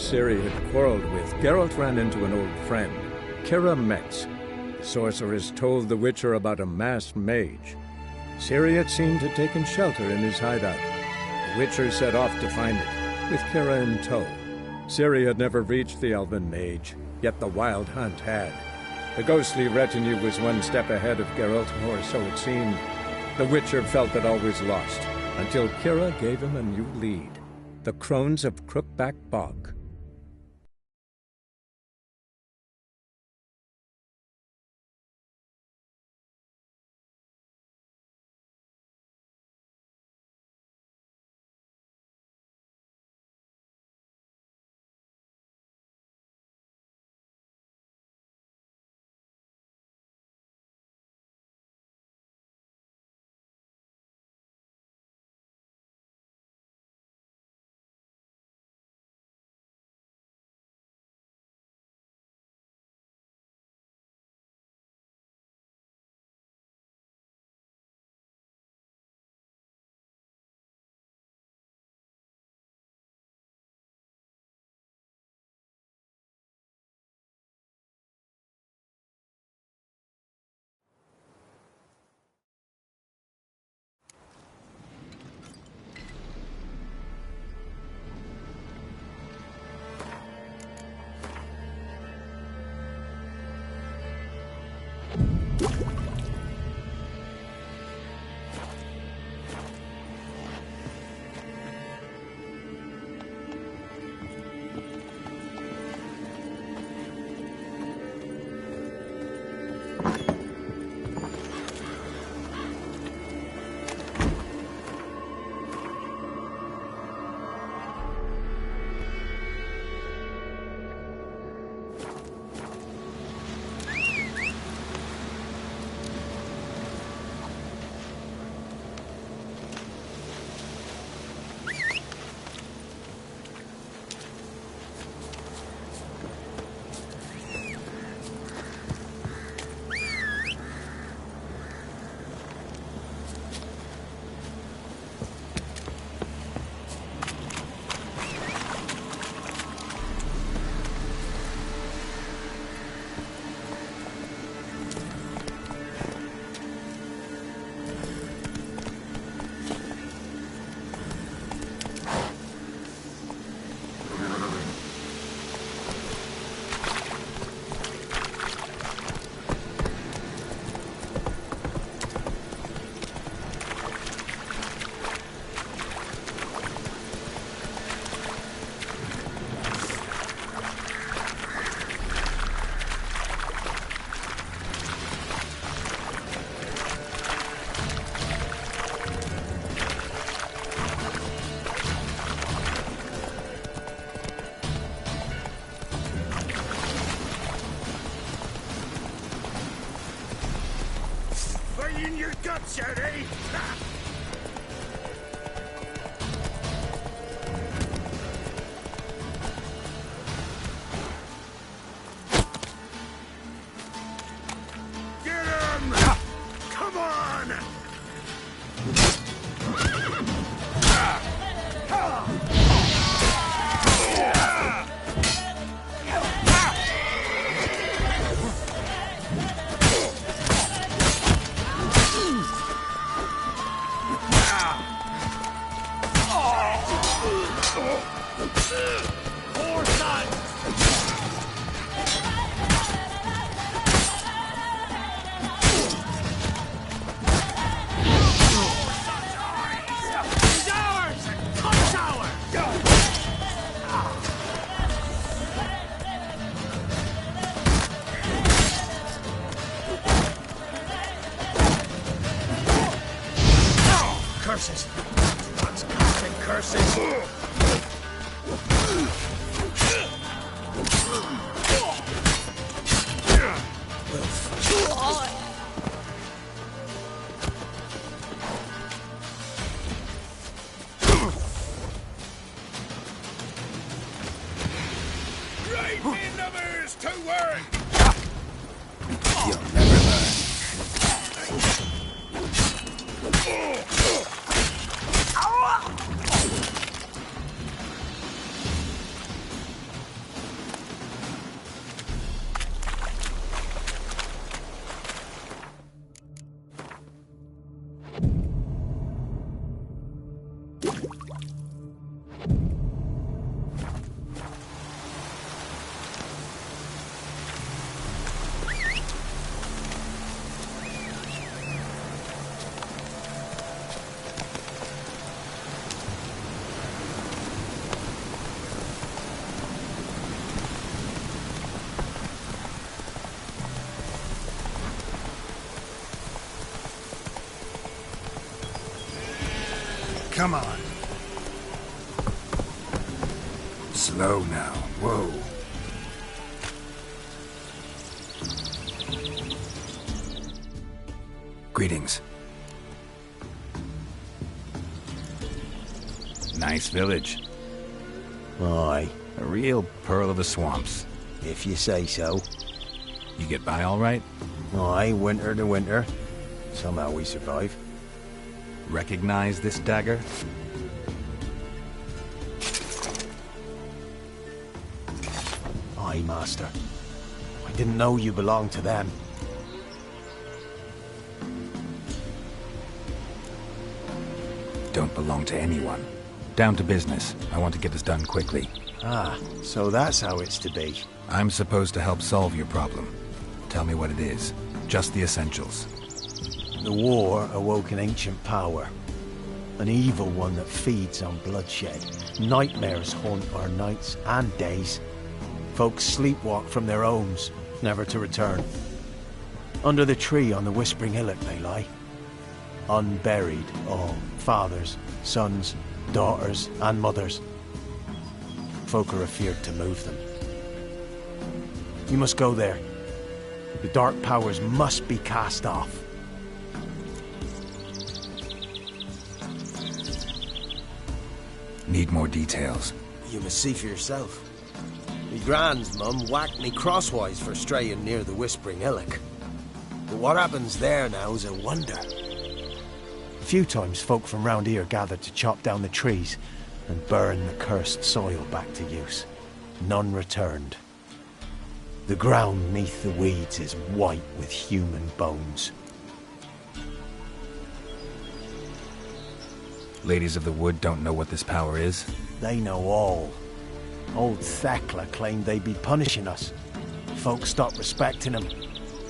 Ciri had quarreled with, Geralt ran into an old friend, Keira Metz. The sorceress told the Witcher about a masked mage. Ciri had seemed to have taken shelter in his hideout. The Witcher set off to find it, with Keira in tow. Ciri had never reached the elven mage, yet the Wild Hunt had. The ghostly retinue was one step ahead of Geralt, or so it seemed. The Witcher felt that all was lost, until Keira gave him a new lead. The Crones of Crookback Bog. In your guts, Eddie! Get him! Come on! Curses! What's constant curses? Great in numbers to work! You'll never learn. Come on. Slow now. Whoa. Greetings. Nice village. Aye, A real pearl of the swamps. if you say so. You get by all right? Aye, winter to winter. Somehow we survive. Recognize this dagger? Aye, master. I didn't know you belonged to them. Don't belong to anyone. Down to business. I want to get this done quickly. Ah, so that's how it's to be. I'm supposed to help solve your problem. Tell me what it is. Just the essentials. The war awoke an ancient power. An evil one that feeds on bloodshed. Nightmares haunt our nights and days. Folks sleepwalk from their homes, never to return. Under the tree on the Whispering Hillock they lie. Unburied, all. Fathers, sons, daughters, and mothers. Folk are afeared to move them. You must go there. The dark powers must be cast off. Need more details. You must see for yourself. Me grand's mum whacked me crosswise for straying near the Whispering Hillock. But what happens there now is a wonder. Few times folk from round here gathered to chop down the trees and burn the cursed soil back to use. None returned. The ground neath the weeds is white with human bones. Ladies of the Wood don't know what this power is? They know all. Old Thekla claimed they'd be punishing us. Folk stopped respecting them.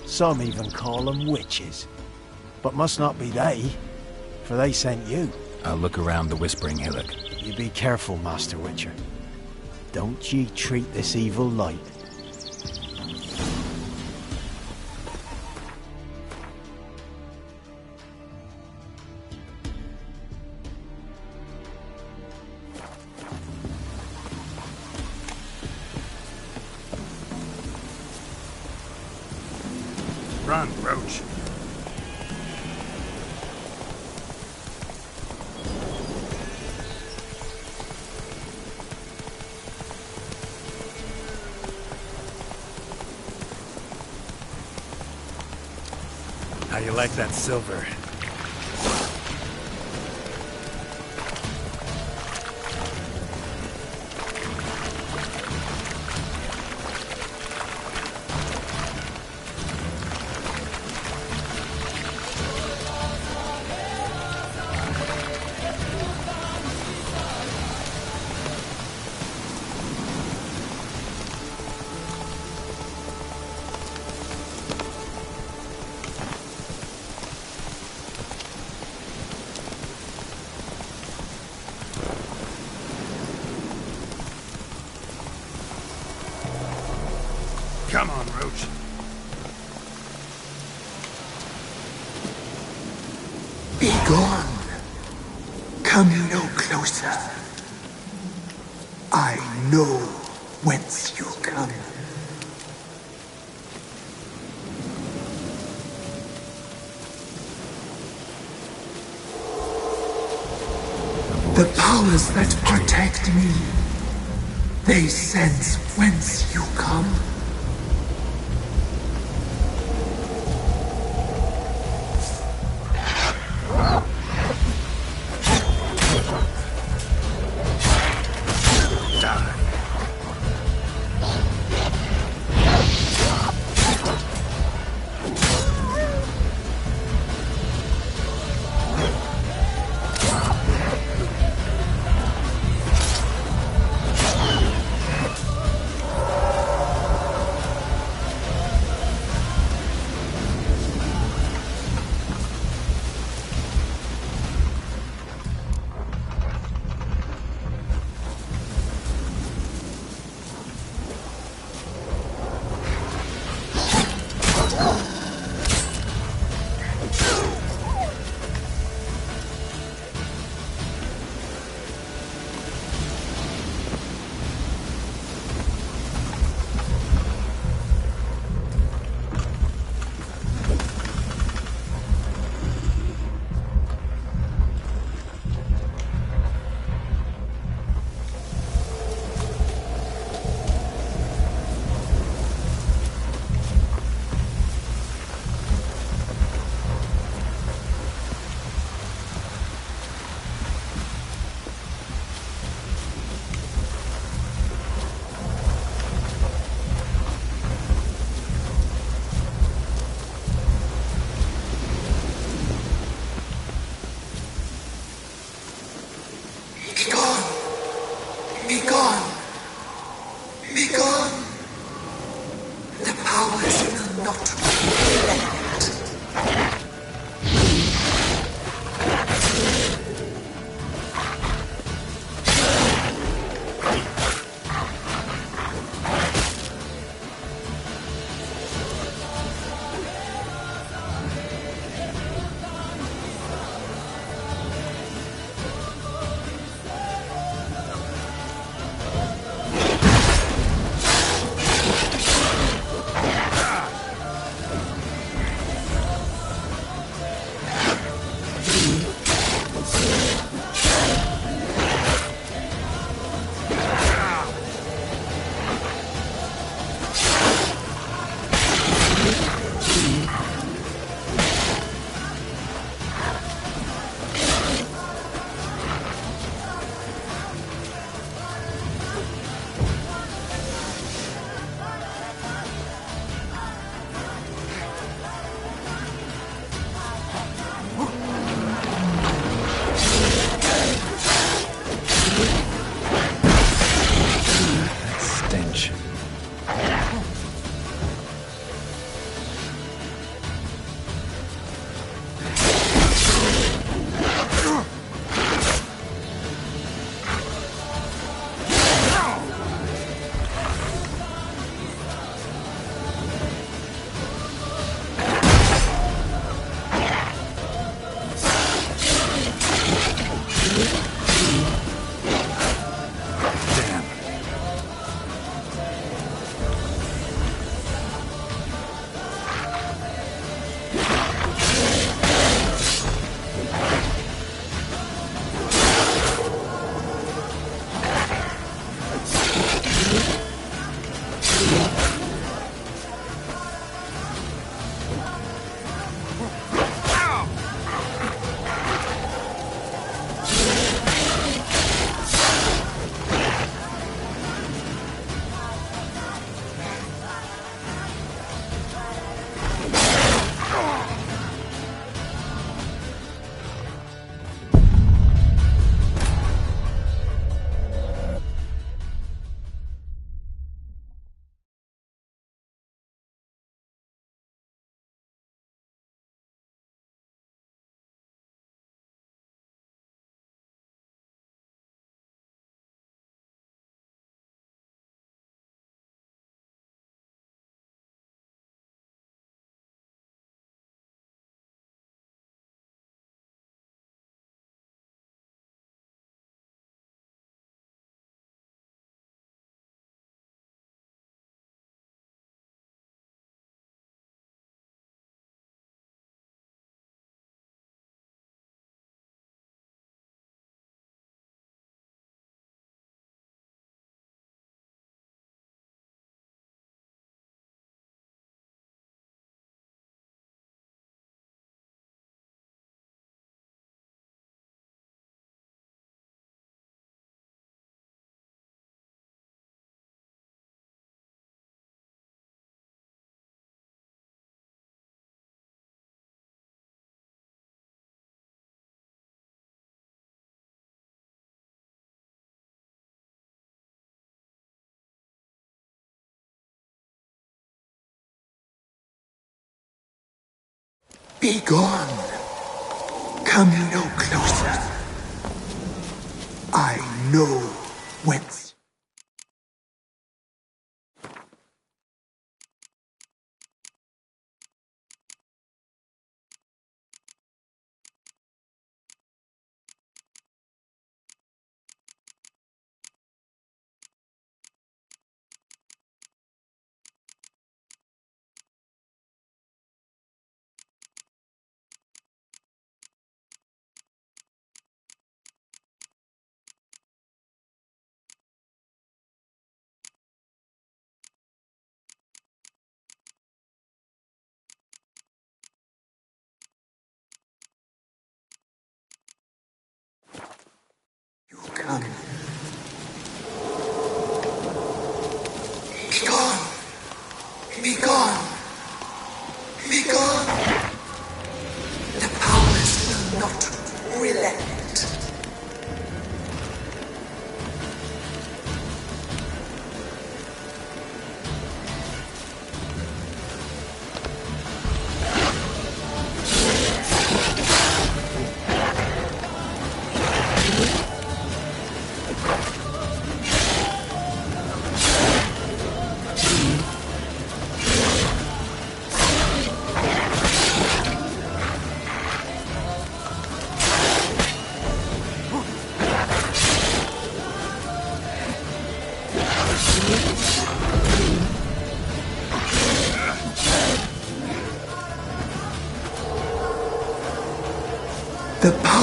Some even call them witches. But must not be they, for they sent you. I'll look around the Whispering Hillock. You be careful, Master Witcher. Don't ye treat this evil light. Run, Roach. How you like that silver? Come on, Roach. Be gone. Come no closer. I know whence you come. The powers that protect me, they sense whence you come. Be gone. The powers will not relent. Be gone. Come no closer. I know whence. You come. Be gone. Be gone. Be gone. The powers will not relent.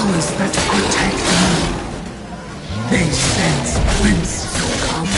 powers that protect me, they sense whence you come.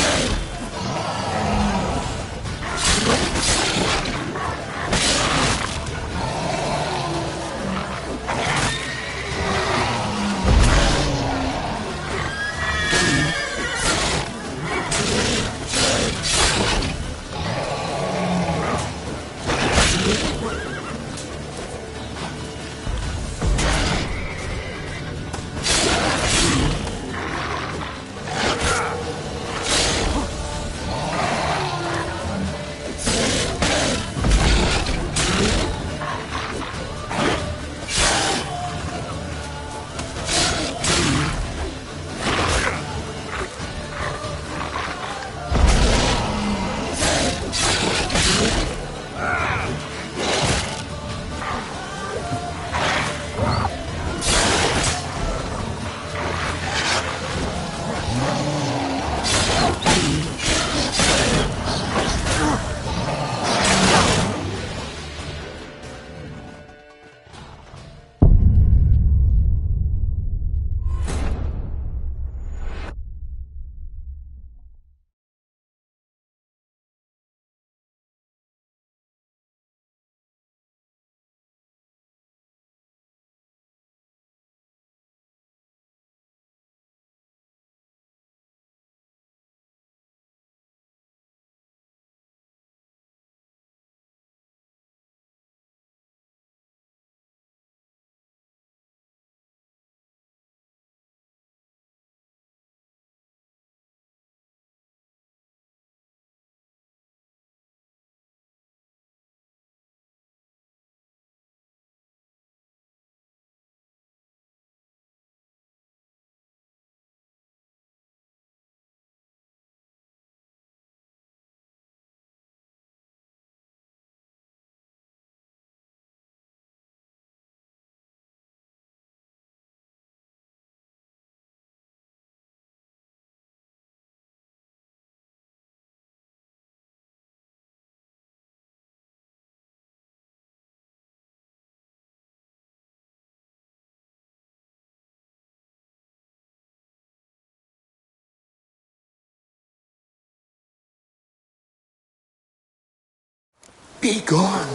Be gone.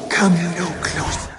Come no closer.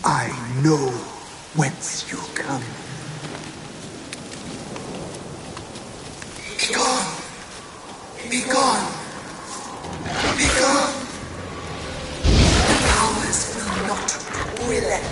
I know whence you come. Be gone! Be gone! Be gone! The powers will not relent.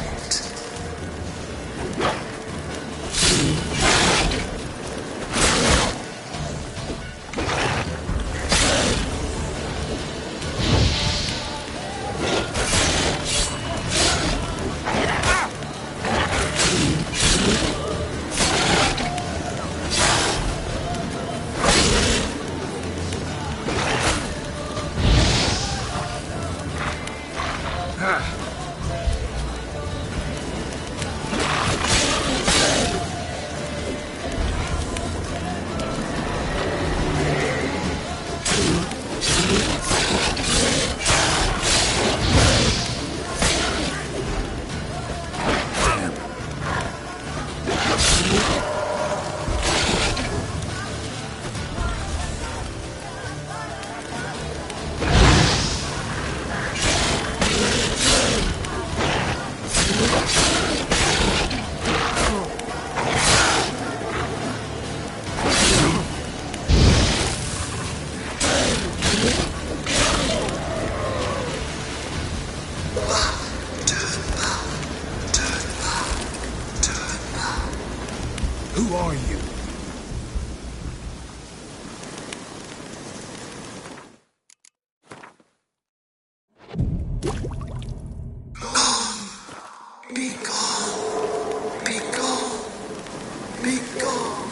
God.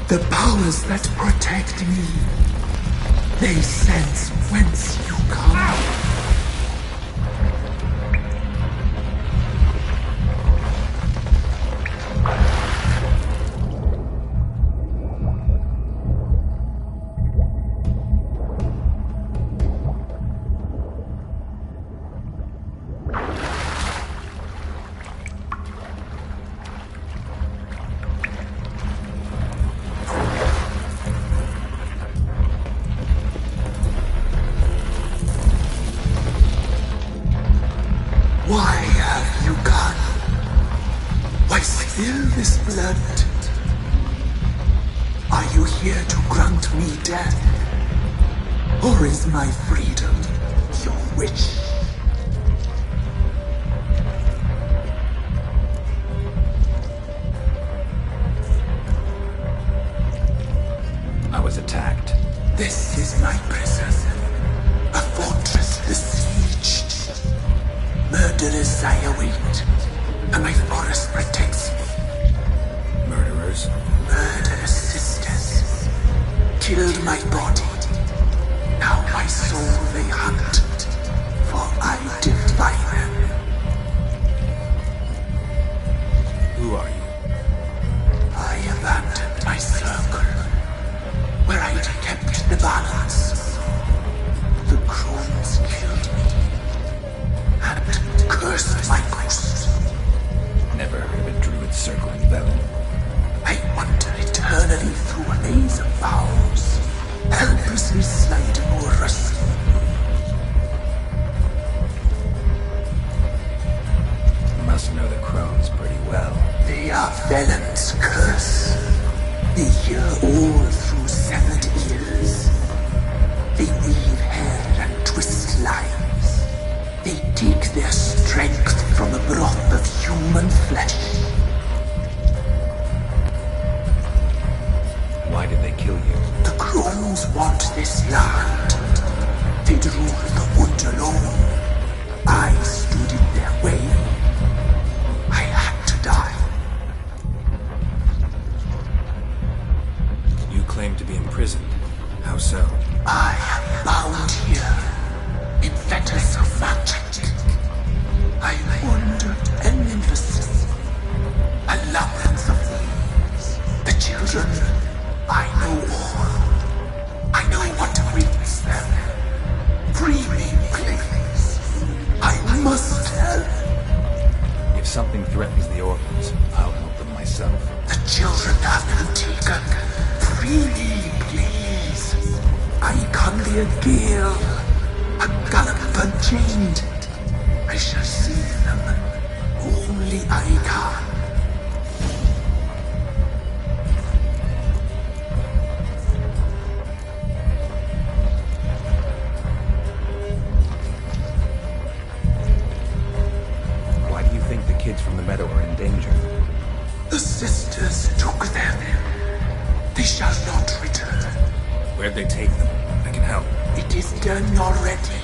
The powers that protect me, they sense whence you come. Why have you gone? Why spill this blood? Are you here to grant me death? Or is my freedom your wish? I was attacked. This is my prison, a fortress besieged. Murderers I await, and my forest protects me. Murderers? Murderous sisters killed my body. Now my soul they hunt, for I defy them. Who are you? I abandoned my circle, where I'd kept the balance. The crones killed me, and cursed my ghost. Never heard of a druid circling Velen. I wander eternally through a maze of vows, helplessly sliding over us. You must know the crones pretty well. They are Velen's curse. They hear all through severed ears. They weave hair and twist lives. They take their strength from the broth of human flesh. Why did they kill you? The crones want this land. They'd rule the wood alone. I stood in their way. I had to die. You claim to be imprisoned. How so? I am bound here in fetters of magic. I wandered endlessly, a labyrinth of thieves. The children, I know all. I know what awaits them. Free me, please. I must help. If something threatens the orphans, I'll help them myself. The children have been taken. Free me, please. I can be a gale, a gallop unchained. I shall see them. Only I can. Why do you think the kids from the meadow are in danger? The sisters took them. They shall not return. Where'd they take them? I can help. It is done already.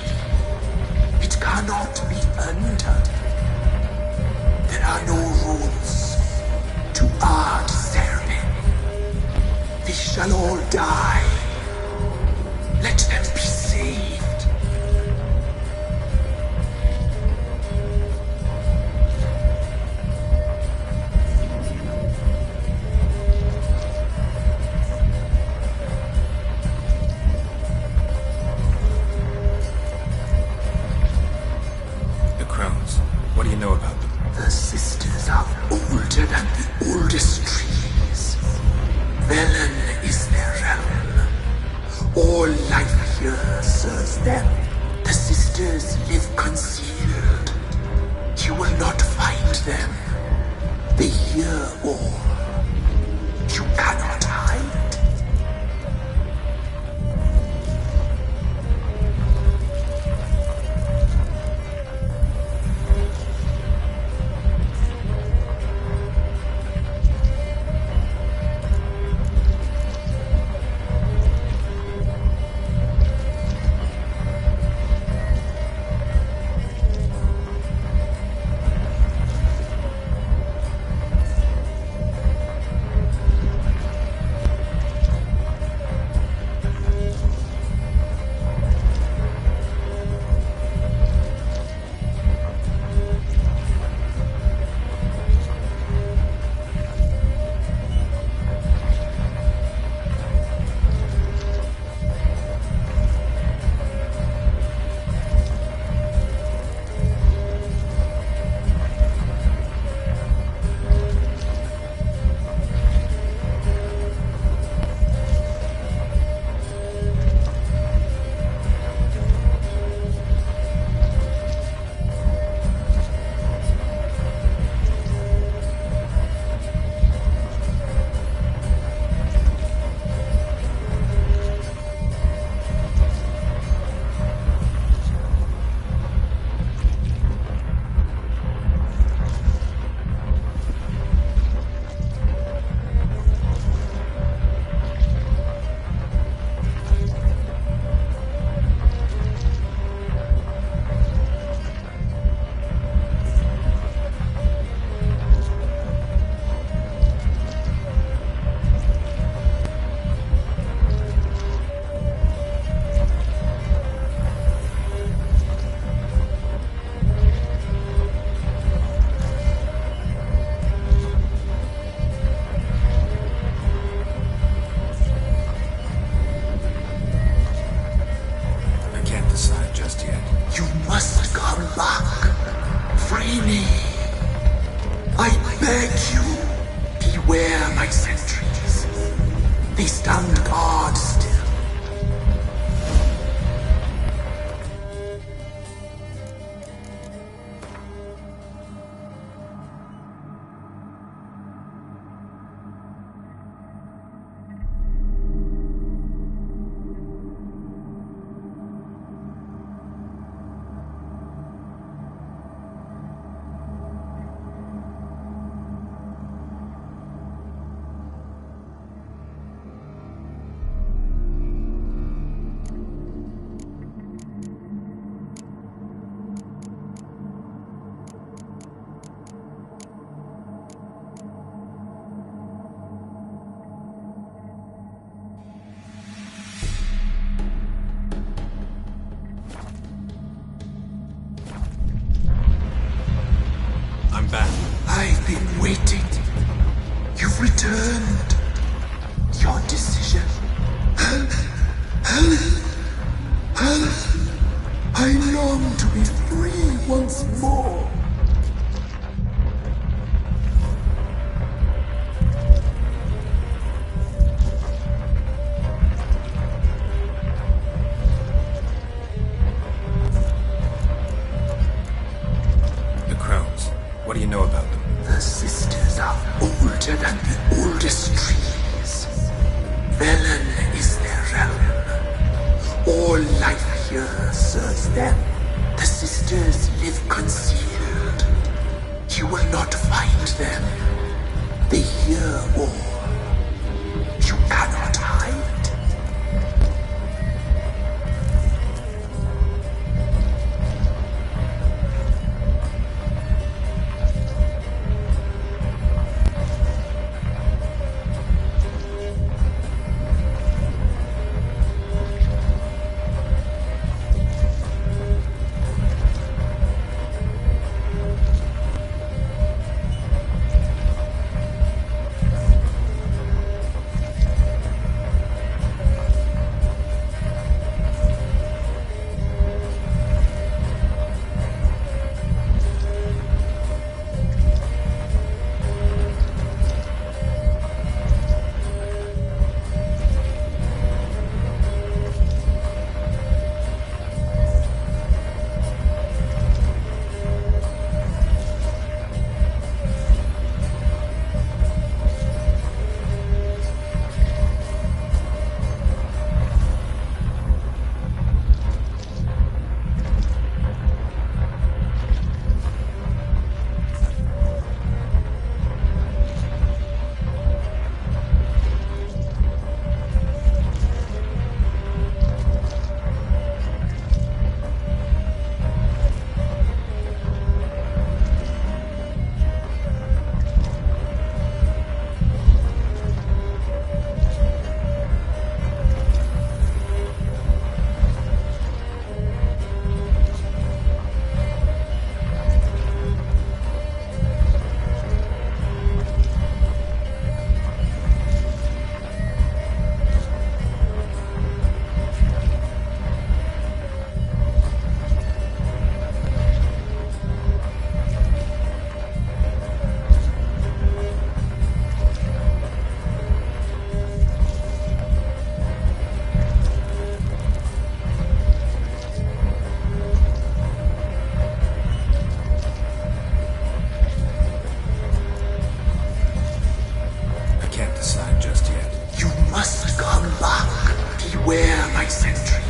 It cannot be undone. There are no rules to our serving. They shall all die. Let them be saved. What do you know about them? The sisters are older than the oldest trees. Velen is their realm. All life here serves them. The sisters live concealed. You will not find them. They hear all. You cannot hide. I've been waiting. You've returned. Your decision. I long to be free once more. What do you know about them? The sisters are older than the oldest trees. Velen is their realm. All life here serves them. The sisters live concealed. You will not find them. They hear all. You cannot hide. sentries.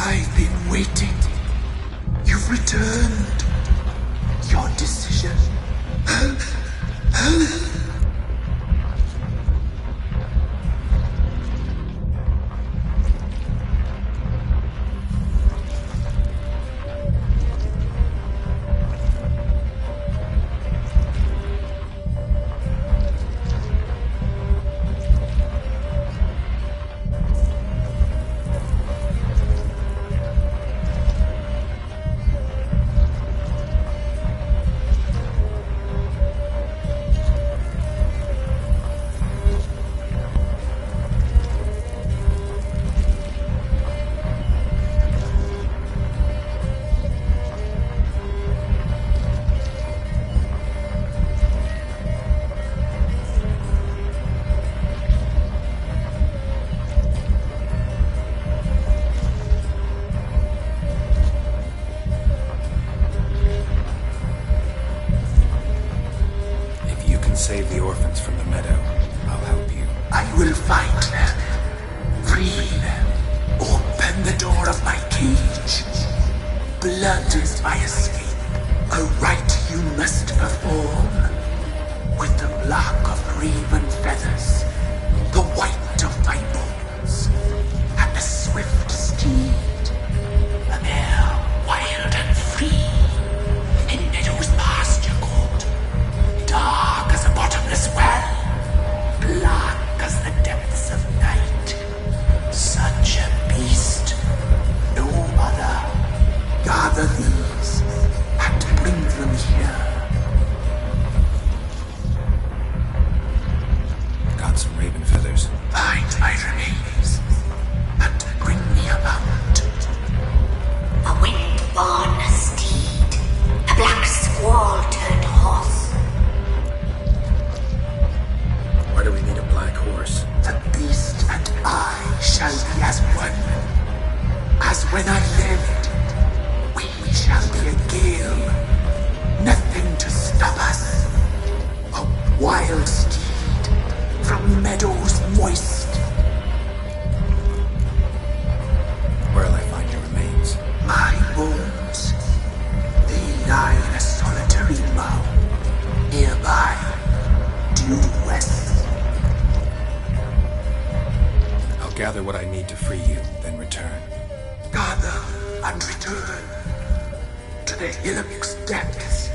I've been waiting. You've returned. Your decision. blood is my escape. A rite you must perform. With the black of raven feathers, the white of my bones, and a swift steed, a mare wild and free, in meadows pasture cold, dark as a bottomless well, black as the depths of night. Such a beast, no other. Gather these and bring them here. Got some raven feathers. Find my remains and bring me a mount. A wind-born steed, a black squall turned horse. Why do we need a black horse? The beast and I shall be as one. As when I lived, we shall be a gale. Nothing to stop us. A wild steed from meadows moist. Where'll I find your remains? My bones, they lie in a solitary mound nearby, due west. I'll gather what I need to free you, then return. Gather and return to the hillock's depths,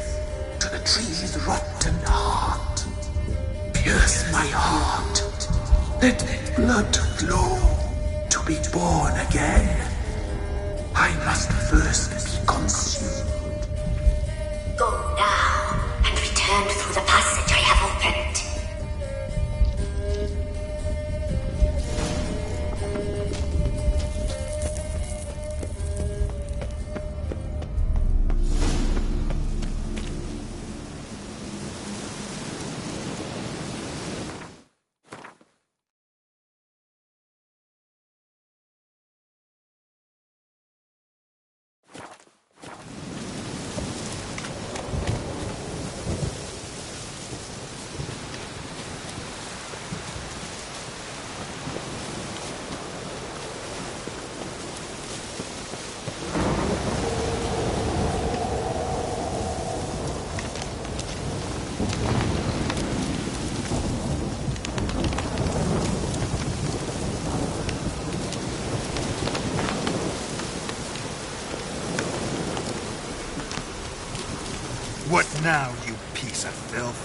to the tree's rotten heart. Pierce my heart, let blood flow to be born again. I must first be consumed. Go now and return through the passage I have opened. What now, you piece of filth?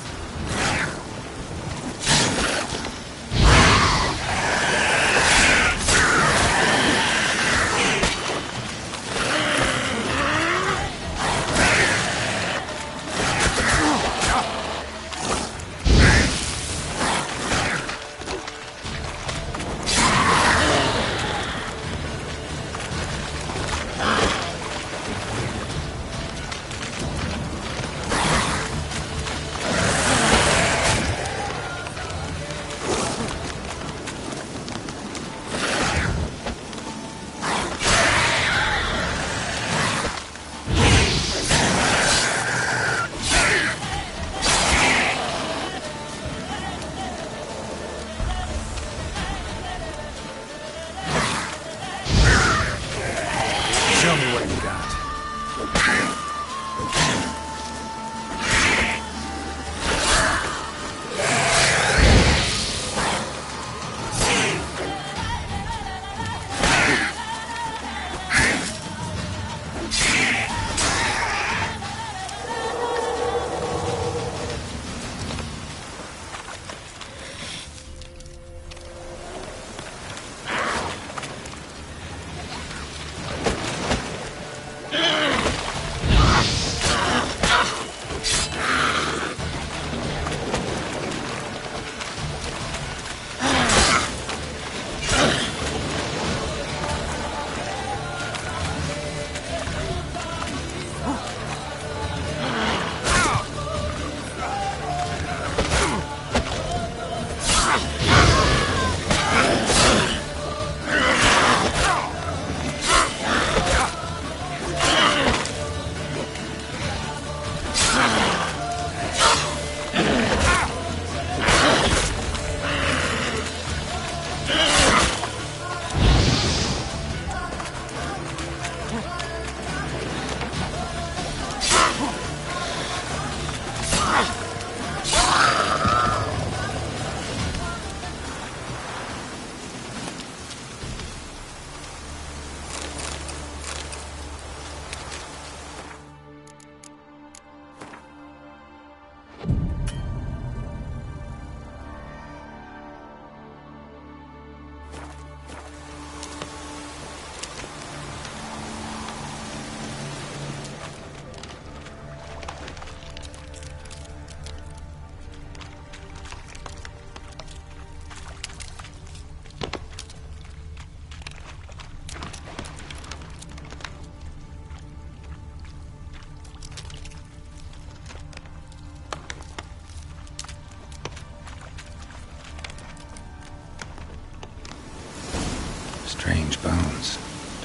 Strange bones.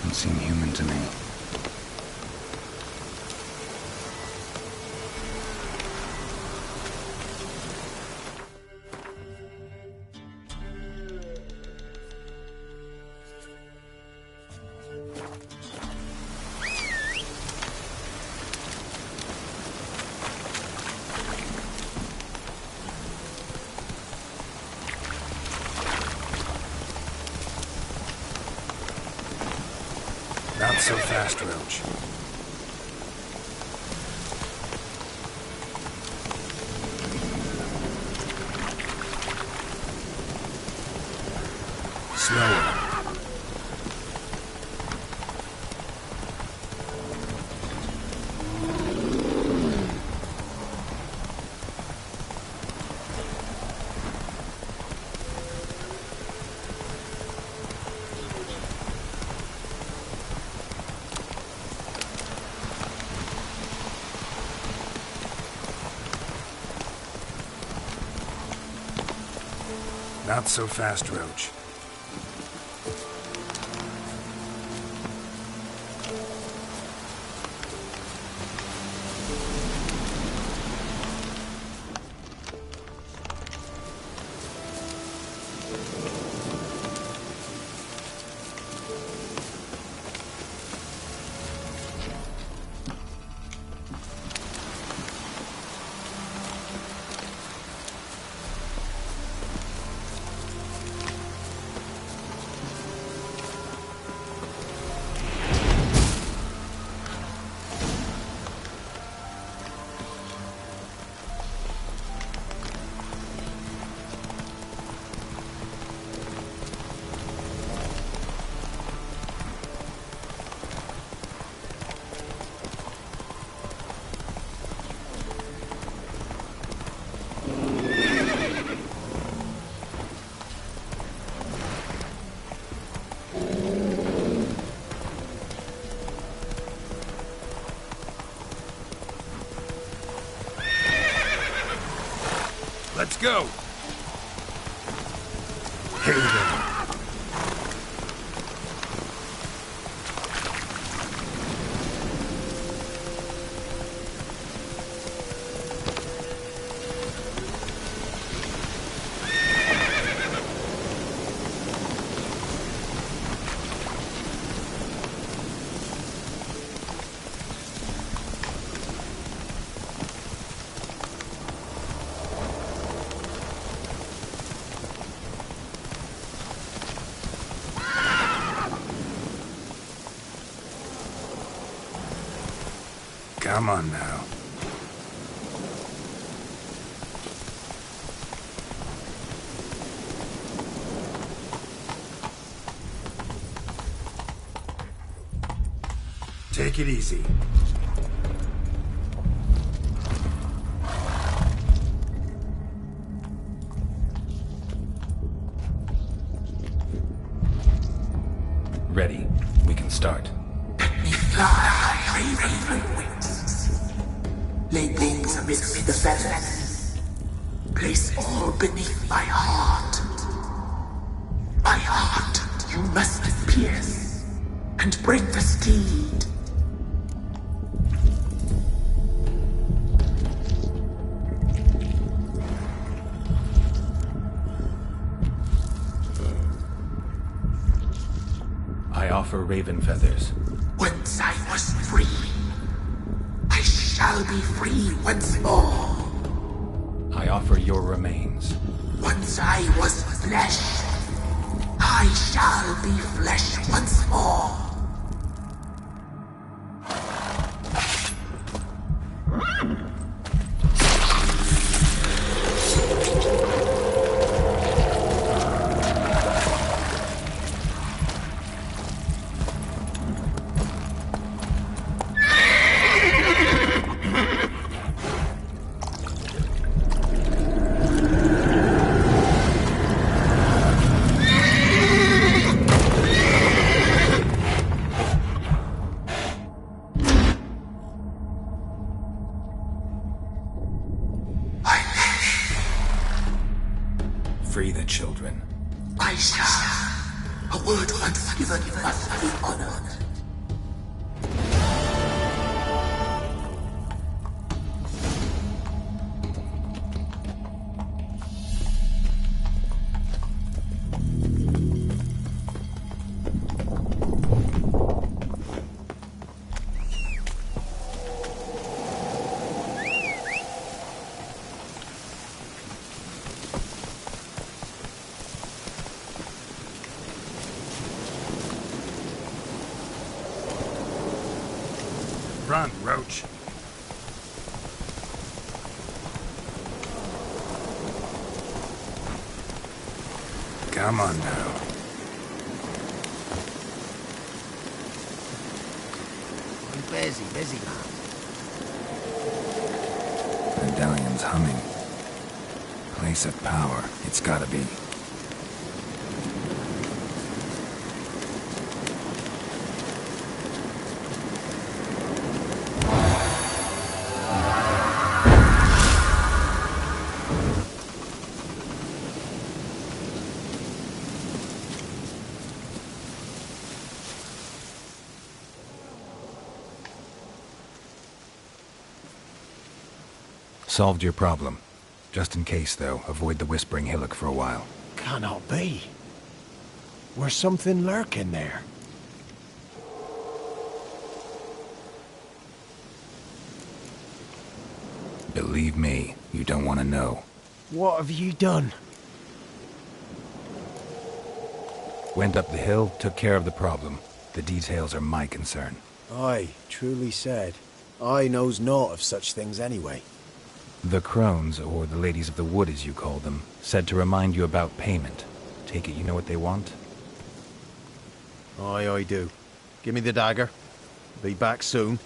Don't seem human to me. Not so fast, Roach. Slower. Not so fast, Roach. Let's go! Haven. Come on now. Take it easy. Ready. We can start. Let me fly, raven wings. Lay wings amidst the feathers. Place all beneath my heart. My heart you must pierce, and bring the steed. I offer raven feathers. Once I was free, I shall be free once more. I offer your remains. Once I was flesh, I shall be flesh once more. good unforgiven must be honored. Run, Roach. Come on now. Busy, man. Medallion's humming. Place of power. It's gotta be. Solved your problem. Just in case, though, avoid the Whispering Hillock for a while. Cannot be. Where's something lurking there? Believe me, you don't want to know. What have you done? Went up the hill, took care of the problem. The details are my concern. Aye, truly said. I knows naught of such things anyway. The Crones, or the Ladies of the Wood as you call them, said to remind you about payment. Take it you know what they want? Aye, I do. Give me the dagger. Be back soon.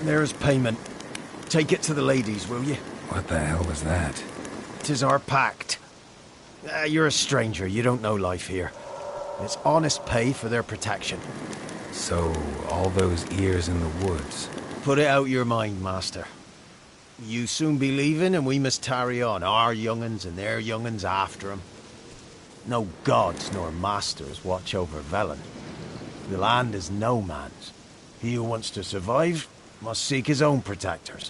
There's payment. Take it to the ladies, will you? What the hell was that? 'Tis our pact. You're a stranger, you don't know life here. It's honest pay for their protection. So, all those ears in the woods. Put it out your mind, master. You soon be leaving and we must tarry on, our young'uns and their young'uns after 'em. No gods nor masters watch over Velen. The land is no man's. He who wants to survive must seek his own protectors.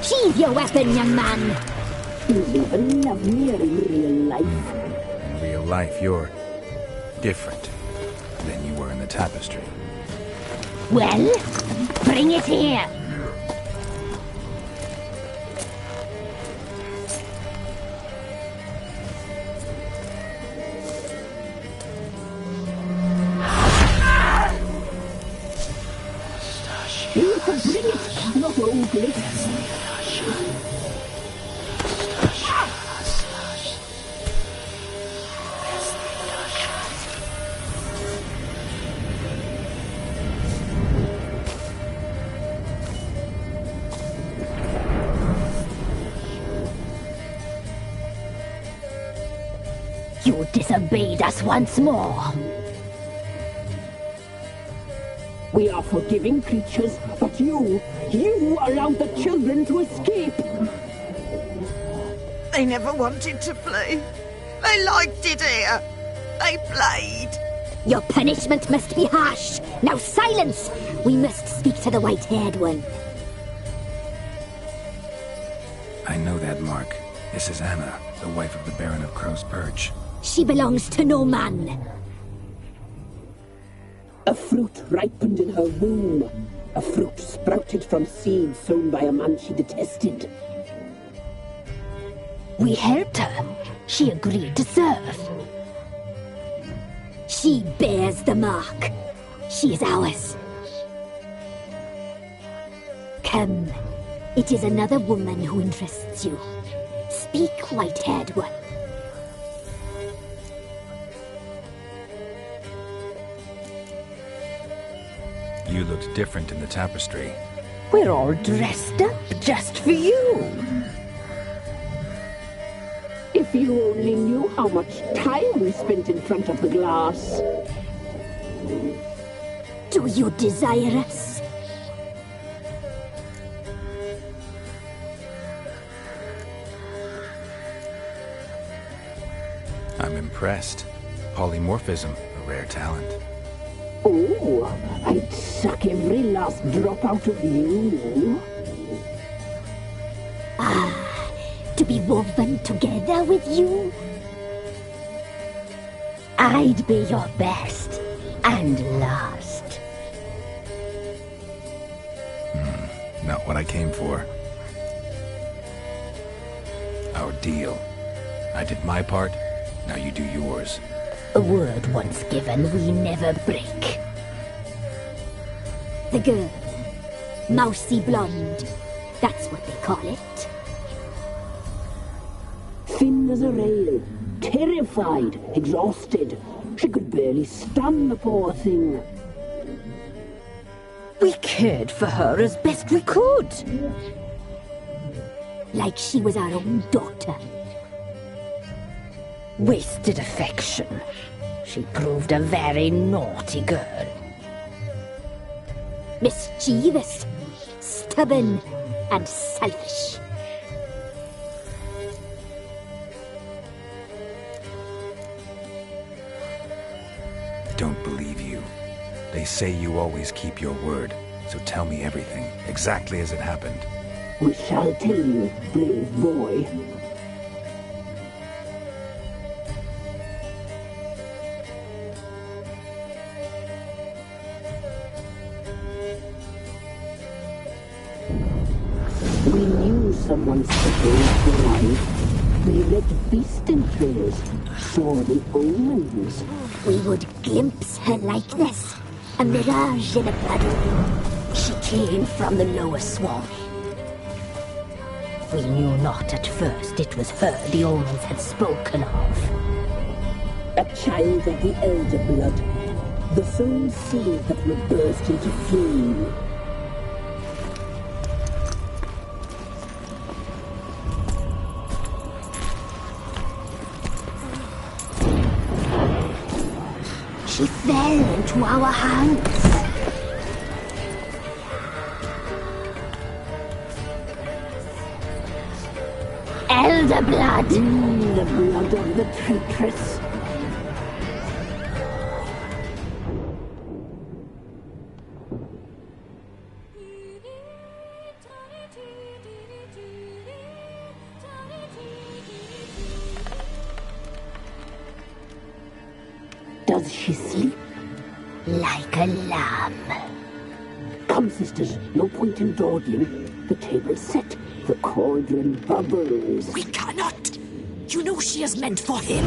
Sheathe your weapon, young man. You even love me in real life. In real life, you're different than you were in the tapestry. Well, bring it here. You can bring it, not only. You disobeyed us once more. We are forgiving creatures, but you allowed the children to escape. They never wanted to play. They liked it here. They played. Your punishment must be harsh. Now silence! We must speak to the white-haired one. I know that, Mark. This is Anna, the wife of the Baron of Crow's Perch. She belongs to no man. A fruit ripened in her womb. A fruit sprouted from seeds sown by a man she detested. We helped her. She agreed to serve. She bears the mark. She is ours. Come. It is another woman who interests you. Speak, white-haired one. You looked different in the tapestry. We're all dressed up just for you. If you only knew how much time we spent in front of the glass. Do you desire us? I'm impressed. Polymorphism, a rare talent. Oh, I'd suck every last drop out of you. To be woven together with you? I'd be your best and last. Not what I came for. Our deal. I did my part, now you do yours. A word once given, we never break. The girl. Mousy blonde. That's what they call it. Thin as a rail, terrified, exhausted. She could barely stand, the poor thing. We cared for her as best we could. Like she was our own daughter. Wasted affection. She proved a very naughty girl. Mischievous, stubborn, and selfish. I don't believe you. They say you always keep your word, so tell me everything, exactly as it happened. We shall tell you, brave boy. We knew someone supposed to arrive. We read beast entrails, saw the omens. We would glimpse her likeness, a mirage in a puddle. She came from the lower swamp. We knew not at first it was her the omens had spoken of. A child of the elder blood, the soul seed that will burst into flame. She fell into our hands. Elder blood! The blood of the traitress. Does she sleep? Like a lamb. Come, sisters, no point in dawdling. The table's set. The cauldron bubbles. We cannot. You know she is meant for him.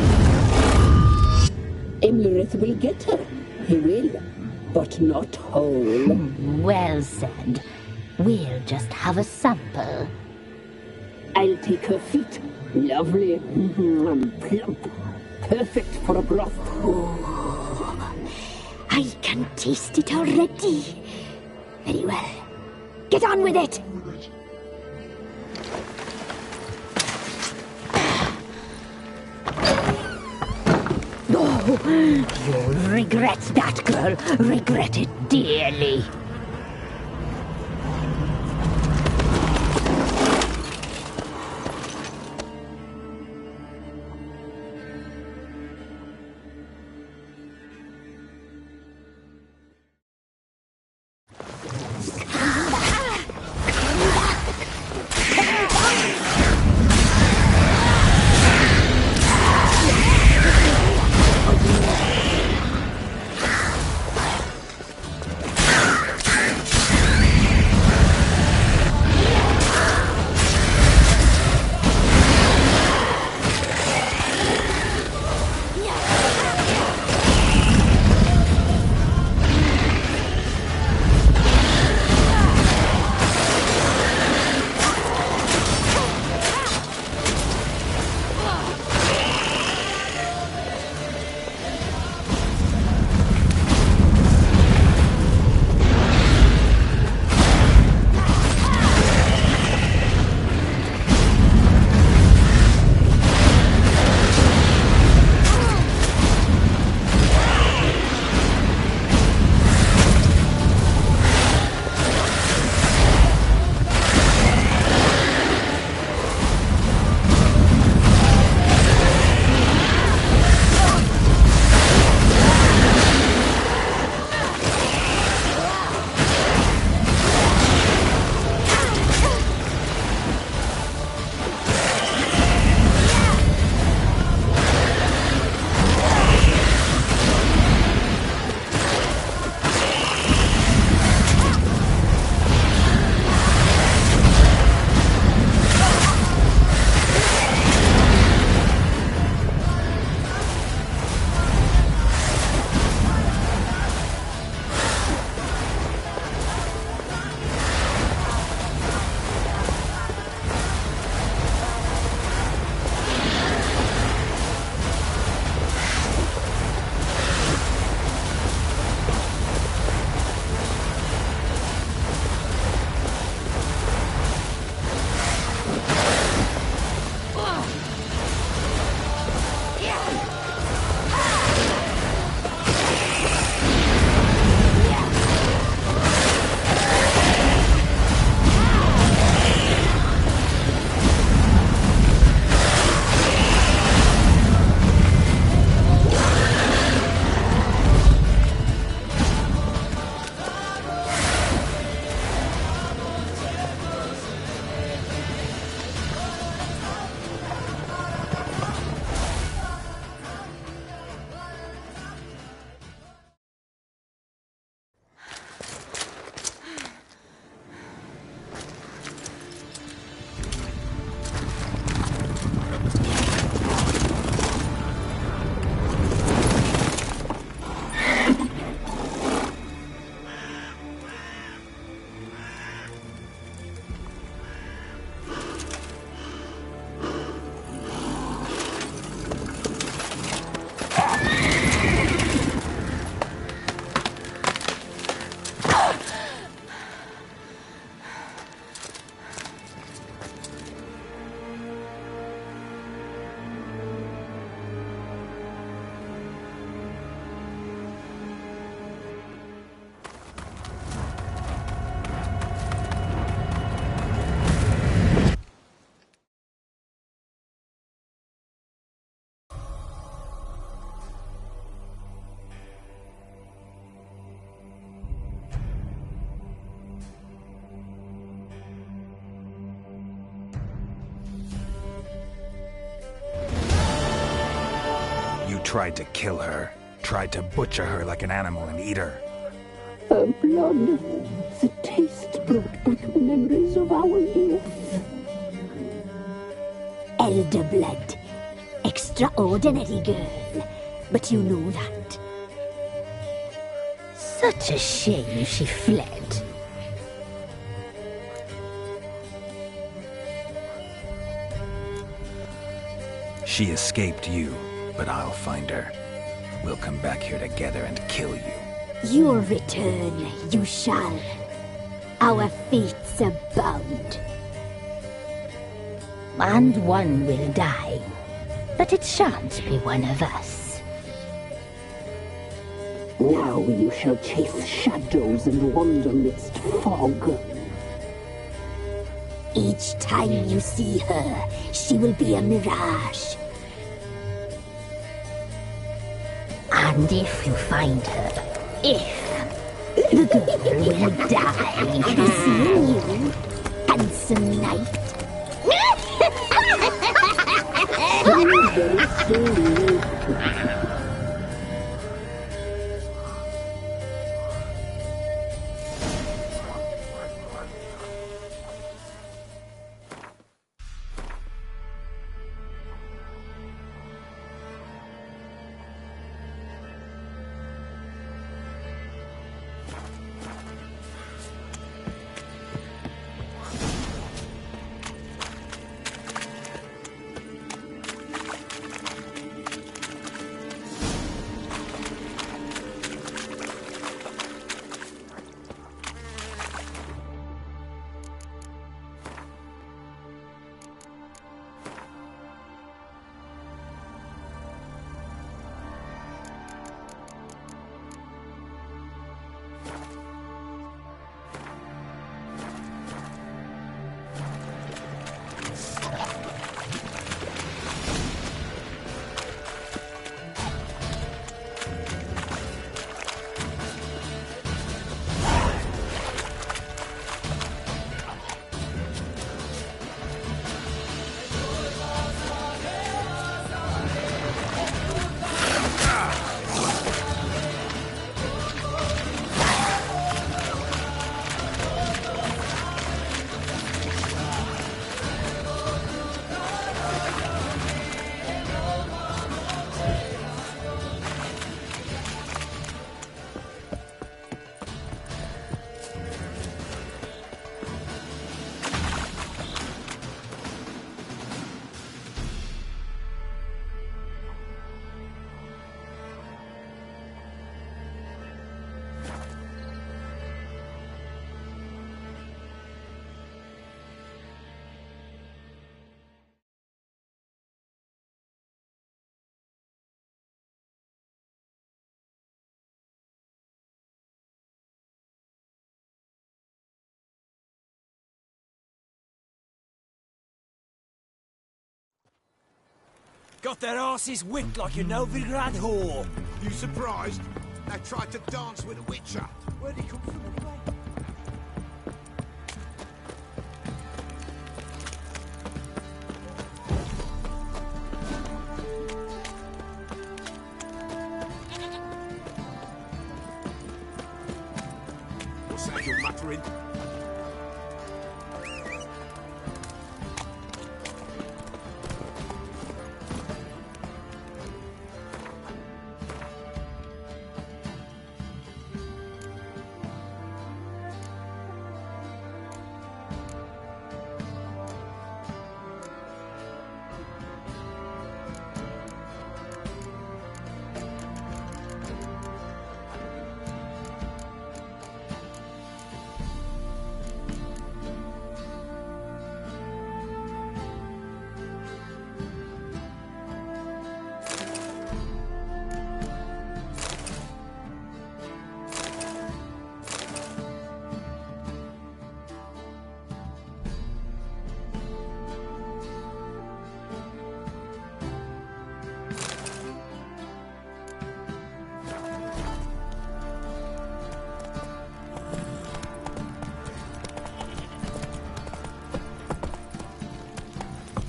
Imlerith will get her. He will. But not whole. Well said. We'll just have a sample. I'll take her feet. Lovely. Plump. Perfect for a broth. Oh, I can taste it already. Very well. Get on with it. You'll regret that, girl. Regret it dearly. You tried to kill her. Tried to butcher her like an animal and eat her. Her blood, the taste brought back memories of our youth. Elder blood. Extraordinary girl. But you know that. Such a shame she fled. She escaped you, but I'll find her. We'll come back here together and kill you. Your return, you shall. Our fates are bound. And one will die. But it shan't be one of us. Now you shall chase shadows and wander midst fog. Each time you see her, she will be a mirage. And if you find her, the girl will die. Be seeing you, handsome knight. Very slowly. Got their asses whipped like a Novigrad whore. You surprised? They tried to dance with a witcher. Where'd he come from anyway? What's that you're muttering?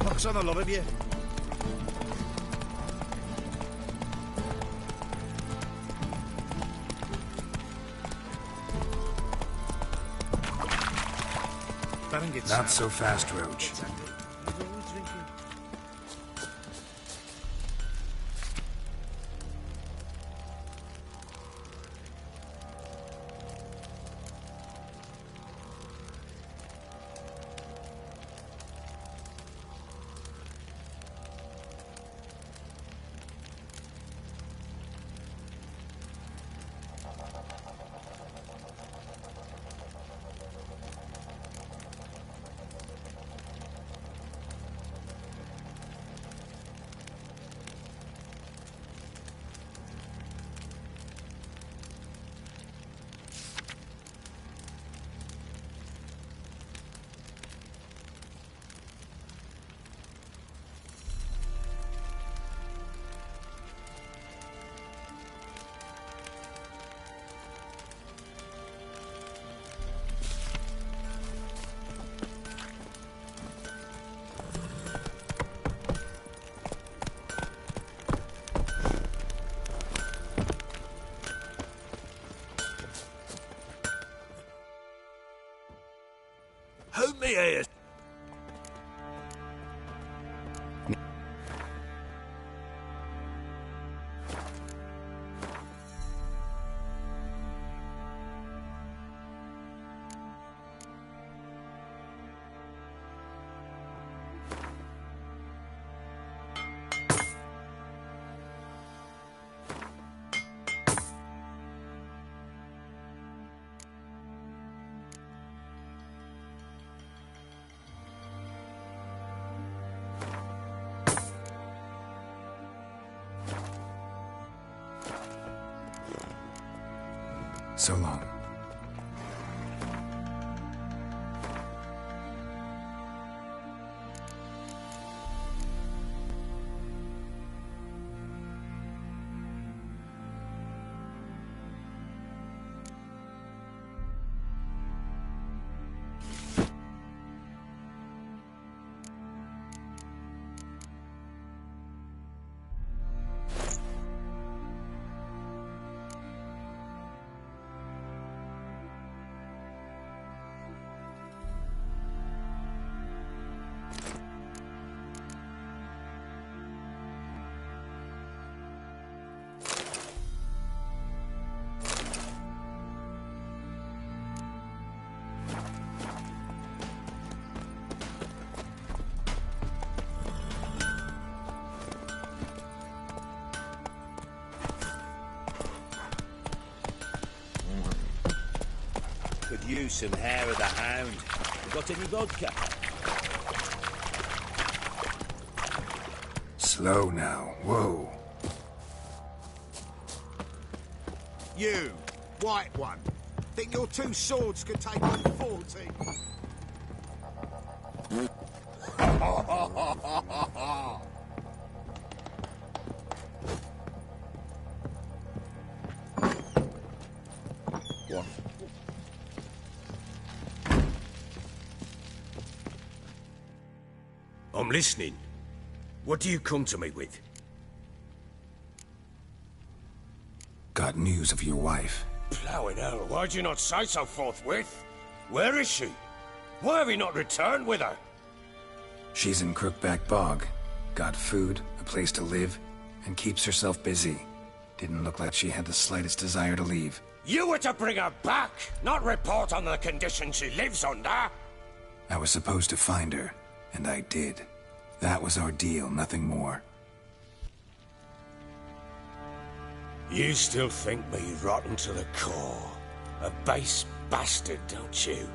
Pox on the lot of you. Baron gets Not so fast, Roach. Who me here? So long. Could use some hair of the hound. You got any vodka? Slow now. Whoa. You, white one. Think your two swords could take on 40? What? I'm listening. What do you come to me with? Got news of your wife. Plowing hell, why'd you not say so forthwith? Where is she? Why have you not returned with her? She's in Crookback Bog. Got food, a place to live, and keeps herself busy. Didn't look like she had the slightest desire to leave. You were to bring her back, not report on the conditions she lives under. I was supposed to find her, and I did. That was our deal, nothing more. You still think me rotten to the core. A base bastard, don't you?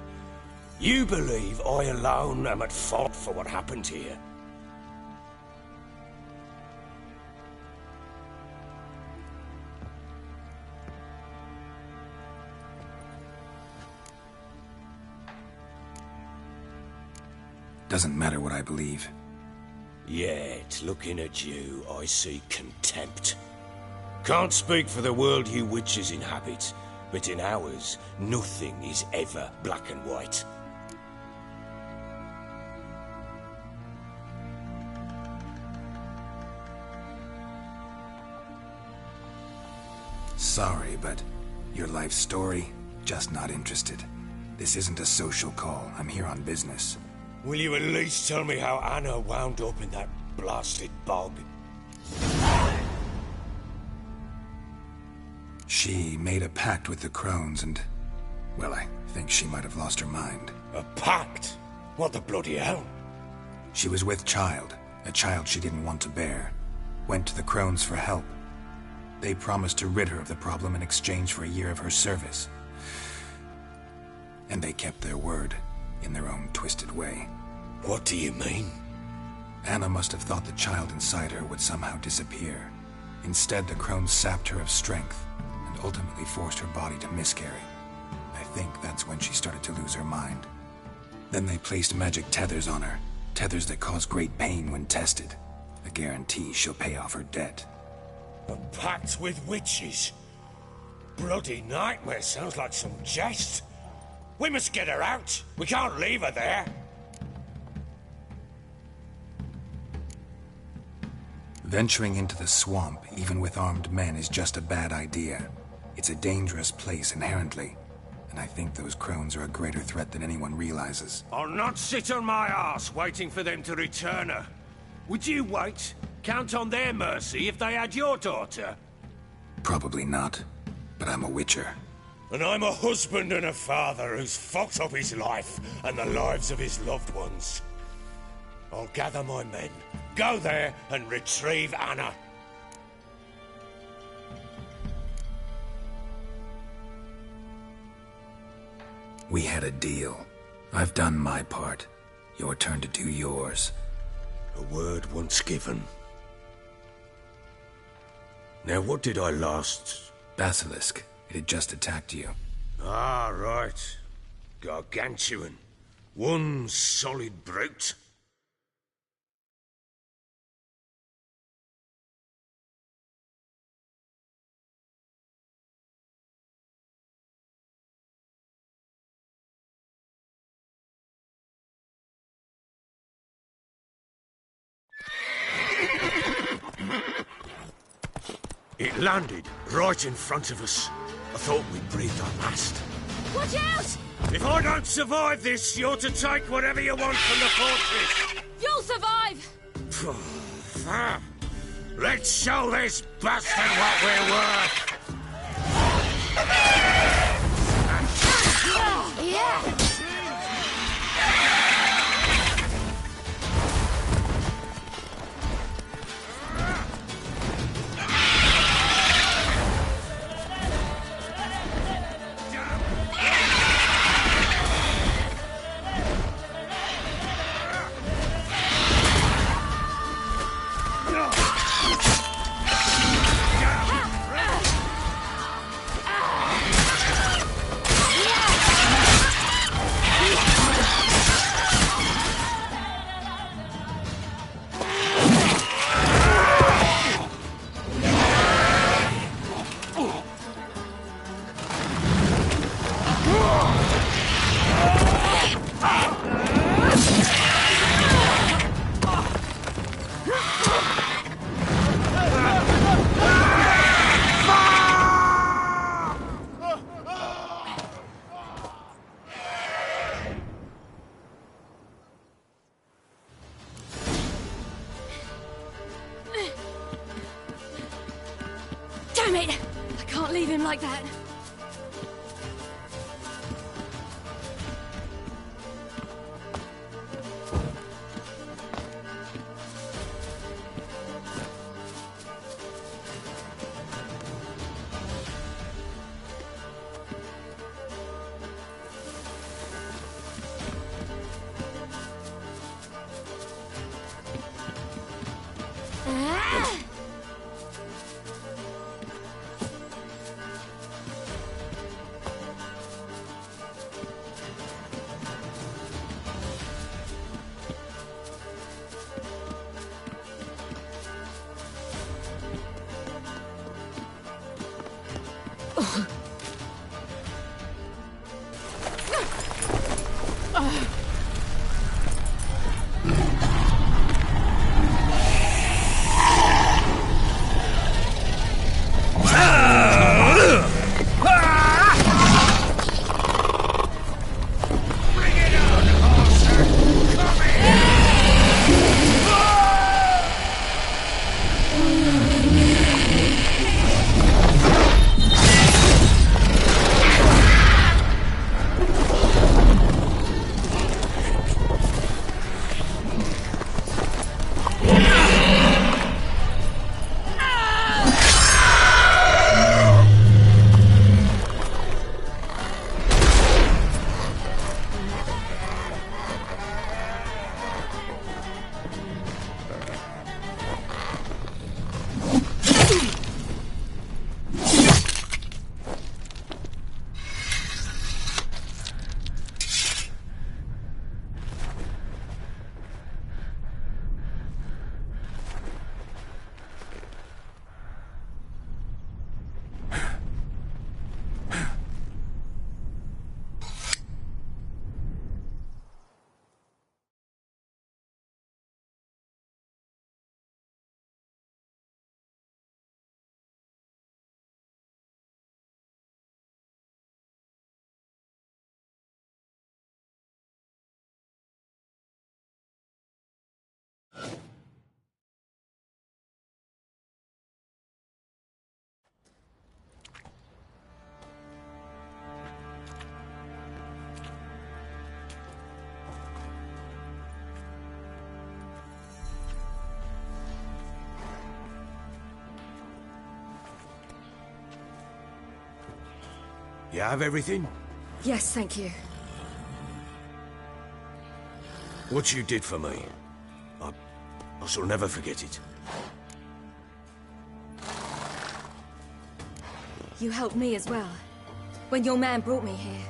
You believe I alone am at fault for what happened here. Doesn't matter what I believe. Yet, looking at you, I see contempt. Can't speak for the world you witches inhabit, but in ours, nothing is ever black and white. Sorry, but your life story, just not interested. This isn't a social call. I'm here on business. Will you at least tell me how Anna wound up in that blasted bog? She made a pact with the crones and... well, I think she might have lost her mind. A pact? What the bloody hell? She was with child, a child she didn't want to bear. Went to the crones for help. They promised to rid her of the problem in exchange for a year of her service. And they kept their word, in their own twisted way. What do you mean? Anna must have thought the child inside her would somehow disappear. Instead, the crones sapped her of strength, and ultimately forced her body to miscarry. I think that's when she started to lose her mind. Then they placed magic tethers on her, tethers that cause great pain when tested. A guarantee she'll pay off her debt. A pact with witches? Bloody nightmare, sounds like some jest. We must get her out. We can't leave her there. Venturing into the swamp, even with armed men, is just a bad idea. It's a dangerous place inherently, and I think those crones are a greater threat than anyone realizes. I'll not sit on my arse waiting for them to return her. Would you wait? Count on their mercy if they had your daughter? Probably not, but I'm a witcher. And I'm a husband and a father who's fucked up his life and the lives of his loved ones. I'll gather my men, go there and retrieve Anna. We had a deal. I've done my part. Your turn to do yours. A word once given. Now, what did I last... Basilisk. It had just attacked you. Ah, right. Gargantuan. One solid brute. It landed right in front of us. I thought we'd breathed our last. Watch out! If I don't survive this, you're to take whatever you want from the fortress. You'll survive! Let's show this bastard what we're worth! Yeah! Damn it! I can't leave him like that. You have everything? Yes, thank you. What you did for me, I shall never forget it. You helped me as well. When your man brought me here.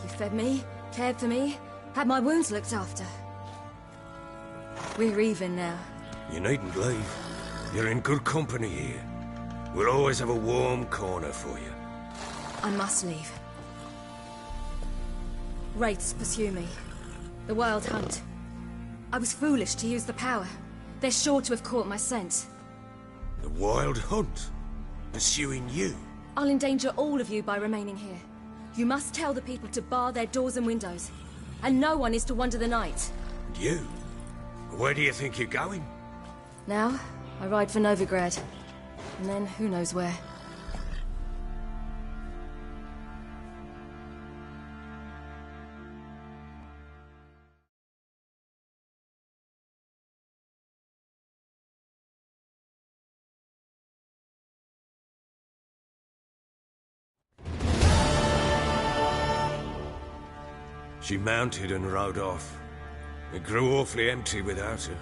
You fed me, cared for me, had my wounds looked after. We're even now. You needn't leave. You're in good company here. We'll always have a warm corner for you. I must leave. Wraiths pursue me. The Wild Hunt. I was foolish to use the power. They're sure to have caught my scent. The Wild Hunt? Pursuing you? I'll endanger all of you by remaining here. You must tell the people to bar their doors and windows. And no one is to wander the night. And you? Where do you think you're going? Now, I ride for Novigrad. And then, who knows where. She mounted and rode off. It grew awfully empty without her.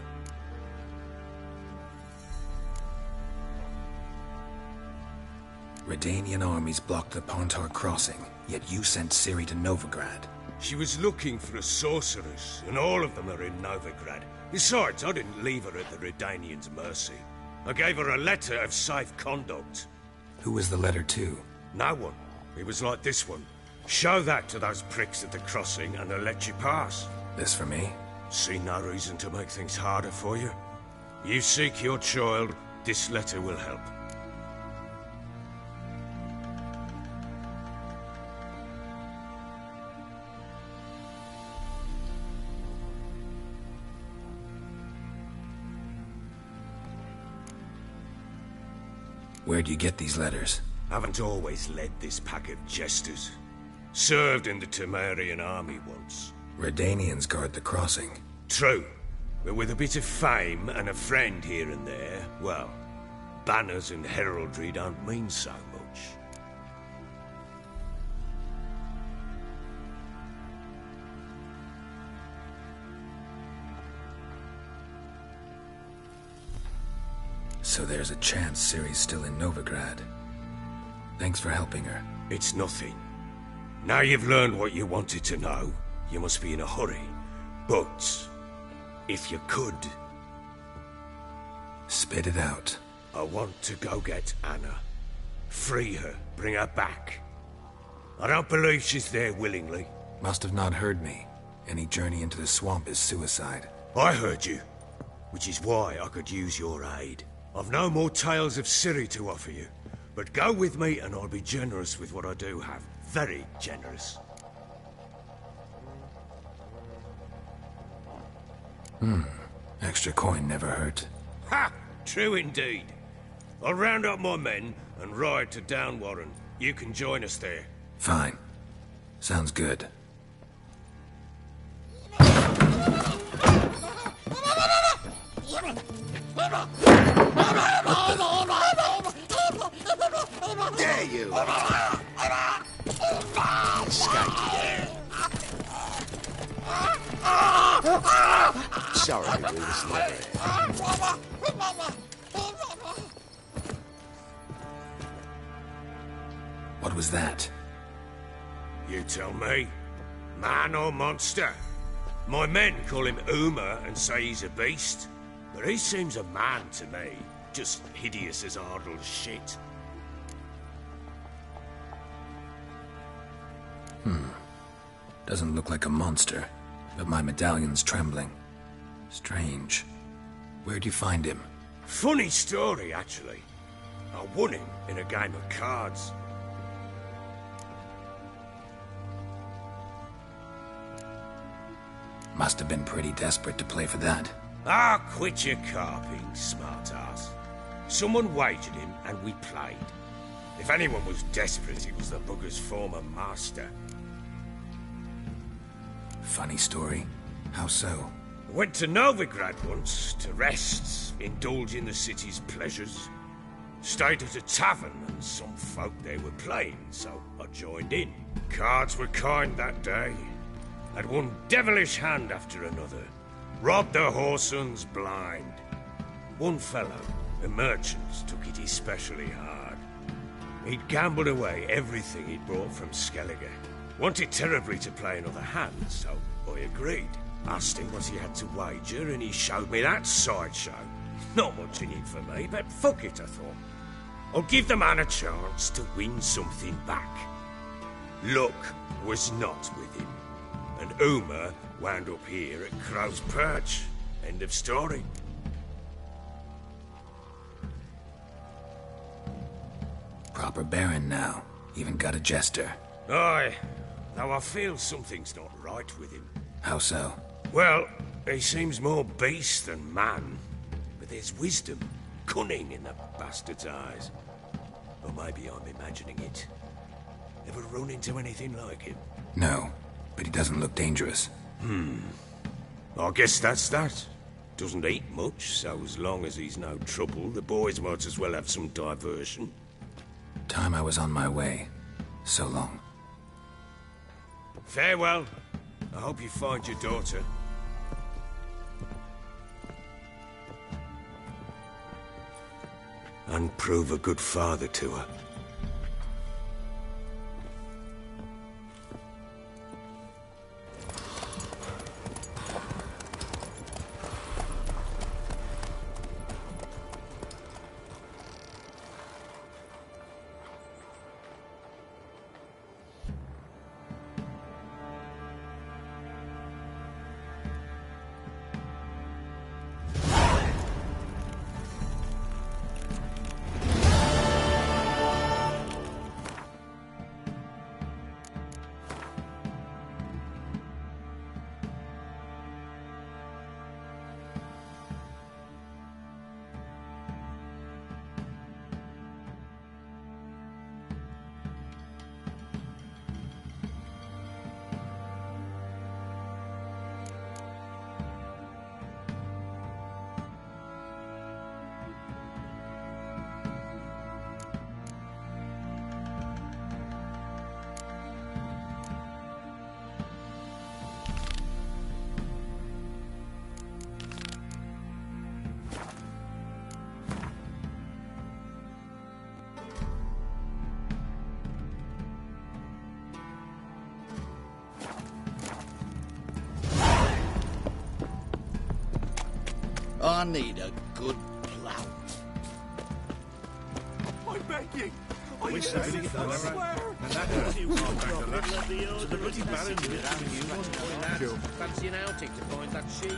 Redanian armies blocked the Pontar crossing, yet you sent Ciri to Novigrad. She was looking for a sorceress, and all of them are in Novigrad. Besides, I didn't leave her at the Redanians' mercy. I gave her a letter of safe conduct. Who was the letter to? No one. It was like this one. Show that to those pricks at the crossing and they'll let you pass. This for me? See no reason to make things harder for you. You seek your child, this letter will help. Where'd you get these letters? Haven't always led this pack of jesters. Served in the Temerian army once. Redanians guard the crossing. True. But with a bit of fame and a friend here and there, well, banners and heraldry don't mean so much. So there's a chance Ciri's still in Novigrad. Thanks for helping her. It's nothing. Now you've learned what you wanted to know, you must be in a hurry. But, if you could... Spit it out. I want to go get Anna. Free her, bring her back. I don't believe she's there willingly. Must have not heard me. Any journey into the swamp is suicide. I heard you, which is why I could use your aid. I've no more tales of Ciri to offer you, but go with me and I'll be generous with what I do have. Very generous. Extra coin never hurt. Ha! True indeed. I'll round up my men and ride to Downwarren. You can join us there. Fine. Sounds good. Dare you! Sorry, we was never. What was that? You tell me. Man or monster? My men call him Uma and say he's a beast. But he seems a man to me. Just hideous as Ardle's shit. Doesn't look like a monster, but my medallion's trembling. Strange. Where'd you find him? Funny story, actually. I won him in a game of cards. Must have been pretty desperate to play for that. Ah, quit your carping, smartass. Someone wagered him, and we played. If anyone was desperate, it was the bugger's former master. Funny story. How so? I went to Novigrad once, to rest, indulge in the city's pleasures. Stayed at a tavern and some folk there were playing, so I joined in. Cards were kind that day. Had one devilish hand after another. Robbed the whoresons blind. One fellow, a merchant, took it especially hard. He'd gambled away everything he'd brought from Skellige. Wanted terribly to play another hand, so I agreed. Asked him what he had to wager, and he showed me that sideshow. Not much in it for me, but fuck it, I thought. I'll give the man a chance to win something back. Luck was not with him, and Uma wound up here at Crow's Perch. End of story. Proper baron now. Even got a jester. Aye, though I feel something's not right with him. How so? Well, he seems more beast than man. But there's wisdom, cunning in the bastard's eyes. Or maybe I'm imagining it. Ever run into anything like him? No, but he doesn't look dangerous. I guess that's that. Doesn't eat much, so as long as he's no trouble, the boys might as well have some diversion. Time I was on my way. So long. Farewell. I hope you find your daughter. And prove a good father to her. I need a good plough. I beg you! I Wish swear! somebody I swear! The bloody Baron fancy an outing to find that sheep.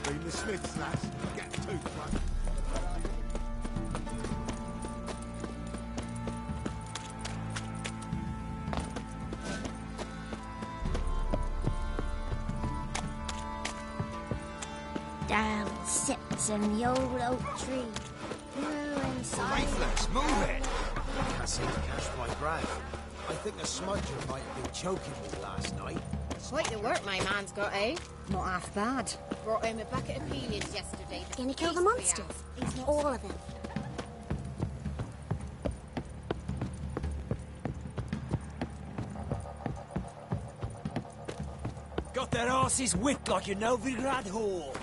Been the Smiths, lads. Get a toothbrush. Down sits in the old oak tree. Faithless, move it! I seem to catch my breath. I think a smudger might have been choking me last night. Quite the work my man's got, eh? Not half bad. Brought him a bucket of peelings yesterday. Gonna kill the monsters? All of them. Got their asses whipped like a Novigrad whore.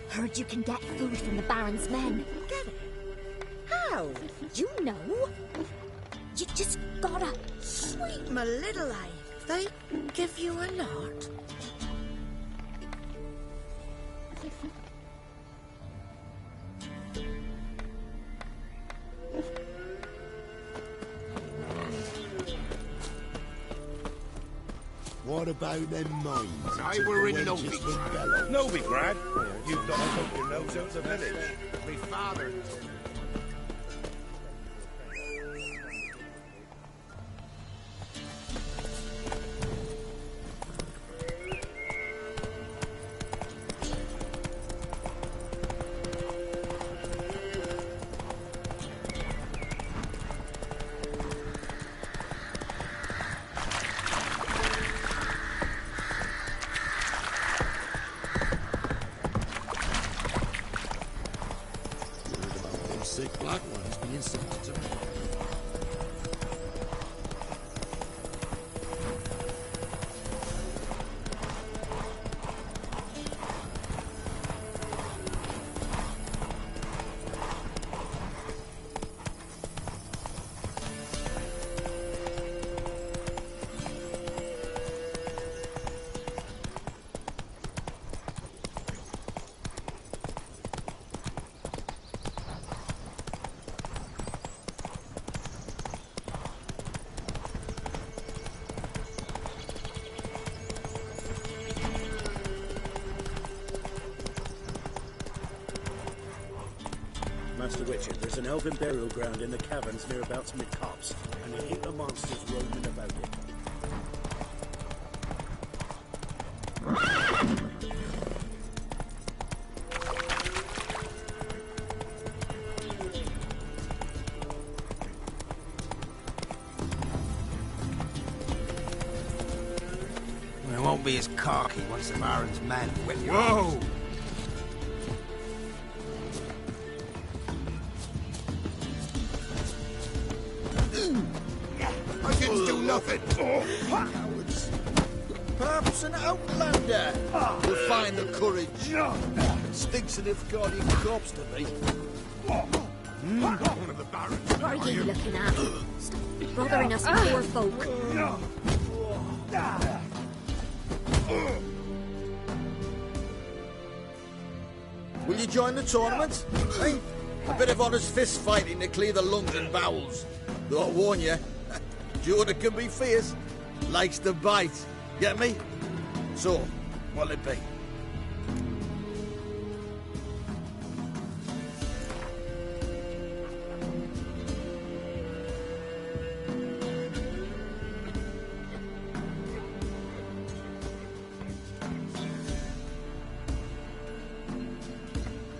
Heard you can get food from the Baron's men. Get it? How? You know. You just gotta... Sweet my little eye. They give you a lot. What about them mines? I were in Novigrad. Novigrad? You've got to poke your nose out the village. My father. Sick black ones being sent to me. Master Witcher, there's an elven burial ground in the caverns nearabouts mid-copse, and a heap of monsters roaming about it. It won't be as cocky once the Baron's men whip you. Whoa! I didn't do nothing. Cowards. Perhaps an outlander will find the courage. Stinks an Nilfgaardian corpse to me. One of the barons. What are you looking at? Stop bothering us poor folk. Will you join the tournament? Hey, a bit of honest fist fighting to clear the lungs and bowels. Though I warn you, Jordan can be fierce. Likes to bite. Get me? So, what'll it be?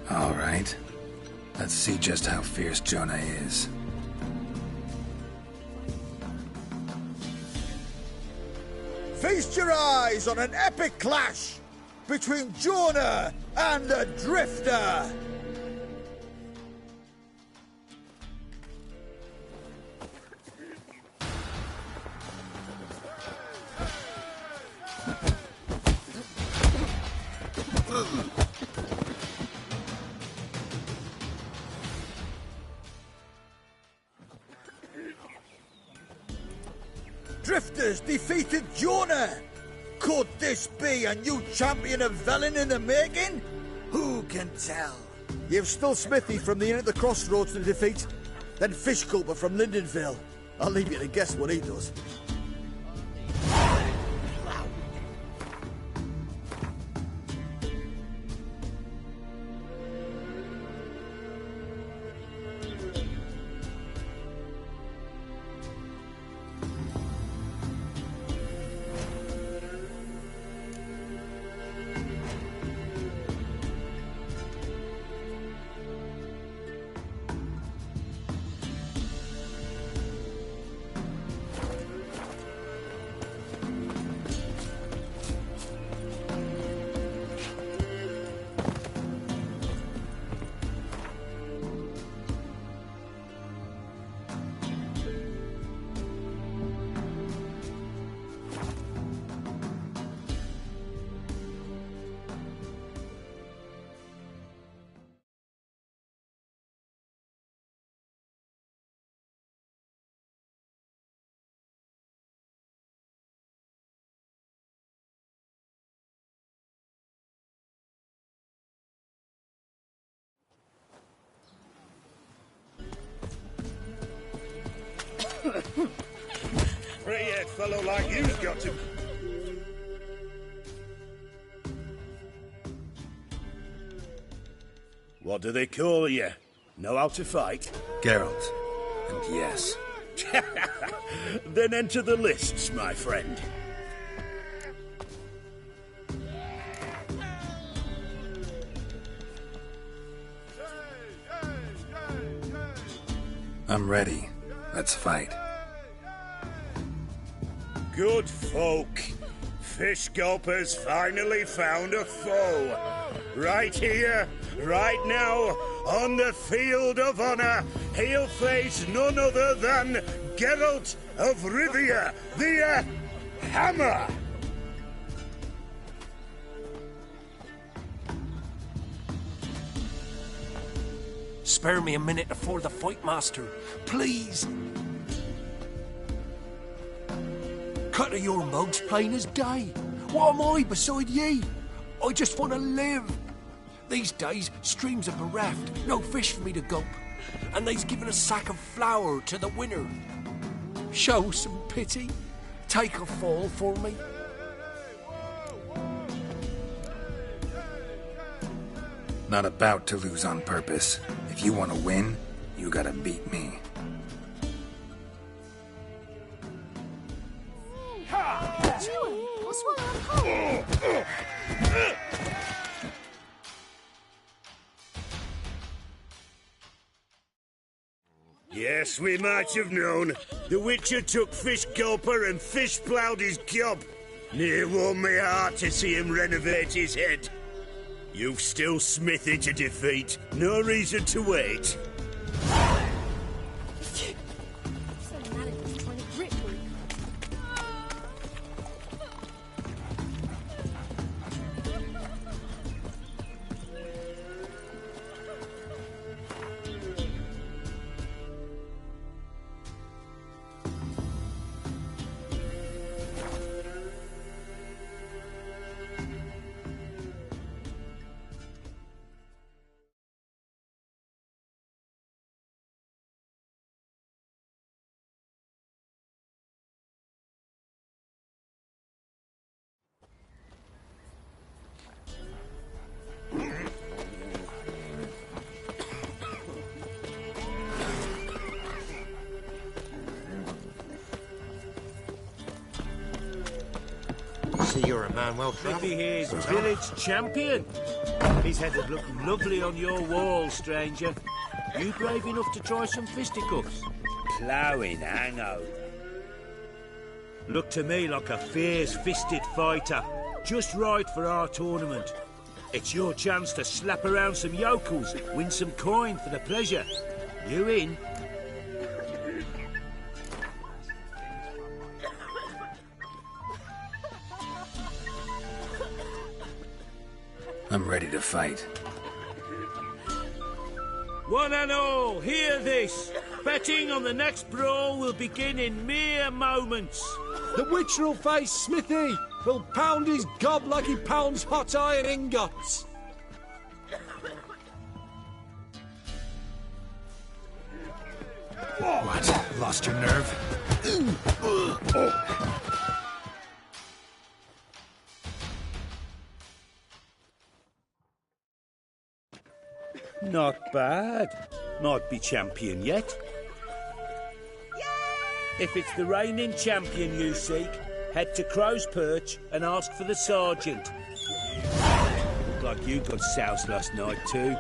All right. Let's see just how fierce Jonah is. Feast your eyes on an epic clash between Jonah and the Drifter. Drifters defeated Jonah! Could this be a new champion of Velen in the making? Who can tell? You've still Smithy from the Inn at the Crossroads to defeat, then Fishculper from Lindenville. I'll leave you to guess what he does. Three-head fellow like you's got to... What do they call you? Know how to fight? Geralt. And yes. Then enter the lists, my friend. I'm ready. Let's fight. Good folk. Fish Gulper's finally found a foe. Right here, right now, on the field of honor, he'll face none other than Geralt of Rivia, the Hammer. Spare me a minute before the fight, master. Please. Cut of your mouth's plain as day. What am I beside ye? I just want to live. These days, streams are bereft, no fish for me to gulp. And they's given a sack of flour to the winner. Show some pity. Take a fall for me. Not about to lose on purpose. If you want to win, you gotta beat me. Yes, we might have known. The Witcher took Fish Gulper and fish-ploughed his gob. Near warmed me heart to see him renovate his head. You've still Smithy to defeat. No reason to wait. See, you're a man well travelled. Smithy here's village champion. His head'd look lovely on your wall, stranger. You brave enough to try some fisticuffs? Ploughing hangover. Look to me like a fierce-fisted fighter. Just right for our tournament. It's your chance to slap around some yokels, win some coin for the pleasure. You in? I'm ready to fight. One and all, hear this. Betting on the next brawl will begin in mere moments. The Witcher will face Smithy. He'll pound his gob like he pounds hot iron ingots. What? Lost your nerve? Not bad. Might be champion yet. If it's the reigning champion you seek, head to Crow's Perch and ask for the sergeant. Looked like you got soused last night too.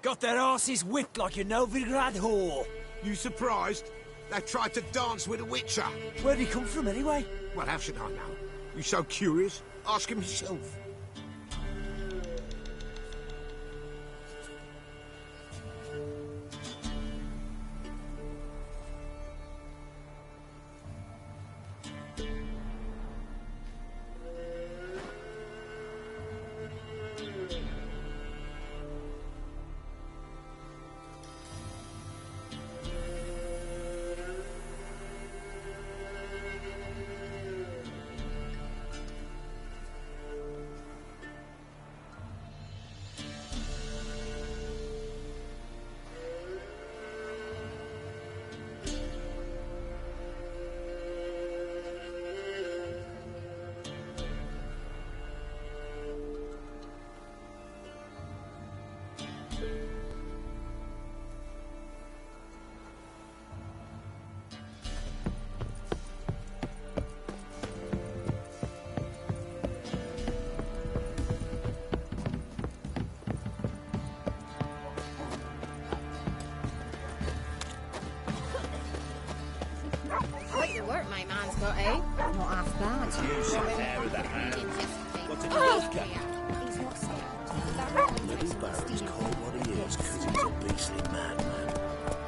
Got their asses whipped like a Novigrad whore. You surprised? They tried to dance with a Witcher. Where'd he come from, anyway? Well, how should I know? You so curious? Ask him yourself. bad. Use the hair of the hand. What's a vodka? Little Baron's called what he is because he's a beastly madman.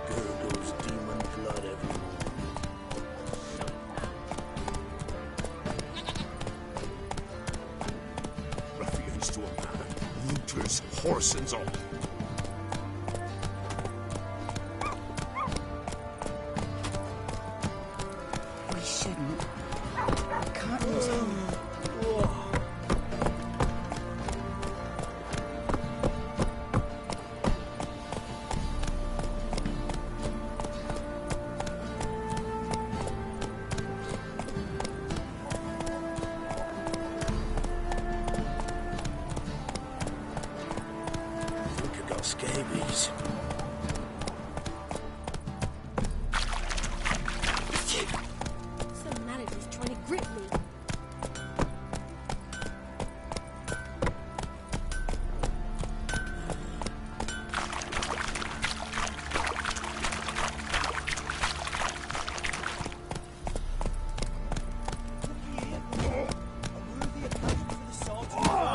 Gurgles demon blood everywhere. Ruffians to a man. Looters, horse and all. We shouldn't. We can't lose him. Scabies. Some manager's trying to grip me.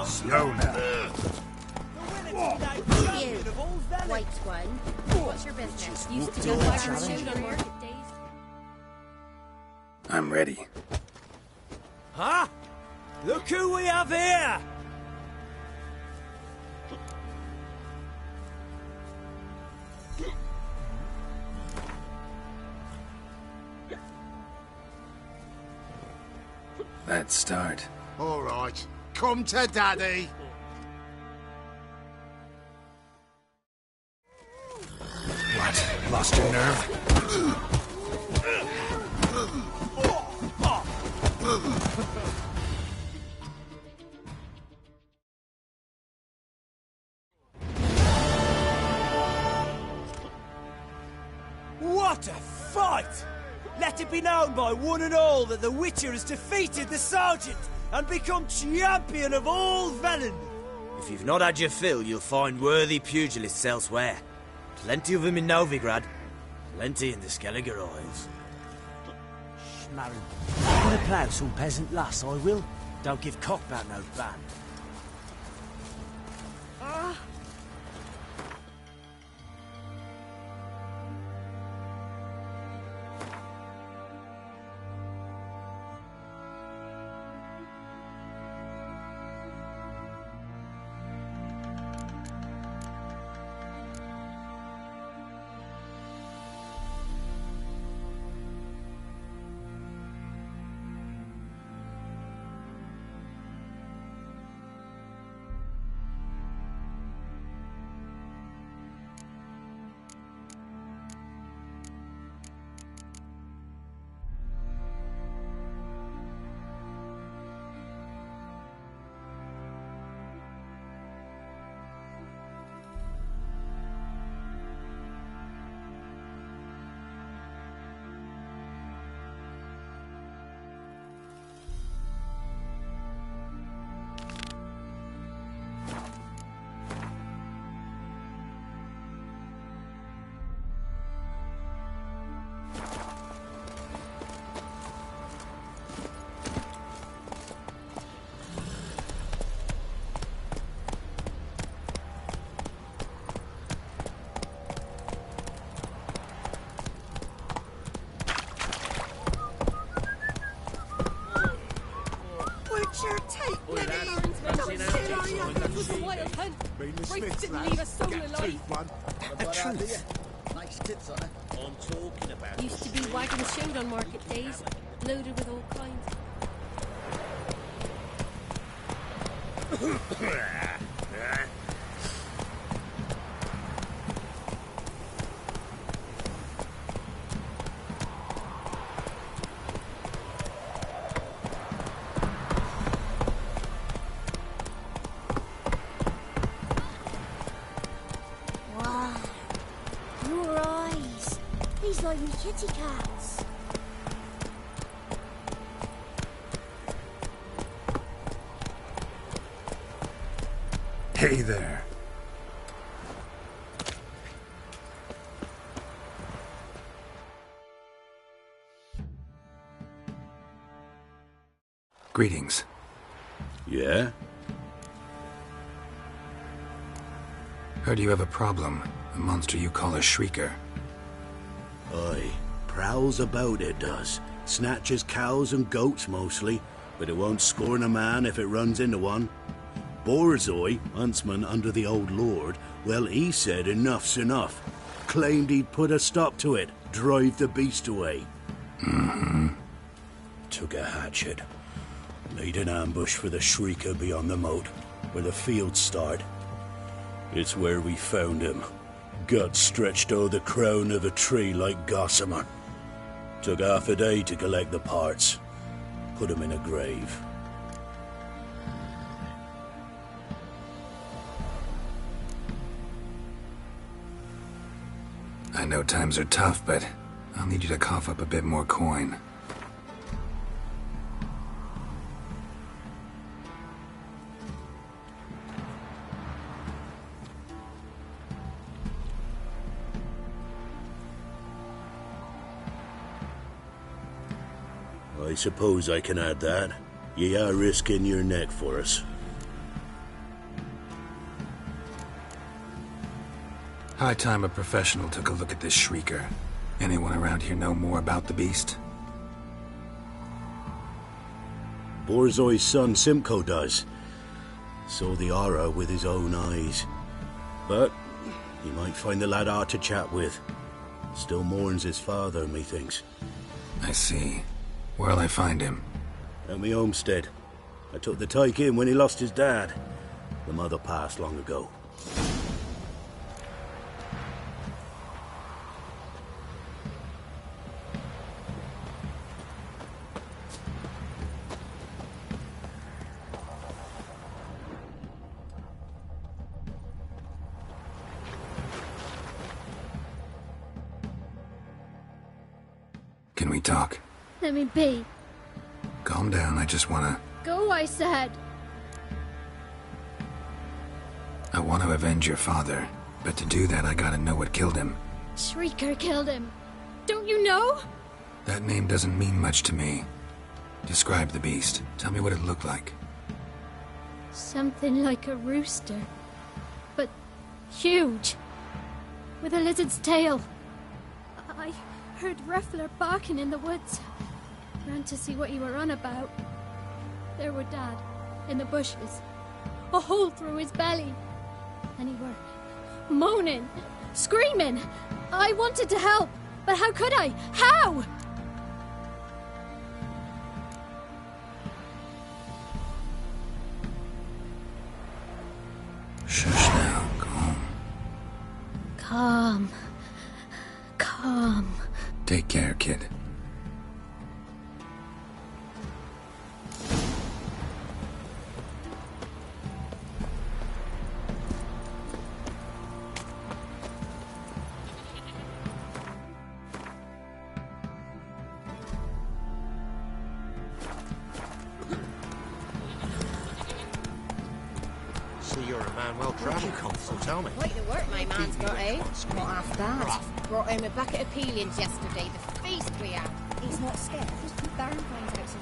Slow now. White one. What's your business? Used to do wagon shoot on market days. I'm ready. Huh? Look who we have here! Let's start. All right. Come to Daddy. What? Lost your nerve? What a fight! Let it be known by one and all that the Witcher has defeated the Sergeant and become champion of all Velen. If you've not had your fill, you'll find worthy pugilists elsewhere. Plenty of them in Novigrad, plenty in the Skelliger Isles. Schmarren. I'm gonna plough some peasant lass, I will. Don't give cock about no ban. Witcher, take me! Don't sit on your It was a wild hunt. Rafe didn't leave a soul alive. The truth. Nice tits on it. I'm talking about. Used to be wagon shoot on market days, loaded with all kinds. Wow. Your eyes. These like me kitty cats. Hey there. Greetings. Yeah? Heard you have a problem. A monster you call a Shrieker. Aye. Prowls about, it does. Snatches cows and goats mostly, but it won't scorn a man if it runs into one. Borzoi, huntsman under the old lord, well, he said enough's enough. Claimed he'd put a stop to it, drive the beast away. Mm-hmm. Took a hatchet. Made an ambush for the Shrieker beyond the moat, where the fields start. It's where we found him. Gut stretched o'er the crown of a tree like gossamer. Took half a day to collect the parts. Put him in a grave. I know times are tough, but I'll need you to cough up a bit more coin. I suppose I can add that. Ye are risking your neck for us. High time a professional took a look at this Shrieker. Anyone around here know more about the beast? Borzoi's son Simcoe does. Saw the aura with his own eyes. But you might find the lad hard to chat with. Still mourns his father, methinks. I see. Where'll I find him? At me homestead. I took the tyke in when he lost his dad. The mother passed long ago. Can we talk? Let me be. Calm down, I just wanna... Go, I said. I want to avenge your father, but to do that I gotta know what killed him. Shrieker killed him. Don't you know? That name doesn't mean much to me. Describe the beast. Tell me what it looked like. Something like a rooster. But huge. With a lizard's tail. I heard Ruffler barking in the woods. Ran to see what you were on about. There were Dad, in the bushes. A hole through his belly. And he were moaning, screaming. I wanted to help, but how could I? How? Shush now, Calm. Calm. Take care, kid. See, you're a man well travelled, so tell me. Quite the work my man's got, eh? Not half bad. Brought home a bucket of peelings yesterday, the feast we had. He's not scared. Baron finds out some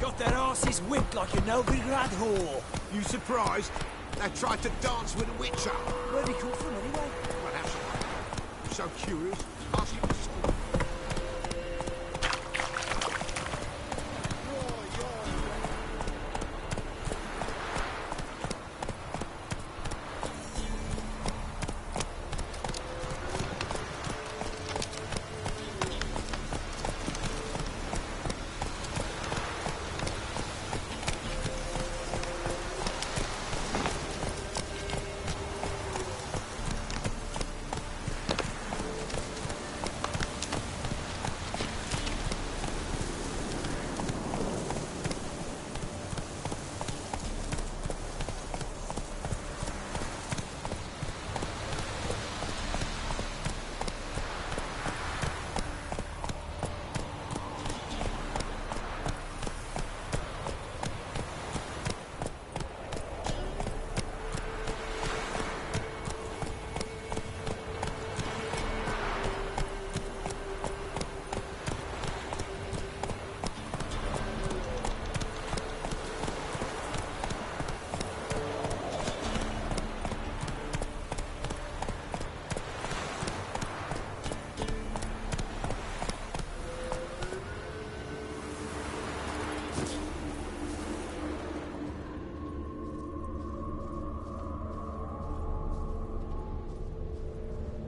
Got their asses whipped like a Novigrad whore. You surprised? They tried to dance with a witcher. Where'd he come from anyway? Well, I'm so curious. Ask him to school.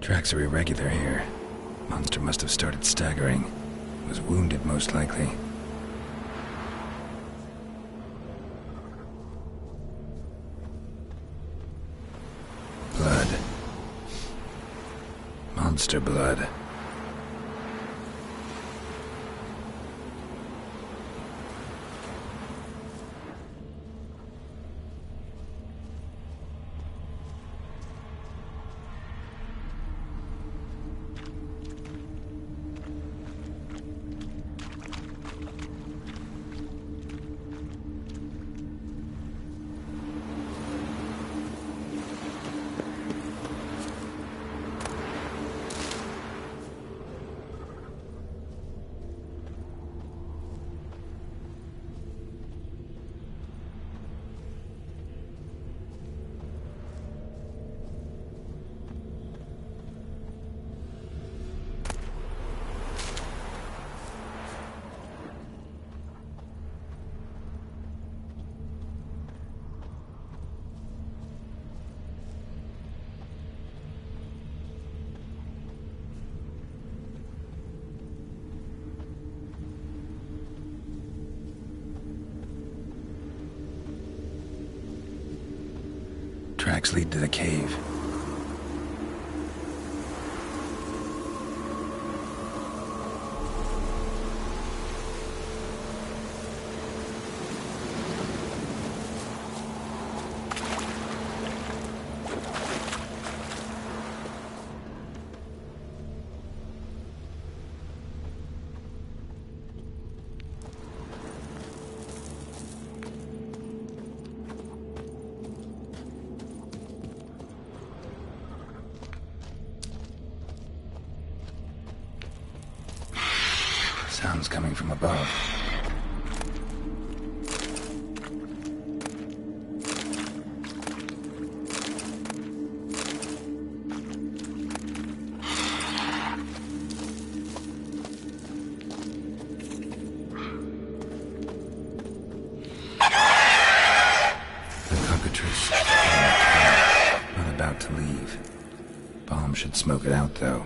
Tracks are irregular here. Monster must have started staggering. Was wounded, most likely. Blood. Monster blood. Tracks lead to the cave. Sounds coming from above. The cockatrice. Not about to leave. Bomb should smoke it out, though.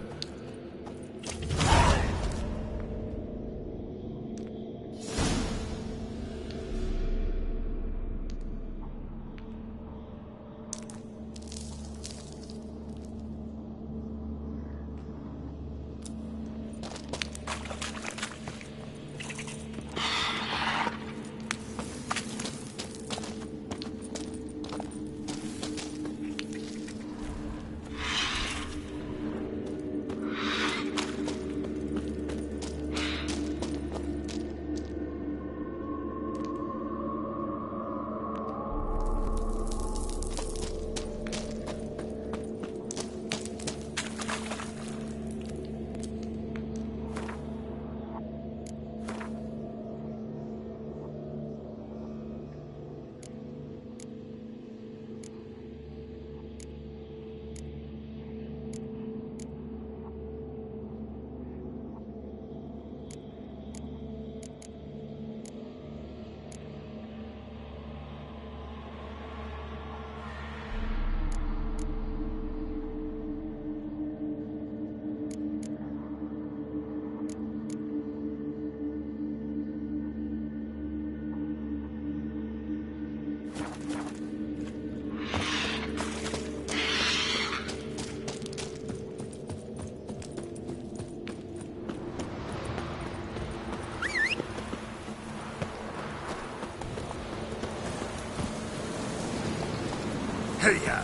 Hey-ya!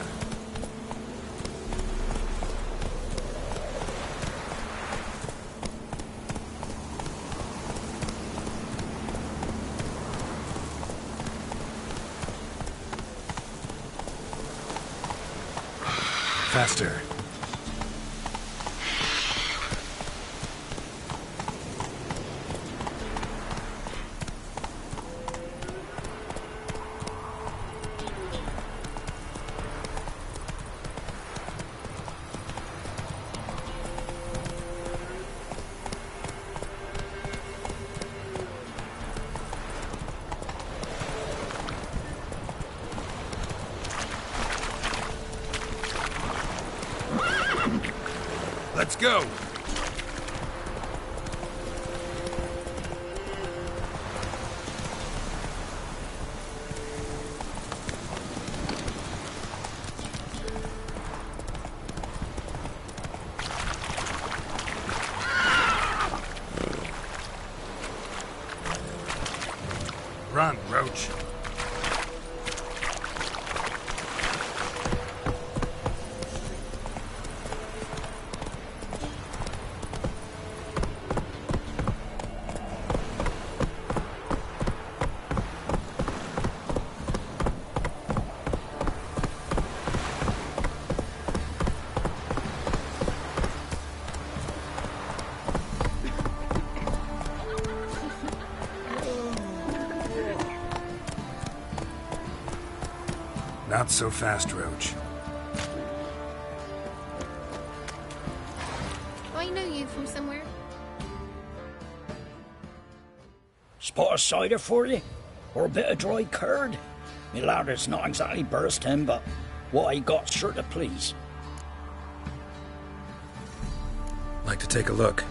Faster. Let's go! Run, Roach. Not so fast, Roach. I know you from somewhere. Spot of cider for you? Or a bit of dry curd? Me lad, it's not exactly bursting, but what I got sure to please. Like to take a look.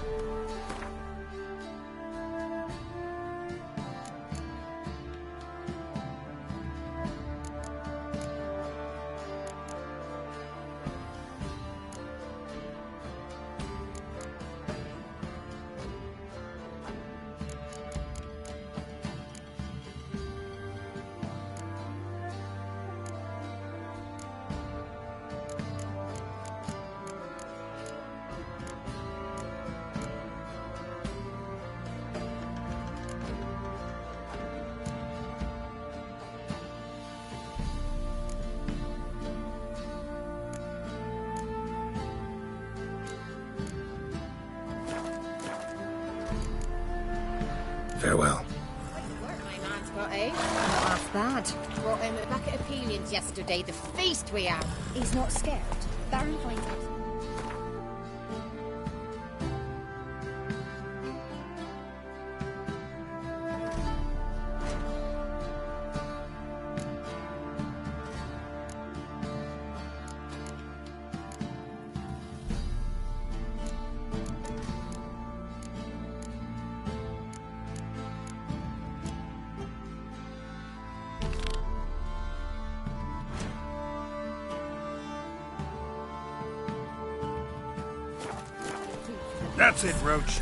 Farewell. My man's got, eh? Not half bad. Brought him a bucket of peelings yesterday, the feast we had. He's not scared. Baron finds out. That's it, Roach.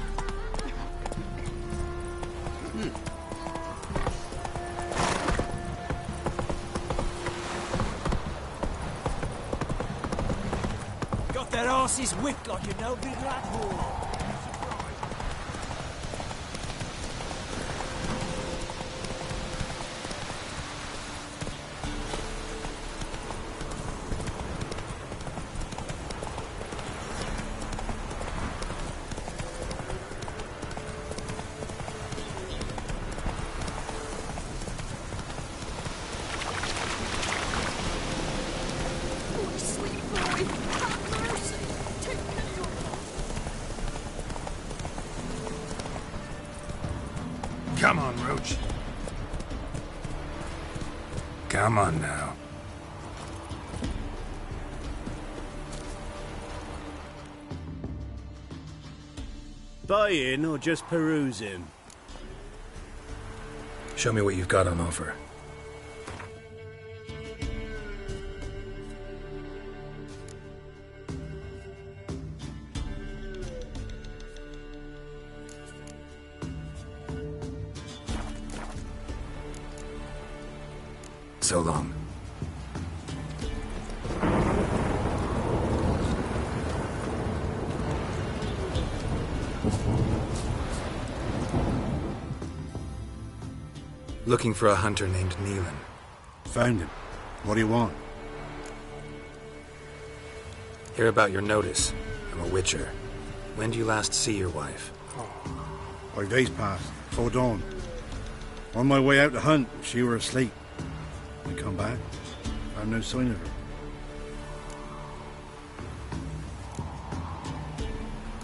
Got that arse's whipped like you know, big lad. Come on, Roach. Come on now. Buying or just perusing? Show me what you've got on offer. So long. Looking for a hunter named Neelan. Found him. What do you want? Hear about your notice. I'm a witcher. When do you last see your wife? 5 days passed, before dawn. On my way out to hunt, she were asleep. I come back, found no sign of her.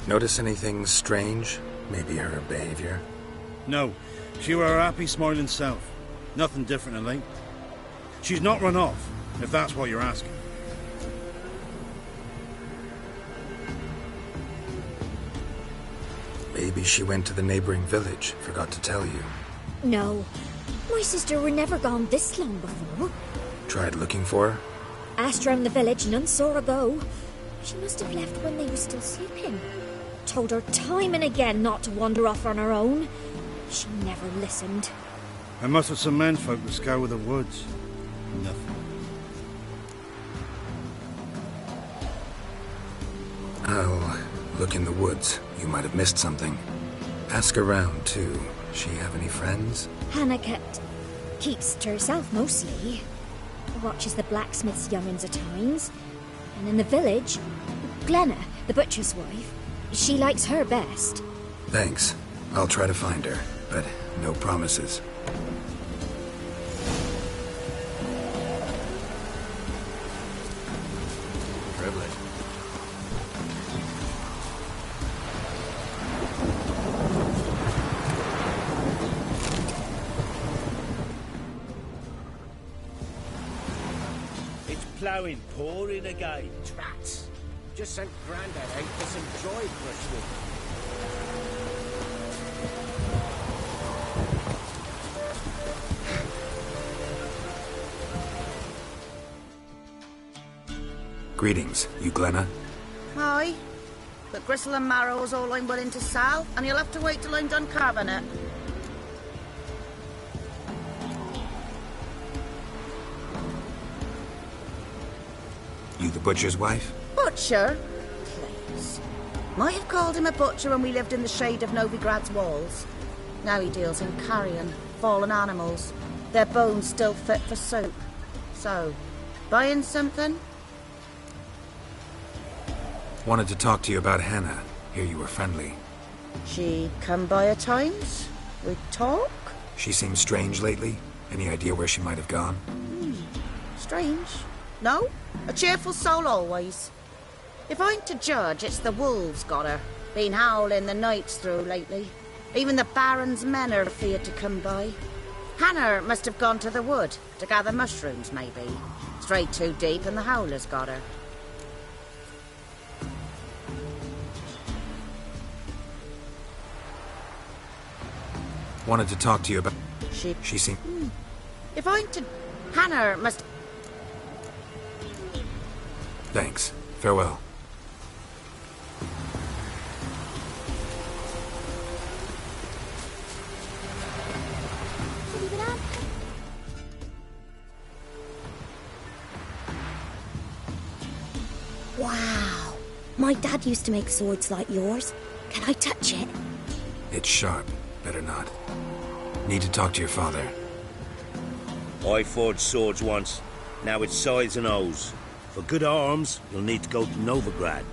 Notice anything strange? Maybe her behavior? No, she were her happy, smiling self. Nothing different than late. She's not run off, if that's what you're asking. Maybe she went to the neighboring village, forgot to tell you. No. My sister were never gone this long before. Tried looking for her? Asked round the village, none saw her go. She must have left when they were still sleeping. Told her time and again not to wander off on her own. She never listened. I mustered some menfolk to scour the woods. Nothing. I'll look in the woods. You might have missed something. Ask around, too. She have any friends? Hannah keeps to herself mostly. Watches the blacksmith's young'uns at times. And in the village, Glenna, the butcher's wife, she likes her best. Thanks. I'll try to find her, but no promises. Privilege. It's ploughing pouring again. Rats. Just sent Grandad out for some dry brushwood. Greetings, you Glenna? Aye. But gristle and marrow's all I'm willing to sell, and you'll have to wait till I'm done carving it. You the butcher's wife? Butcher? Please. Might have called him a butcher when we lived in the shade of Novigrad's walls. Now he deals in carrion, fallen animals. Their bones still fit for soup. So, buying something? Wanted to talk to you about Hannah. Hear you were friendly. She come by at times? We talk? She seems strange lately. Any idea where she might have gone? Strange. No? A cheerful soul always. If I'm to judge, it's the wolves got her. Been howling the nights through lately. Even the Baron's men are feared to come by. Hannah must have gone to the wood to gather mushrooms, maybe. Strayed too deep and the howlers got her. Wanted to talk to you about... She seemed... If I'm to... Hannah must... Thanks. Farewell. Wow. My dad used to make swords like yours. Can I touch it? It's sharp. Better not. Need to talk to your father. I forged swords once. Now it's scythes and hoes. For good arms, you'll need to go to Novigrad.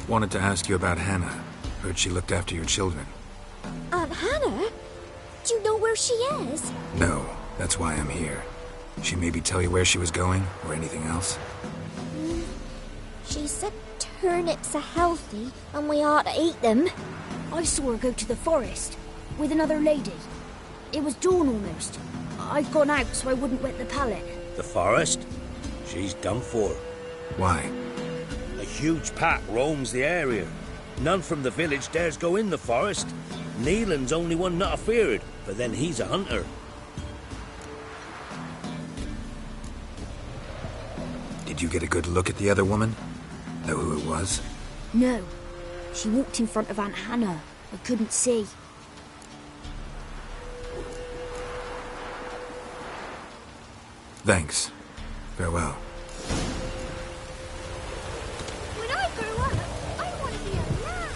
Wanted to ask you about Hannah. Heard she looked after your children. Aunt Hannah? Do you know where she is? No, that's why I'm here. She maybe tell you where she was going, or anything else? She said turnips are healthy, and we ought to eat them. I saw her go to the forest, with another lady. It was dawn almost. I'd gone out so I wouldn't wet the pallet. The forest? She's done for. Why? A huge pack roams the area. None from the village dares go in the forest. Neelan's only one not afeared, but then he's a hunter. Did you get a good look at the other woman? Know who it was? No. She walked in front of Aunt Hannah. I couldn't see. Thanks. Farewell. When I grow up, I want to be a lad.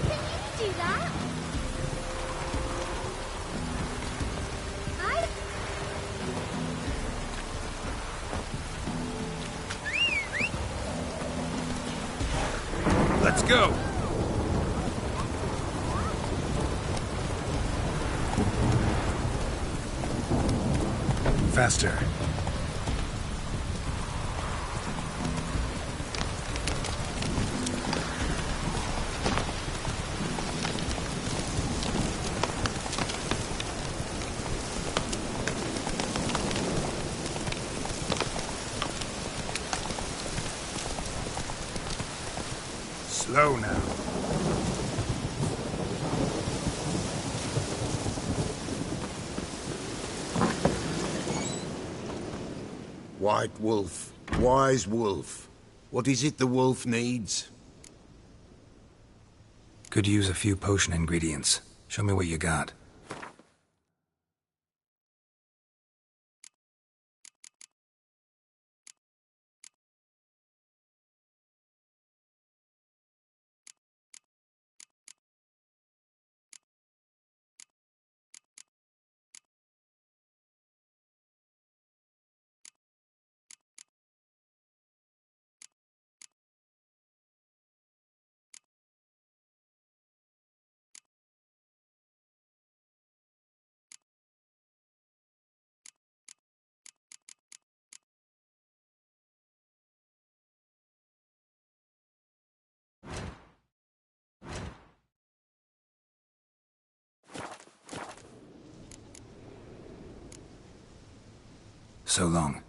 Can you do that? Let's go! Faster. Low now. White Wolf. Wise Wolf. What is it the wolf needs? Could use a few potion ingredients. Show me what you got. So long.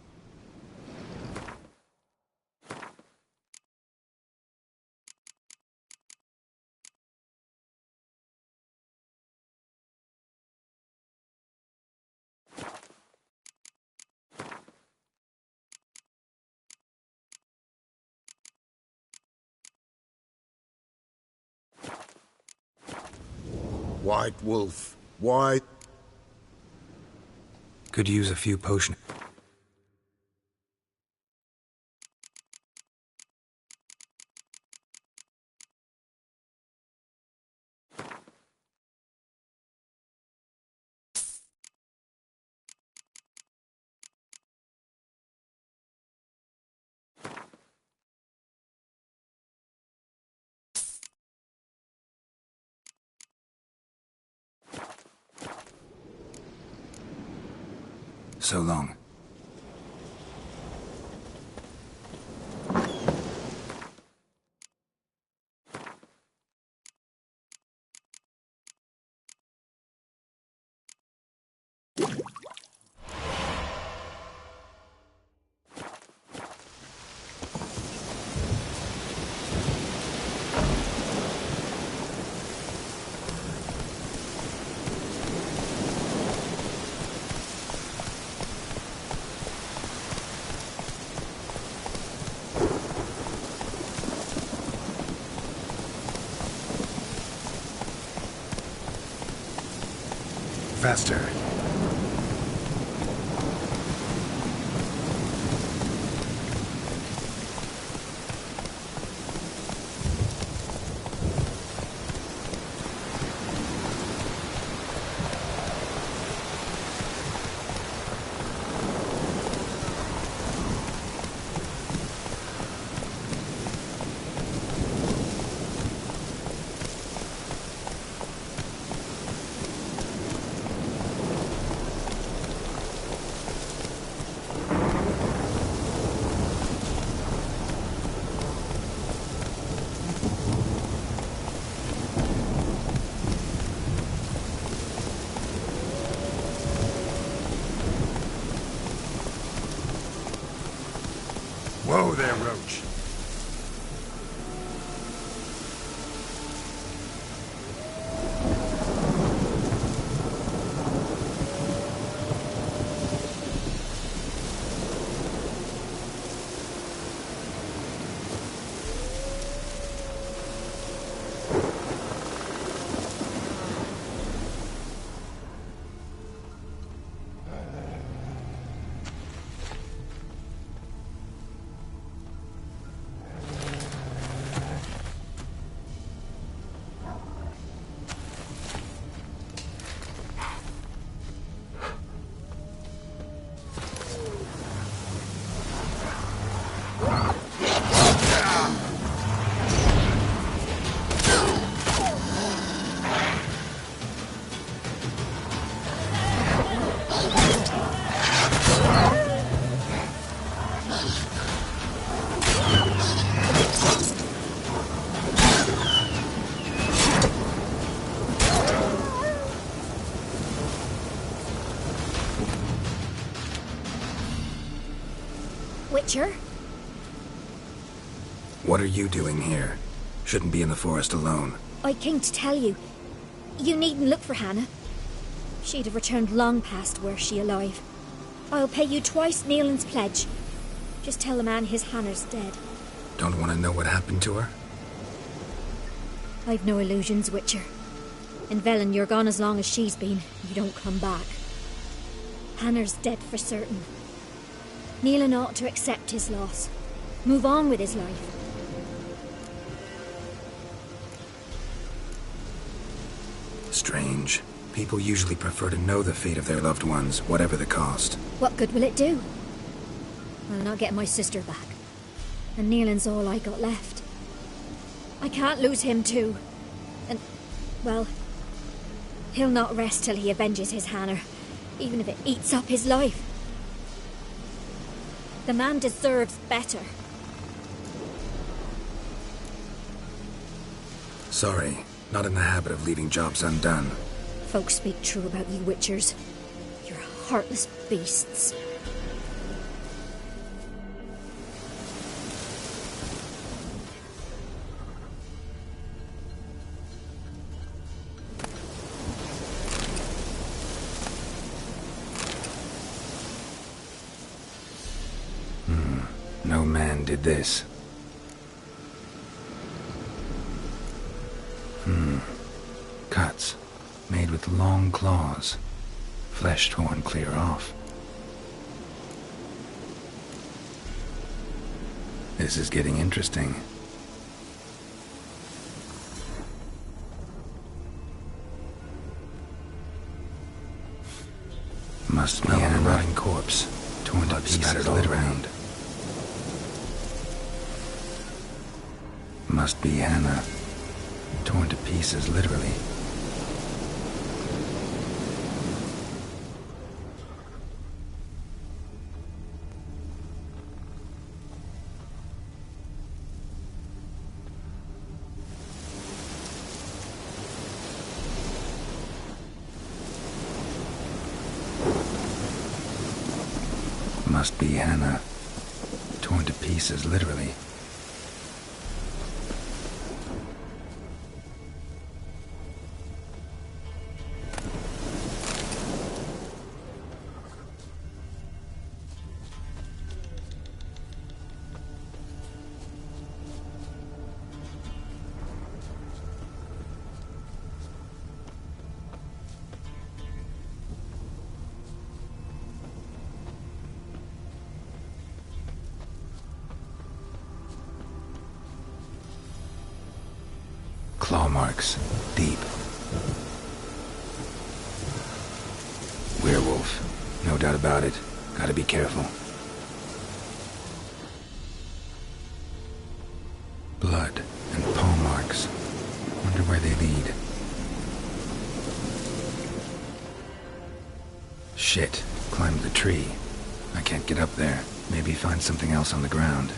White Wolf. White... Could use a few potion... So long. Faster. Whoa there, Roach. Witcher? What are you doing here? Shouldn't be in the forest alone. I came to tell you. You needn't look for Hannah. She'd have returned long past were she alive. I'll pay you twice Nealon's pledge. Just tell the man his Hannah's dead. Don't want to know what happened to her? I've no illusions, Witcher. In Velen, you're gone as long as she's been. You don't come back. Hannah's dead for certain. Nealon ought to accept his loss. Move on with his life. Strange. People usually prefer to know the fate of their loved ones, whatever the cost. What good will it do? I'll not get my sister back. And Nealon's all I got left. I can't lose him too. And, well, he'll not rest till he avenges his Hannah, even if it eats up his life. The man deserves better. Sorry, not in the habit of leaving jobs undone. Folks speak true about you Witchers. You're heartless beasts. No man did this. Cuts. Made with long claws. Flesh torn clear off. This is getting interesting. Must be a rotting corpse. Torn to pieces literally. Must be Hannah. Torn to pieces literally. Must be Hannah. Torn to pieces literally. Claw marks. Deep. Werewolf. No doubt about it. Gotta be careful. Blood and paw marks. Wonder where they lead. Shit. Climbed the tree. I can't get up there. Maybe find something else on the ground.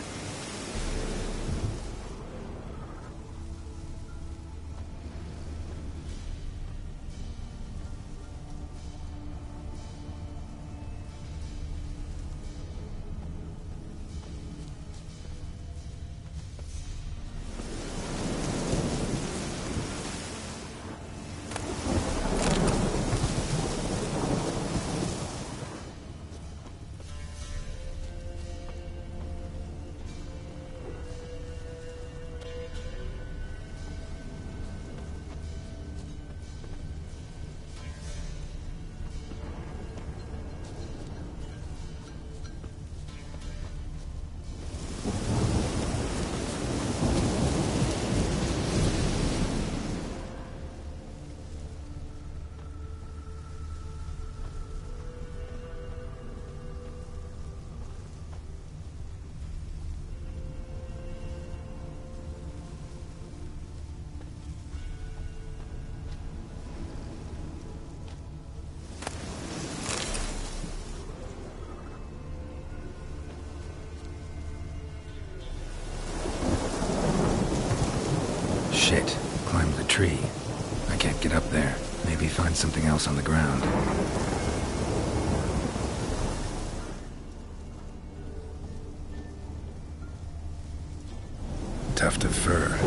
Shit. Climbed the tree. I can't get up there. Maybe find something else on the ground. Tuft of fur.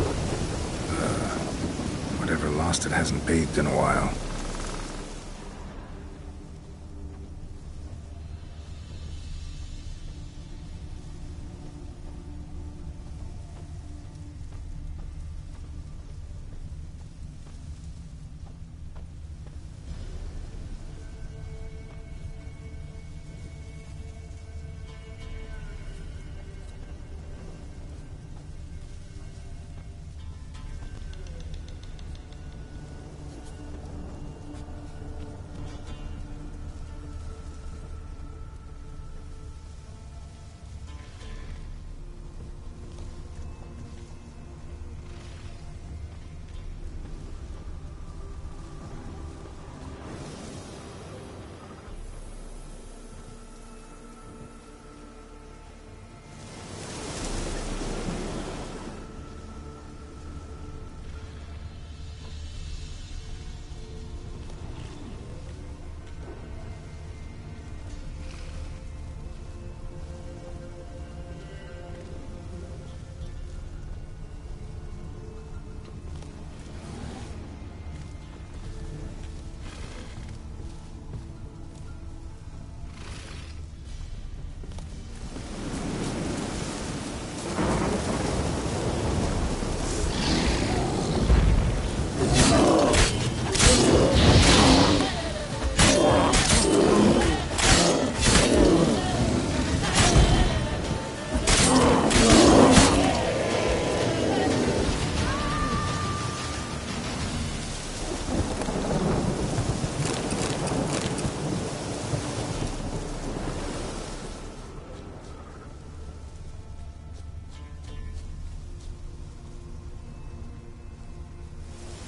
lost it hasn't bathed in a while.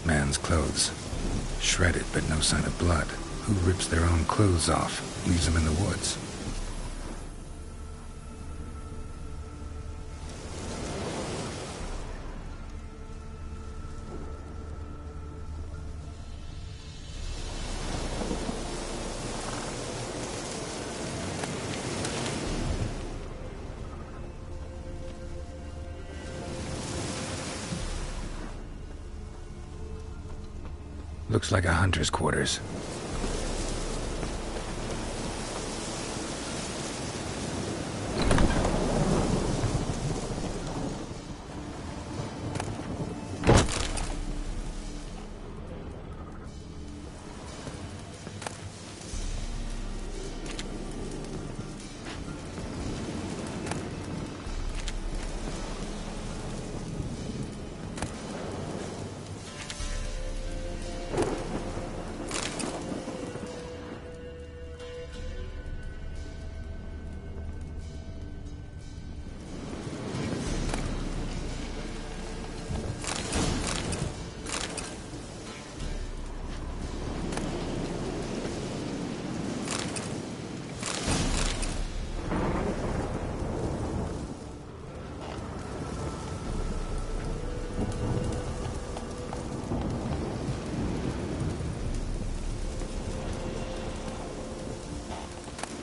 Man's clothes. Shredded, but no sign of blood. Who rips their own clothes off, leaves them in the woods? Looks like a hunter's quarters.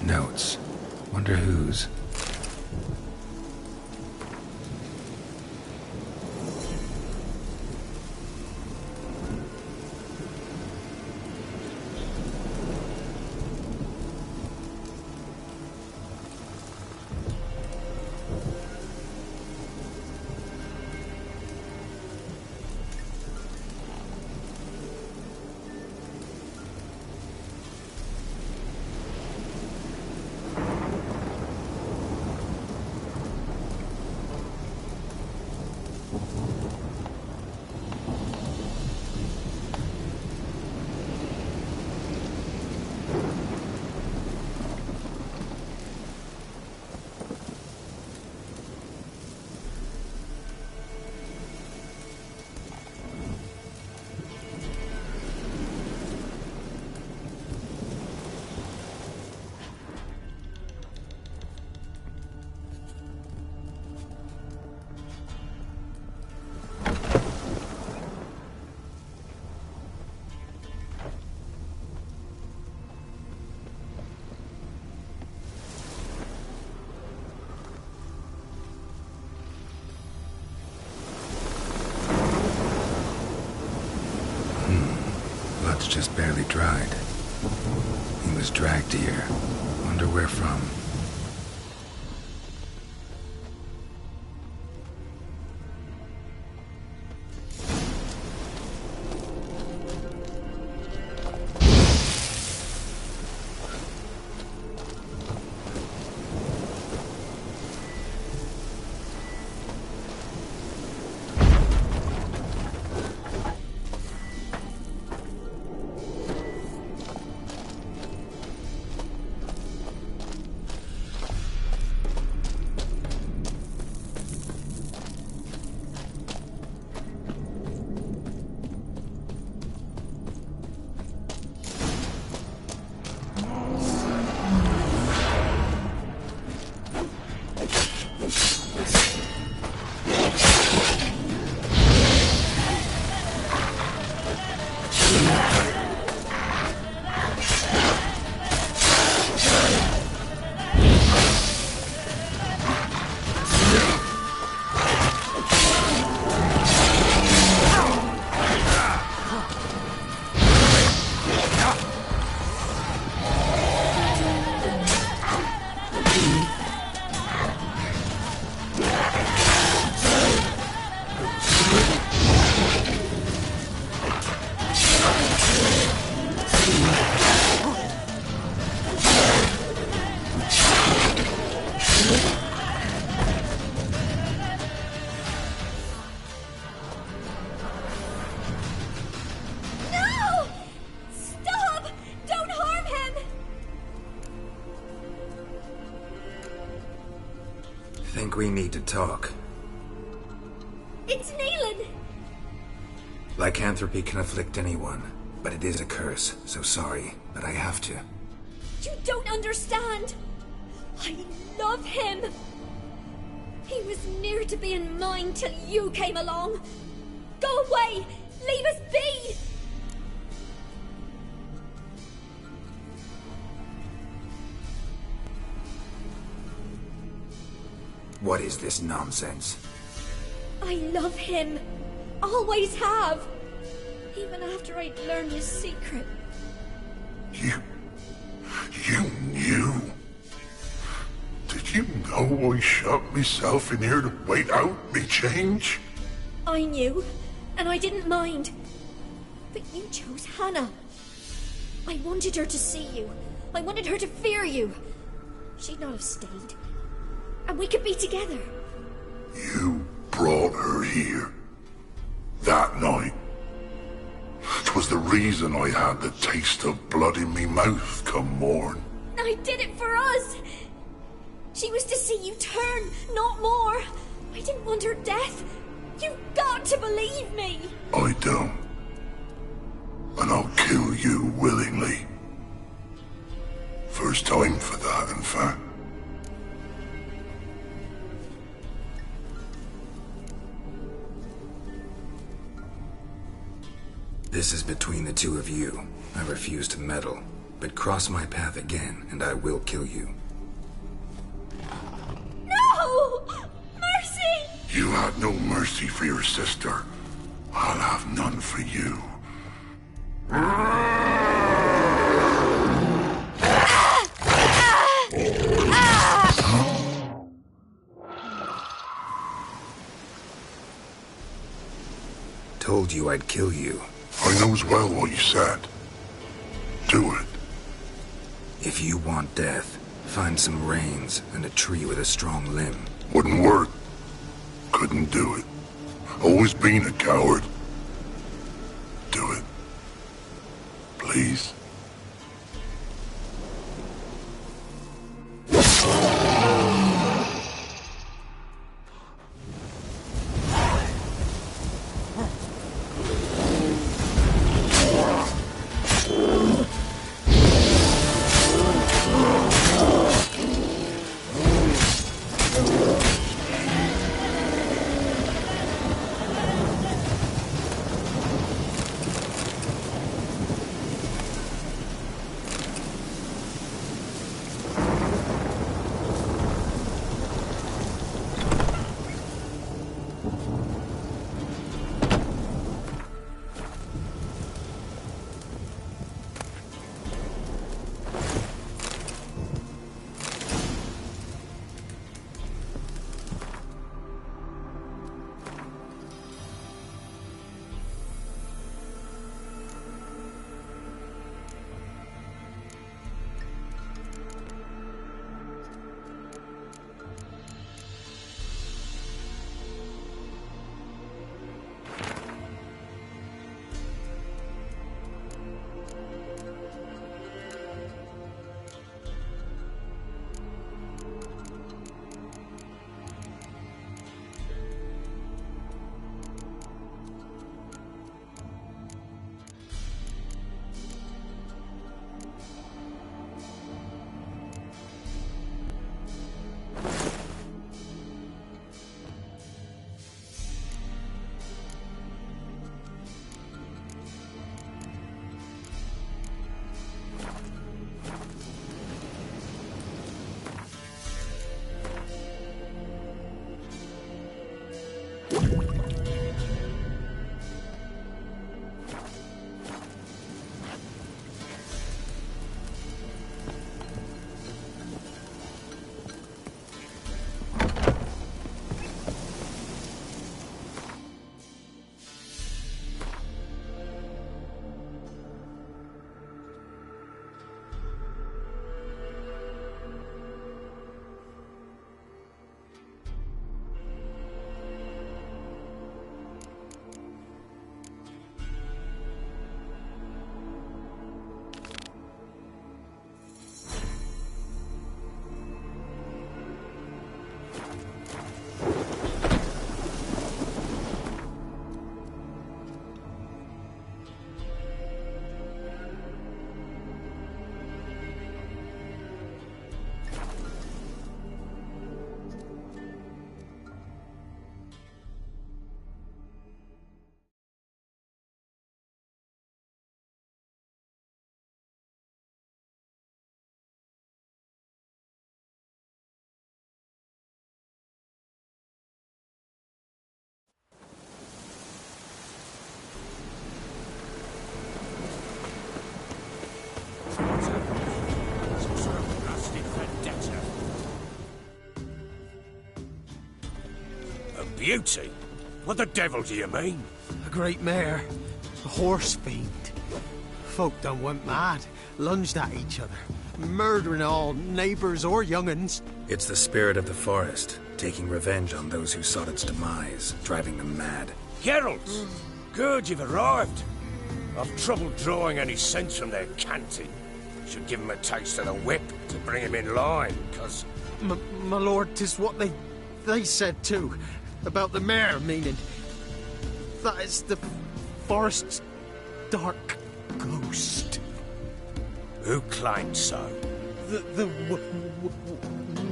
Notes. Wonder whose. dried. He was dragged here. Wonder where from. We need to talk. It's Neelan! Lycanthropy can afflict anyone, but it is a curse, so sorry, but I have to. You don't understand! I love him! He was near to being mine till you came along! Go away! Leave us be! What is this nonsense? I love him. Always have. Even after I'd learned his secret. You knew? Did you know I shut myself in here to wait out me change? I knew, and I didn't mind. But you chose Hannah. I wanted her to see you. I wanted her to fear you. She'd not have stayed. And we could be together. You brought her here. That night. 'Twas the reason I had the taste of blood in me mouth come morn. I did it for us. She was to see you turn, not more. I didn't want her death. You've got to believe me. I don't. And I'll kill you willingly. First time for that, in fact. This is between the two of you. I refuse to meddle, but cross my path again, and I will kill you. No! Mercy! You had no mercy for your sister. I'll have none for you. Told you I'd kill you. I knows well what you said. Do it. If you want death, find some reins and a tree with a strong limb. Wouldn't work. Couldn't do it. Always been a coward. Do it. Please. beauty? What the devil do you mean? A great mare. A horse fiend. Folk done went mad. Lunged at each other. Murdering all neighbours or young'uns. It's the spirit of the forest, taking revenge on those who sought its demise, driving them mad. Geralt! Good, you've arrived. I've trouble drawing any sense from their canting. Should give him a taste of the whip to bring him in line, 'cause... My lord, 'tis what they said too. About the mare, meaning. That is the forest's dark ghost. Who claimed so? The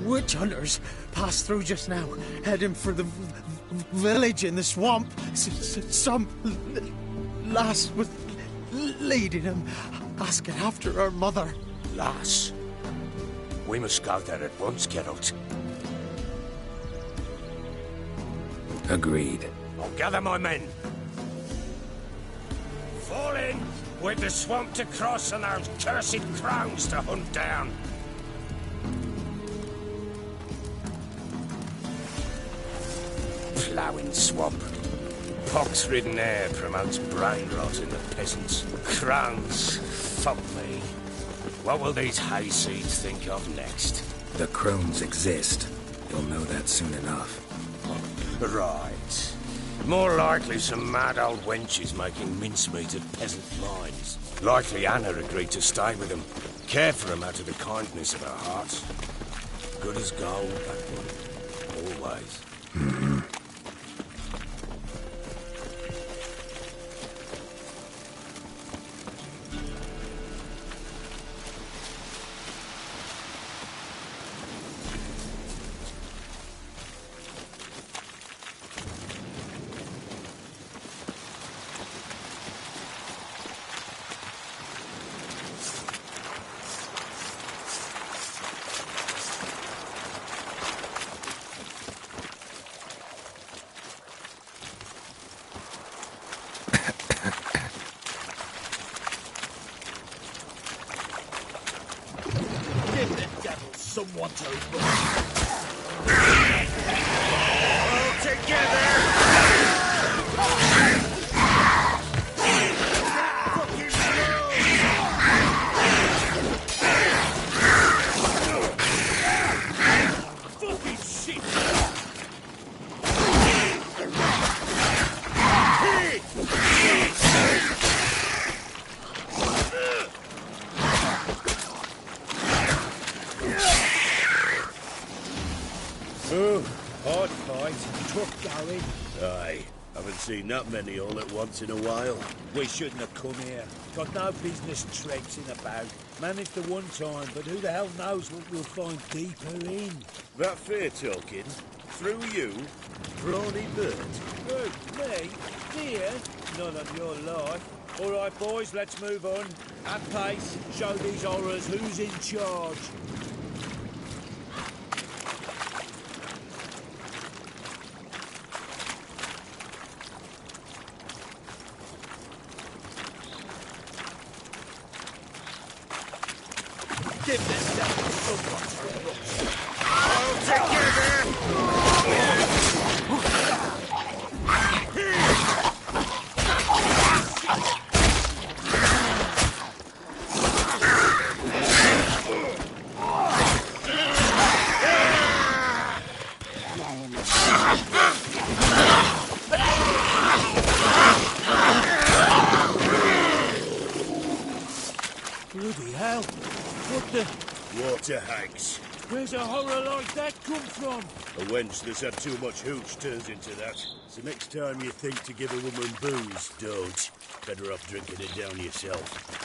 witch hunters passed through just now, heading for the village in the swamp. Some lass was leading them, asking after her mother. Lass? We must go there at once, Geralt. Agreed. I'll gather my men. Fall in! With the swamp to cross and those cursed crows to hunt down. Ploughing swamp. Pox-ridden air promotes brain rot in the peasants. Crones, fuck me. What will these hayseeds think of next? The crones exist. You'll know that soon enough. Right. More likely some mad old wenches making mincemeat of peasant minds. Likely Anna agreed to stay with them. Care for them out of the kindness of her heart. Good as gold, that one. Always. Someone to run. All together! Fucking shit! Oh, hard fight. Tough going. Aye. Haven't seen that many all at once in a while. We shouldn't have come here. Got no business traipsing about. Managed the one time, but who the hell knows what we'll find deeper in. That fair talking? Through you? Brawny bird? Who? Me? Here? None of your life. All right, boys, let's move on. At pace, show these horrors who's in charge. Give this devil someone to rush. All together! Bloody hell! What the... Water hags. Where's a horror like that come from? A wench that's had too much hooch turns into that. So next time you think to give a woman booze, don't. Better off drinking it down yourself.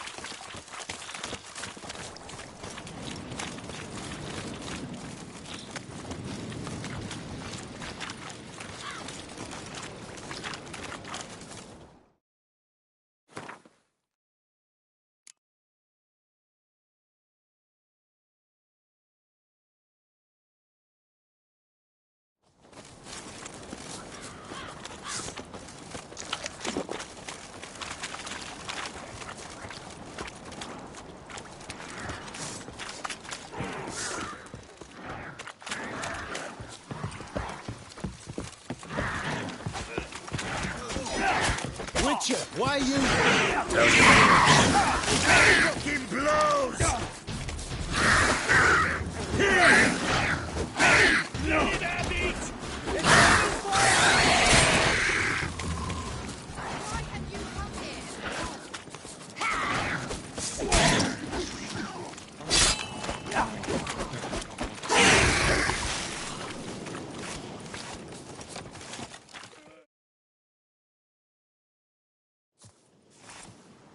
Witcher, why are you... Fucking blows!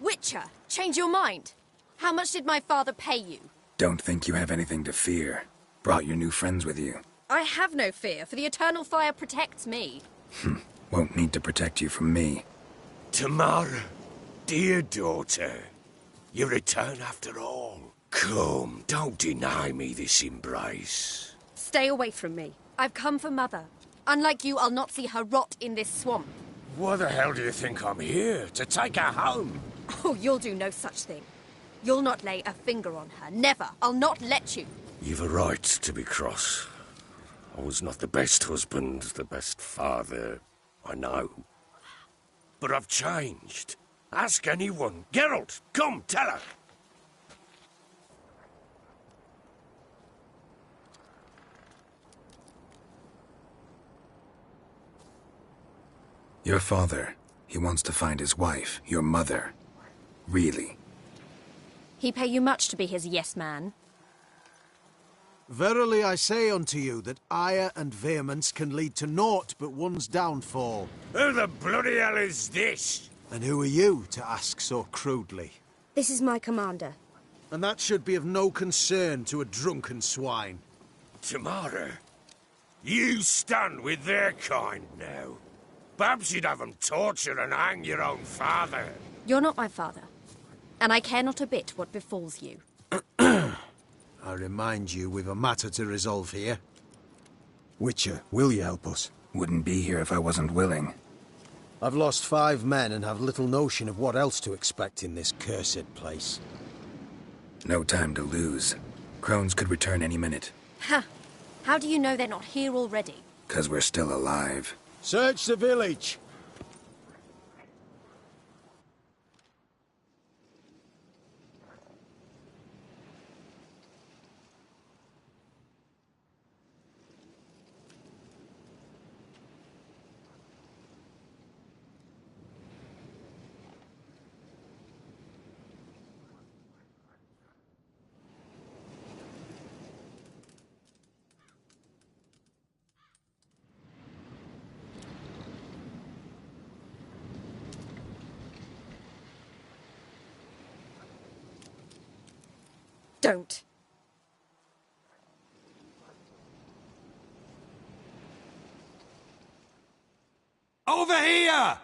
Witcher, change your mind. How much did my father pay you? Don't think you have anything to fear. Brought your new friends with you. I have no fear, for the eternal fire protects me. Won't need to protect you from me. Tamara, dear daughter, you return after all. Come, don't deny me this embrace. Stay away from me. I've come for Mother. Unlike you, I'll not see her rot in this swamp. Why the hell do you think I'm here? To take her home? Oh, you'll do no such thing. You'll not lay a finger on her. Never. I'll not let you. You've a right to be cross. I was not the best husband, the best father, I know. But I've changed. Ask anyone. Geralt, come, tell her. Your father, he wants to find his wife, your mother. Really? He pay you much to be his yes man. Verily I say unto you that ire and vehemence can lead to naught but one's downfall. Who the bloody hell is this? And who are you to ask so crudely? This is my commander. And that should be of no concern to a drunken swine. Tamara, you stand with their kind now. Perhaps you'd have them torture and hang your own father. You're not my father, and I care not a bit what befalls you. I remind you we've a matter to resolve here. Witcher, will you help us? Wouldn't be here if I wasn't willing. I've lost 5 men and have little notion of what else to expect in this cursed place. No time to lose. Crones could return any minute. Ha! How do you know they're not here already? 'Cause we're still alive. Search the village! Don't. Over here!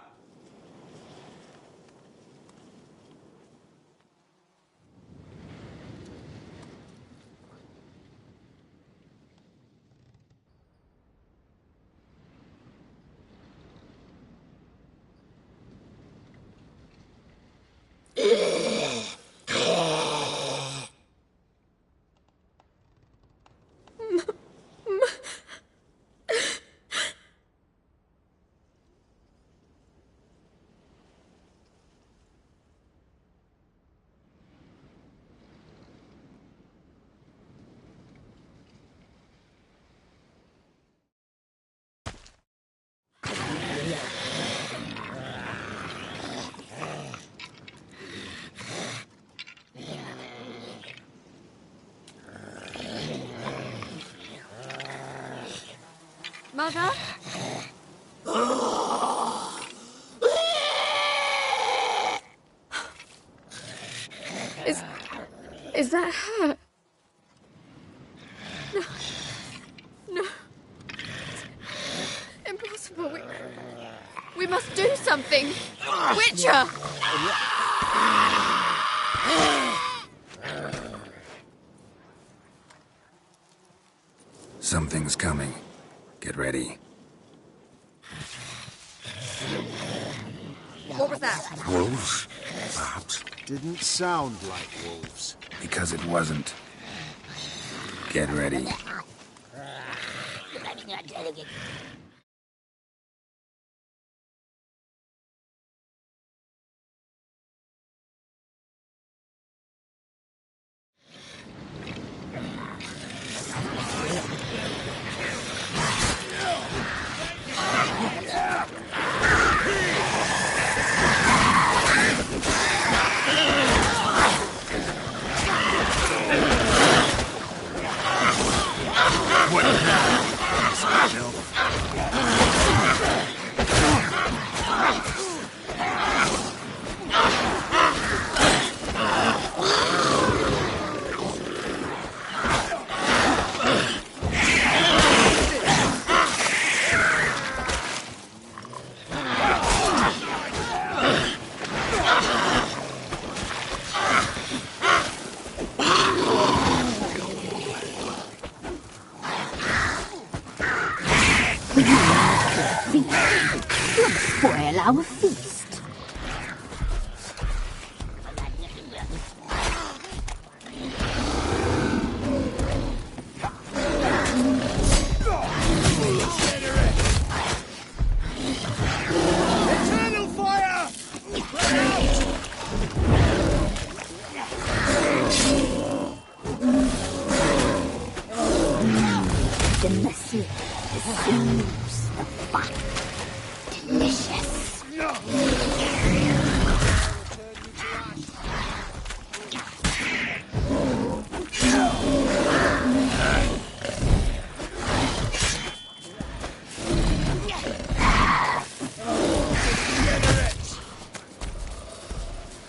Mother? Is that her? No. No. It's impossible. We must do something. Witcher! Something's coming. Get ready. What was that? Wolves? Perhaps. Didn't sound like wolves. Because it wasn't. Get ready. What now? You'll spoil our feast. Eternal fire! The messy, the seams, the fat. Delicious.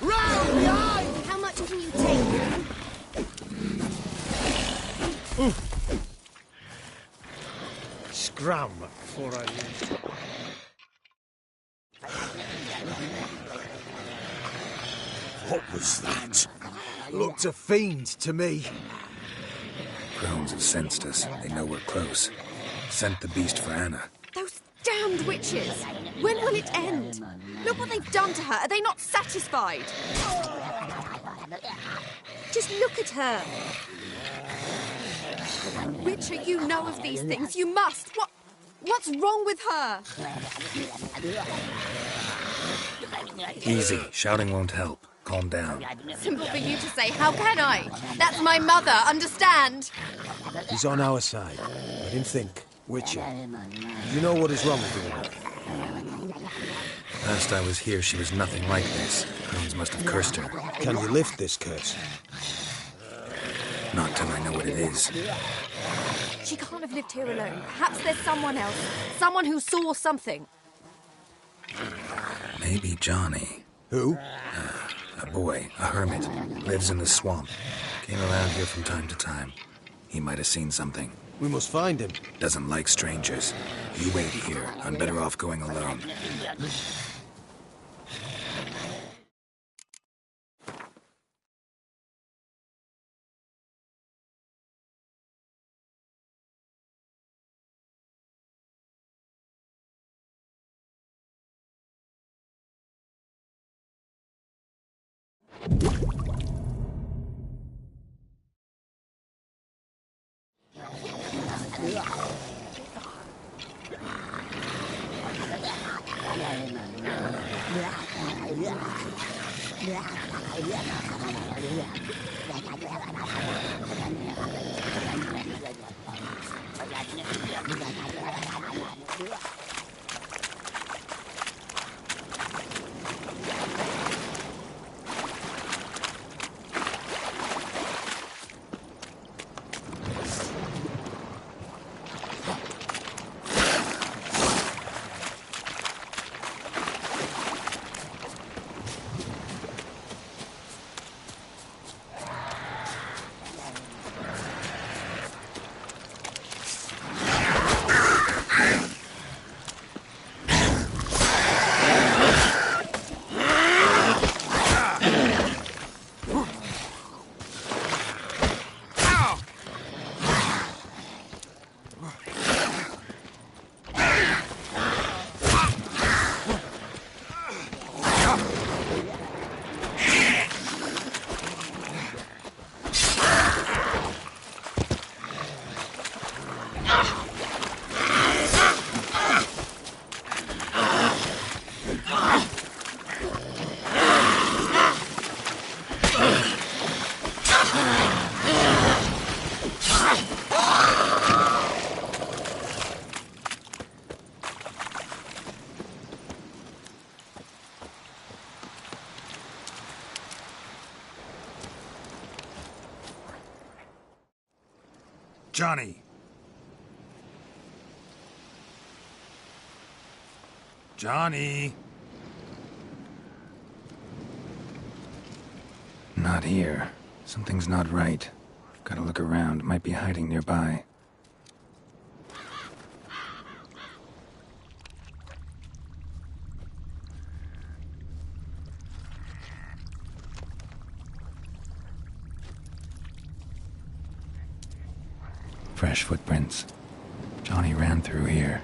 Round behind! How much can you take? Scram before I leave. What was that? Looked a fiend to me. Crones have sensed us. They know we're close. Sent the beast for Anna. Those damned witches! When will it end? Look what they've done to her. Are they not satisfied? Just look at her. Witcher, you know of these things. You must. What's wrong with her? Easy. Shouting won't help. Calm down. Simple for you to say. How can I? That's my mother. Understand? He's on our side. Let him think. Witcher, you know what is wrong with her? Last I was here, she was nothing like this. Crones must have cursed her. Can you lift this curse? Not till I know what it is. She can't have lived here alone. Perhaps there's someone else. Someone who saw something. Maybe Johnny. Who? A boy, a hermit. Lives in the swamp. Came around here from time to time. He might have seen something. We must find him. Doesn't like strangers. You wait here. I'm better off going alone. Johnny! Johnny! Not here. Something's not right. Gotta look around. Might be hiding nearby. Fresh footprints. Johnny ran through here,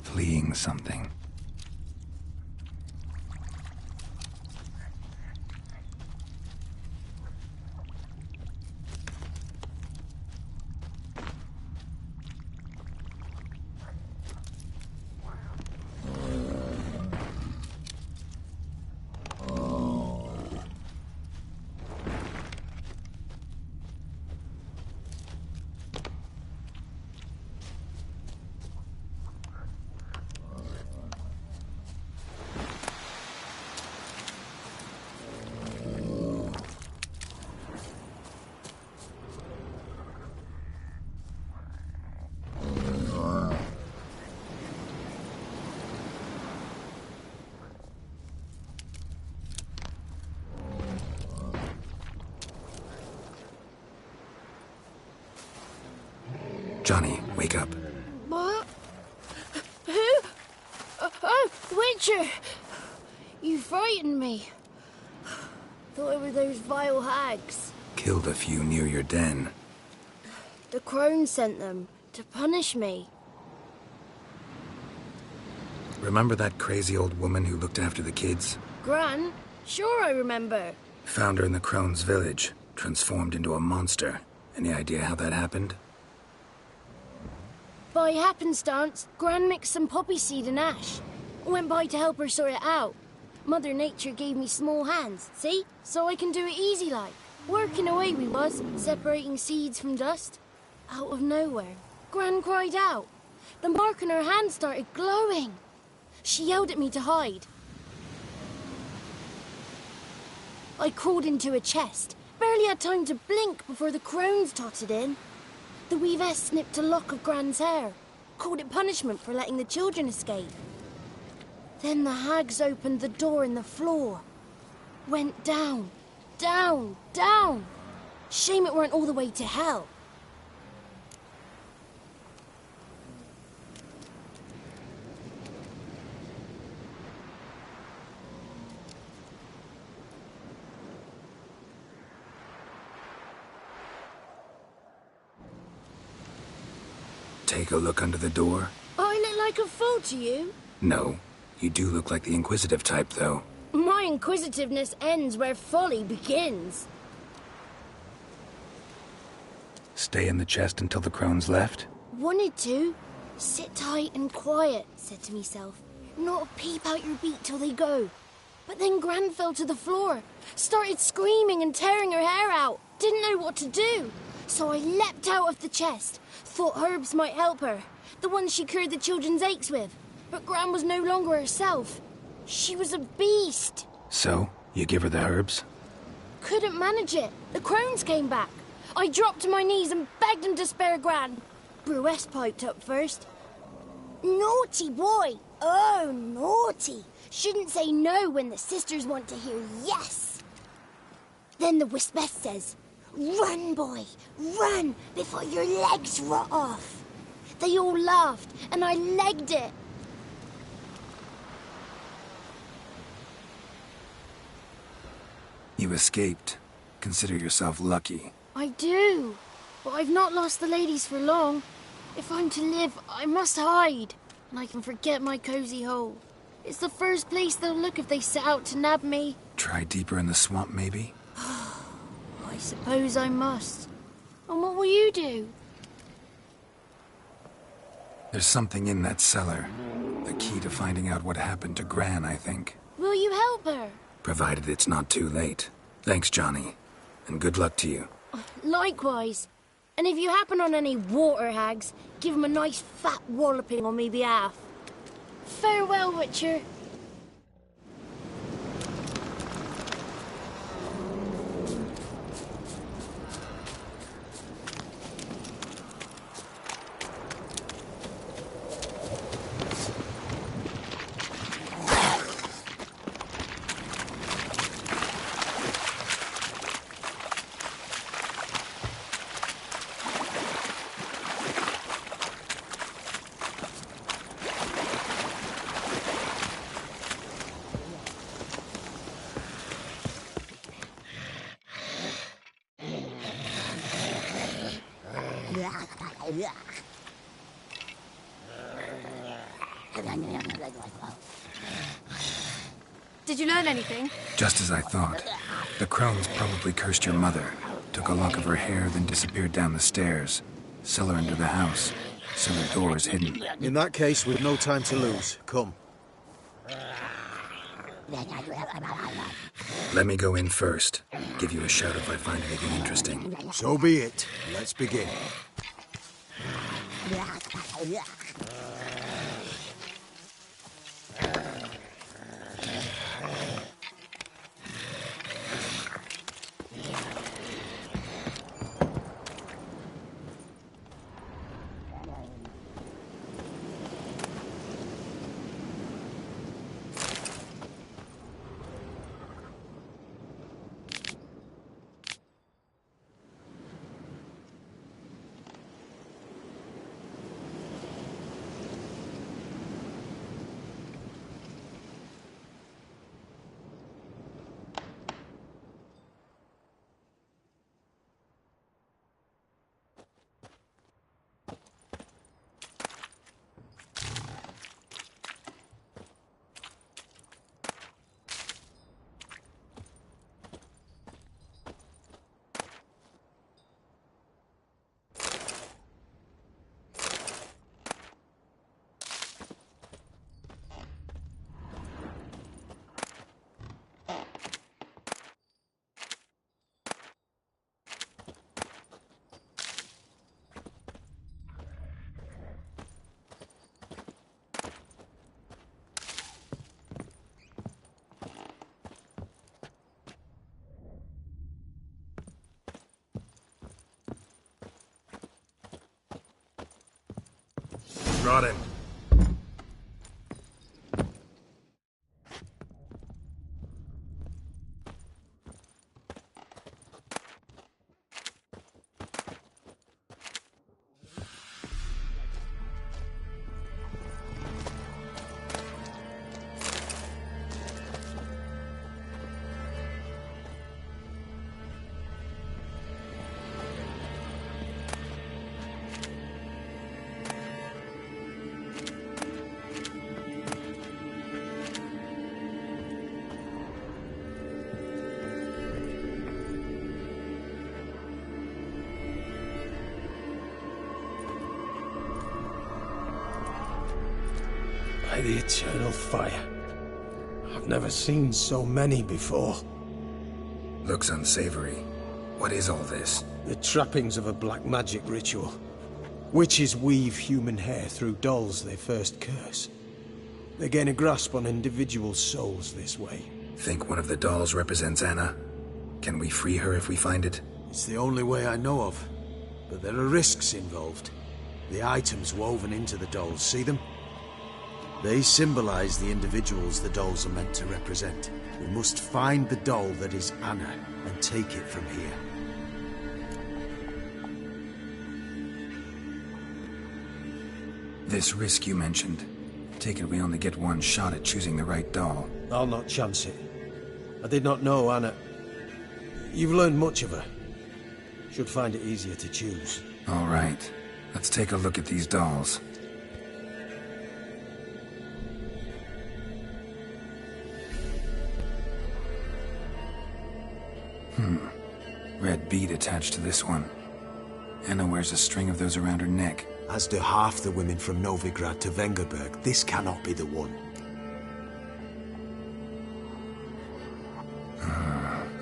fleeing something. Johnny, wake up. What? Who? Oh, Witcher! You frightened me. Thought it were those vile hags. Killed a few near your den. The crone sent them to punish me. Remember that crazy old woman who looked after the kids? Gran? Sure I remember. Found her in the Crone's village, transformed into a monster. Any idea how that happened? By happenstance, Gran mixed some poppy seed and ash. Went by to help her sort it out. Mother Nature gave me small hands, see? So I can do it easy like. Working away we was, separating seeds from dust. Out of nowhere, Gran cried out. The mark on her hand started glowing. She yelled at me to hide. I crawled into a chest. Barely had time to blink before the crones totted in. The weavess snipped a lock of Gran's hair. Called it punishment for letting the children escape. Then the hags opened the door in the floor. Went down, down, down. Shame it weren't all the way to hell. Take a look under the door? I look like a fool to you? No. You do look like the inquisitive type, though. My inquisitiveness ends where folly begins. Stay in the chest until the crones left? Wanted to. Sit tight and quiet, said to myself. Not a peep out your beat till they go. But then Gran fell to the floor. Started screaming and tearing her hair out. Didn't know what to do. So I leapt out of the chest. Thought herbs might help her. The ones she cured the children's aches with. But Gran was no longer herself. She was a beast. So, you give her the herbs? Couldn't manage it. The crones came back. I dropped to my knees and begged them to spare Gran. Bruess piped up first. Naughty boy. Oh, naughty. Shouldn't say no when the sisters want to hear yes. Then the Wispeth says, run, boy, run before your legs rot off. They all laughed and I legged it. You escaped. Consider yourself lucky. I do, but I've not lost the ladies for long. If I'm to live, I must hide, and I can forget my cozy hole. It's the first place they'll look if they set out to nab me. Try deeper in the swamp, maybe? I suppose I must. And what will you do? There's something in that cellar. The key to finding out what happened to Gran, I think. Will you help her? Provided it's not too late. Thanks, Johnny. And good luck to you. Likewise. And if you happen on any water hags, give them a nice fat walloping on me behalf. Farewell, Witcher. Did you learn anything? Just as I thought. The crones probably cursed your mother, took a lock of her hair, then disappeared down the stairs. Cellar into the house. Cellar door is hidden. In that case, we've no time to lose. Come. Let me go in first. Give you a shout if I find anything interesting. So be it. Let's begin. Brought him. By the eternal fire. I've never seen so many before. Looks unsavory. What is all this? The trappings of a black magic ritual. Witches weave human hair through dolls they first curse. They gain a grasp on individual souls this way. Think one of the dolls represents Anna? Can we free her if we find it? It's the only way I know of. But there are risks involved. The items woven into the dolls, see them? They symbolize the individuals the dolls are meant to represent. We must find the doll that is Anna and take it from here. This risk you mentioned. Take it we only get one shot at choosing the right doll. I'll not chance it. I did not know Anna. You've learned much of her. Should find it easier to choose. All right. Let's take a look at these dolls. Red bead attached to this one. Anna wears a string of those around her neck. As do half the women from Novigrad to Vengerberg. This cannot be the one.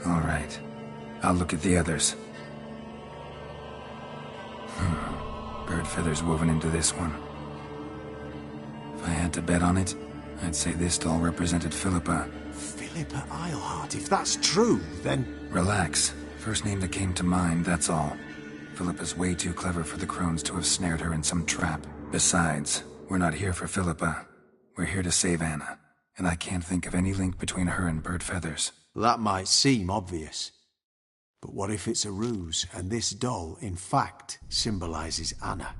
All right. I'll look at the others. Bird feathers woven into this one. If I had to bet on it, I'd say this doll represented Philippa. Philippa Eilhart, if that's true, then... Relax. First name that came to mind, that's all. Philippa's way too clever for the crones to have snared her in some trap. Besides, we're not here for Philippa. We're here to save Anna. And I can't think of any link between her and Bird Feathers. That might seem obvious. But what if it's a ruse, and this doll, in fact, symbolizes Anna?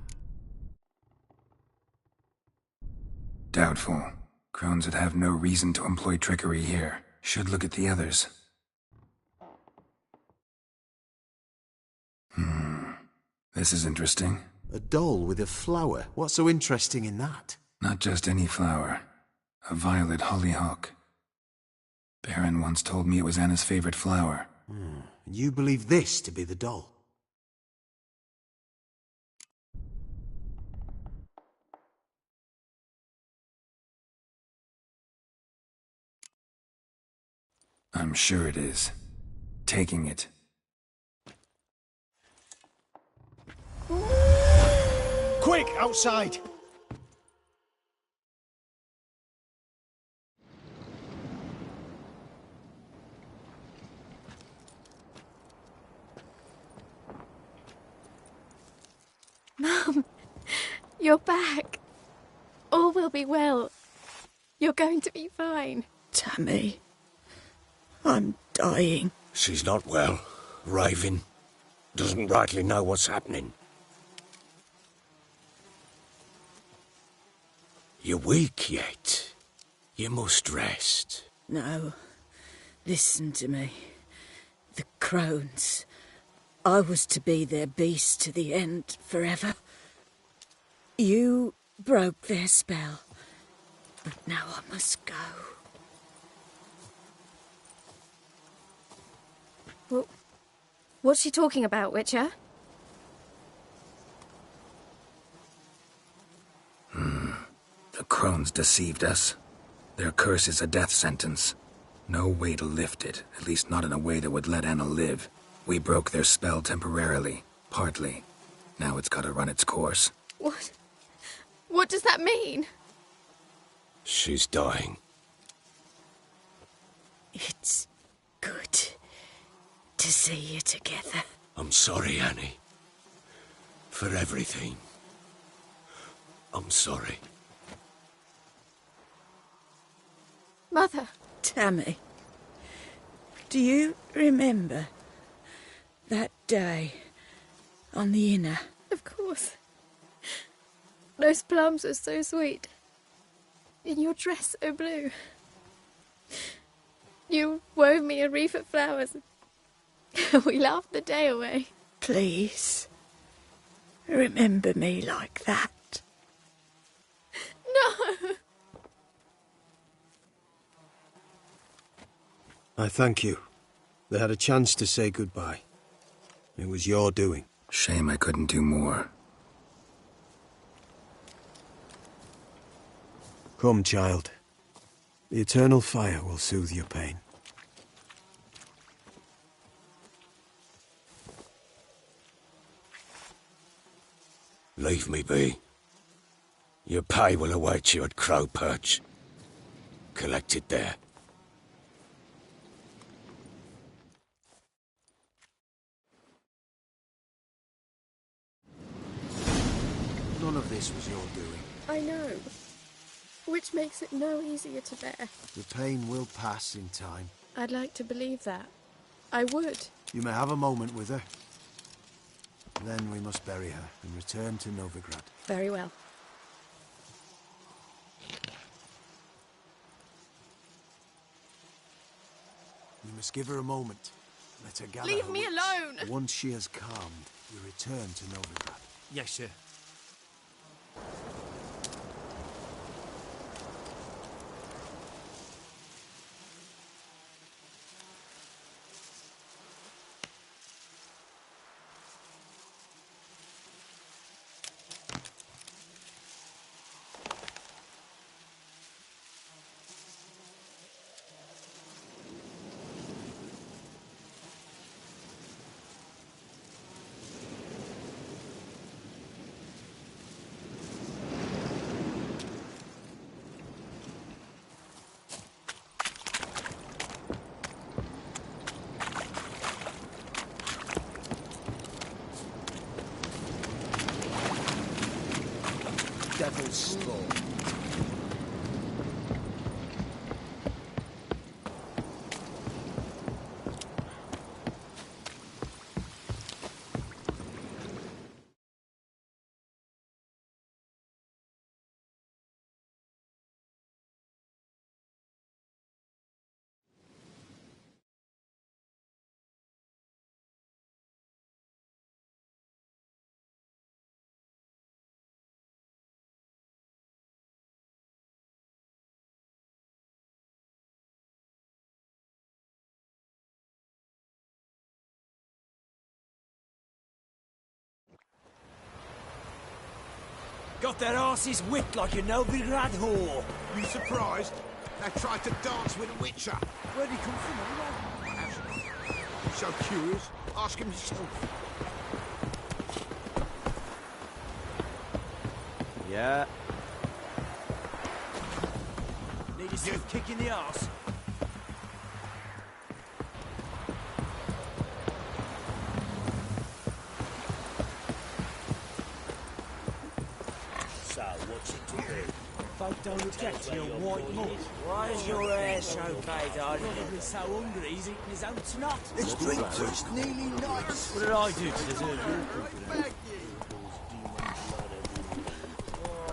Doubtful. Crones would have no reason to employ trickery here. Should look at the others. This is interesting. A doll with a flower? What's so interesting in that? Not just any flower. A violet hollyhock. Baron once told me it was Anna's favorite flower. And you believe this to be the doll? I'm sure it is. Taking it. Quick, outside! Mum, you're back. All will be well. You're going to be fine. Tammy, I'm dying. She's not well. Raving. Doesn't rightly know what's happening. You're weak yet. You must rest. No, listen to me. The crones. I was to be their beast to the end, forever. You broke their spell, but now I must go. Well, what's she talking about, Witcher? The crones deceived us. Their curse is a death sentence. No way to lift it, at least not in a way that would let Anna live. We broke their spell temporarily, partly. Now it's gotta run its course. What? What does that mean? She's dying. It's good to see you together. I'm sorry, Annie. For everything. I'm sorry. Mother. Tammy, do you remember that day on the Inner? Of course. Those plums were so sweet. In your dress so blue. You wove me a wreath of flowers. We laughed the day away. Please, remember me like that. No! I thank you. They had a chance to say goodbye. It was your doing. Shame I couldn't do more. Come, child. The eternal fire will soothe your pain. Leave me be. Your pay will await you at Crow Perch. Collect it there. None of this was your doing. I know. Which makes it no easier to bear. The pain will pass in time. I'd like to believe that. I would. You may have a moment with her. Then we must bury her and return to Novigrad. Very well. You must give her a moment. Let her gather. Leave her me wits. alone! Once she has calmed, we return to Novigrad. Yes, sir. Devil's Straw. Got their asses whipped like a Novigrad whore. You surprised? They tried to dance with a witcher. Where'd he come from anyway? You're so curious. Ask him yourself. Yeah. Need a stiff kick in the arse. So, what's it to do? Folk don't object to your white mud. Why is your hair so bad, darling? He's so hungry, he's eating his own snot. It's drink just nearly nice. What did I do to deserve your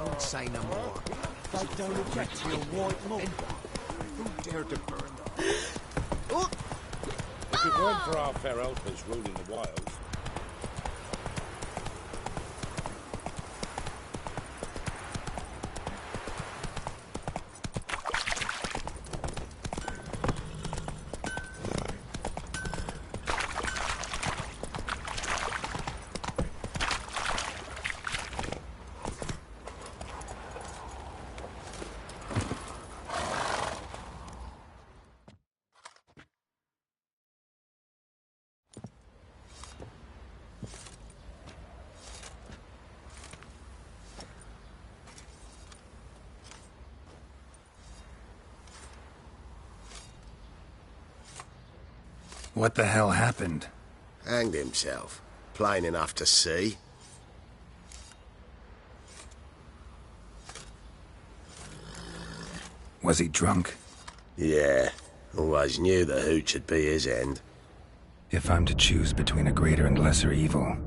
Don't say no more. Folk don't object to your white mud. Who dared to burn them? If it weren't for our fair elders ruling the wilds, What the hell happened? Hanged himself. Plain enough to see. Was he drunk? Yeah. Always knew the hooch would be his end. If I'm to choose between a greater and lesser evil,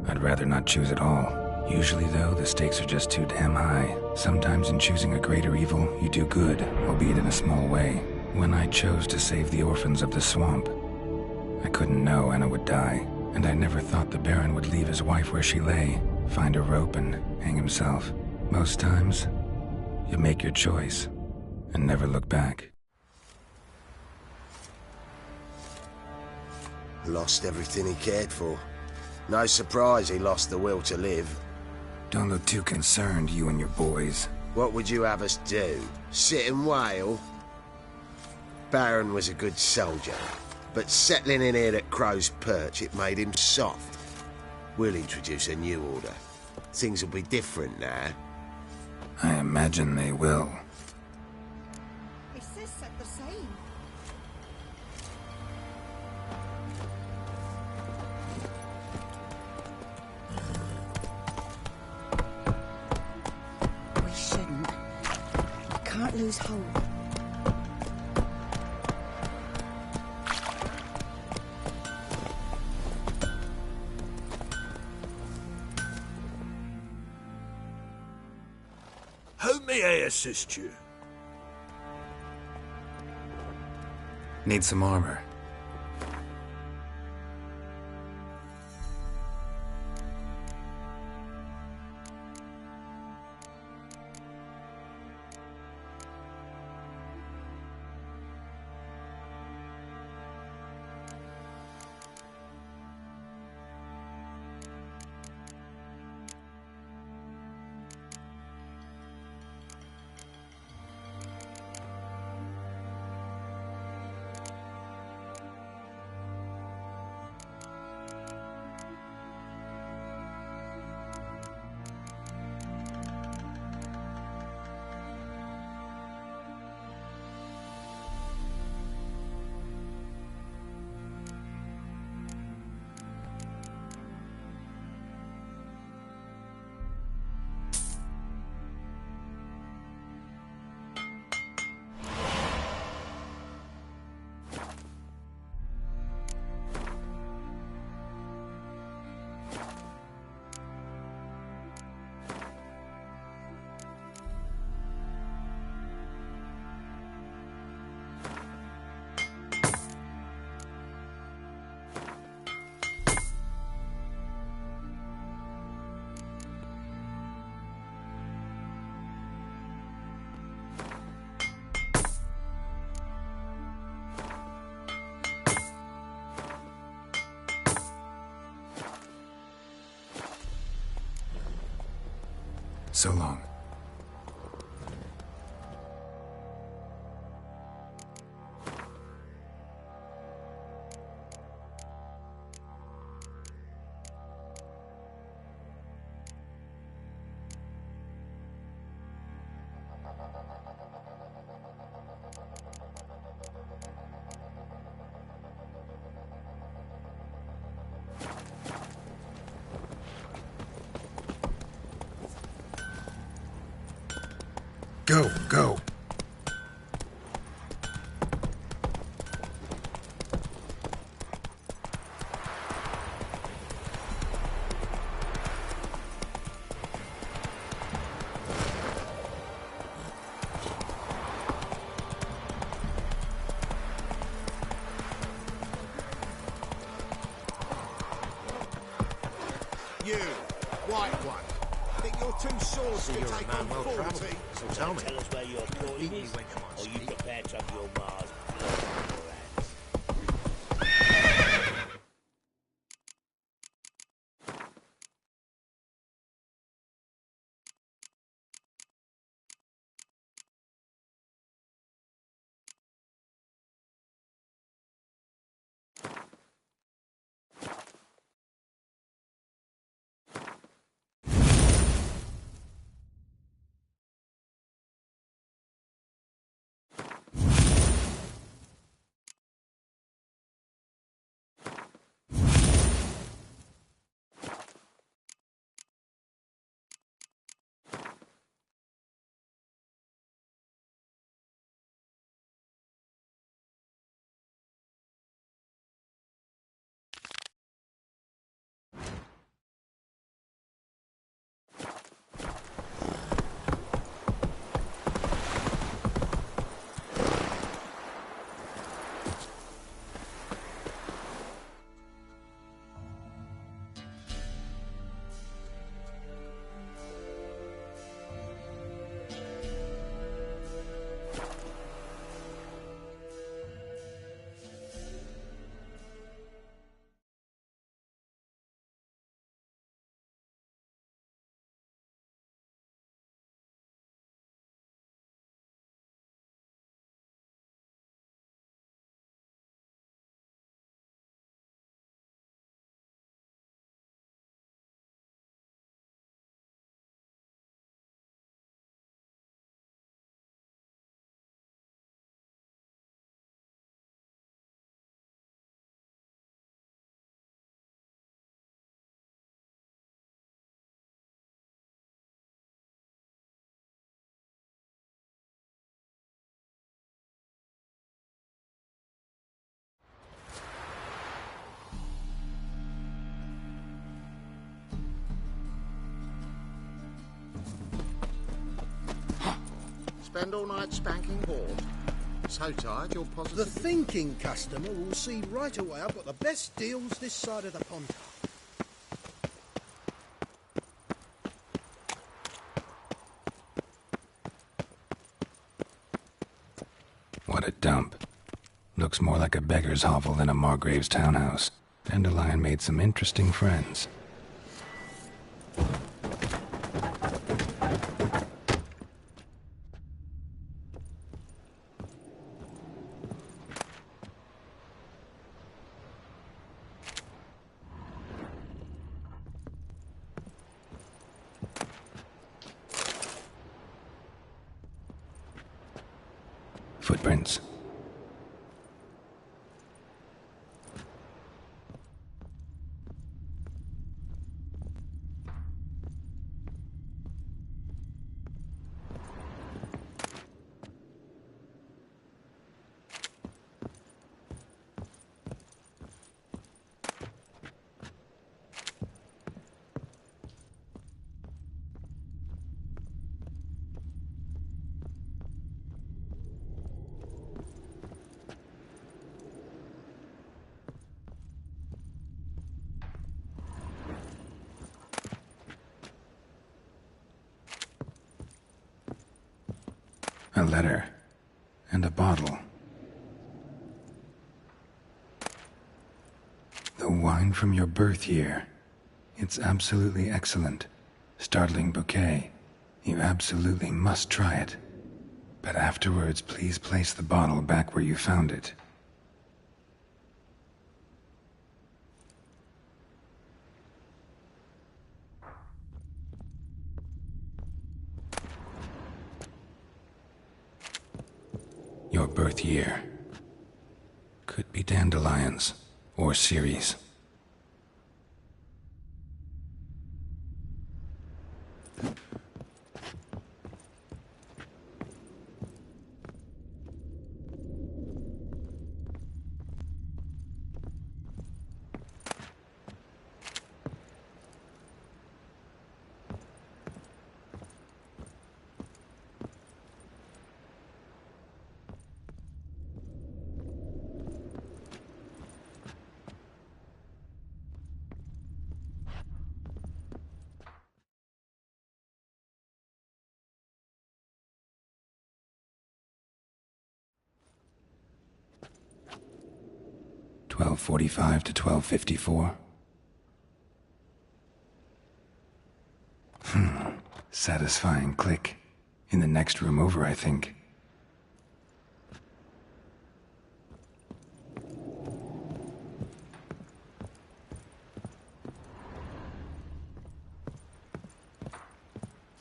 I'd rather not choose at all. Usually, though, the stakes are just too damn high. Sometimes in choosing a greater evil, you do good, albeit in a small way. When I chose to save the orphans of the swamp, I couldn't know Anna would die, and I never thought the Baron would leave his wife where she lay, find a rope and hang himself. Most times, you make your choice and never look back. Lost everything he cared for. No surprise he lost the will to live. Don't look too concerned, you and your boys. What would you have us do? Sit and wail? Baron was a good soldier, but settling in here at Crow's Perch, it made him soft. We'll introduce a new order. Things will be different now. I imagine they will. His sis said the same. We shouldn't. We can't lose hope. How may I assist you? Need some armor. So long. Go, go. You, white one. Think your two swords So can you're a take man on well 40? travelled. So tell me. Tell us where your calling is, or you prepared to have your Mars blown in your hands. Spend all night spanking board. So tired, you're positive. The thinking customer will see right away I've got the best deals this side of the pond. What a dump. Looks more like a beggar's hovel than a Margrave's townhouse. Dandelion made some interesting friends. Footprints. A letter. And a bottle. The wine from your birth year. It's absolutely excellent. Startling bouquet. You absolutely must try it. But afterwards, please place the bottle back where you found it. Your birth year. Could be dandelions or Ceres. .45 to 12:54. Satisfying click. In the next room over, I think.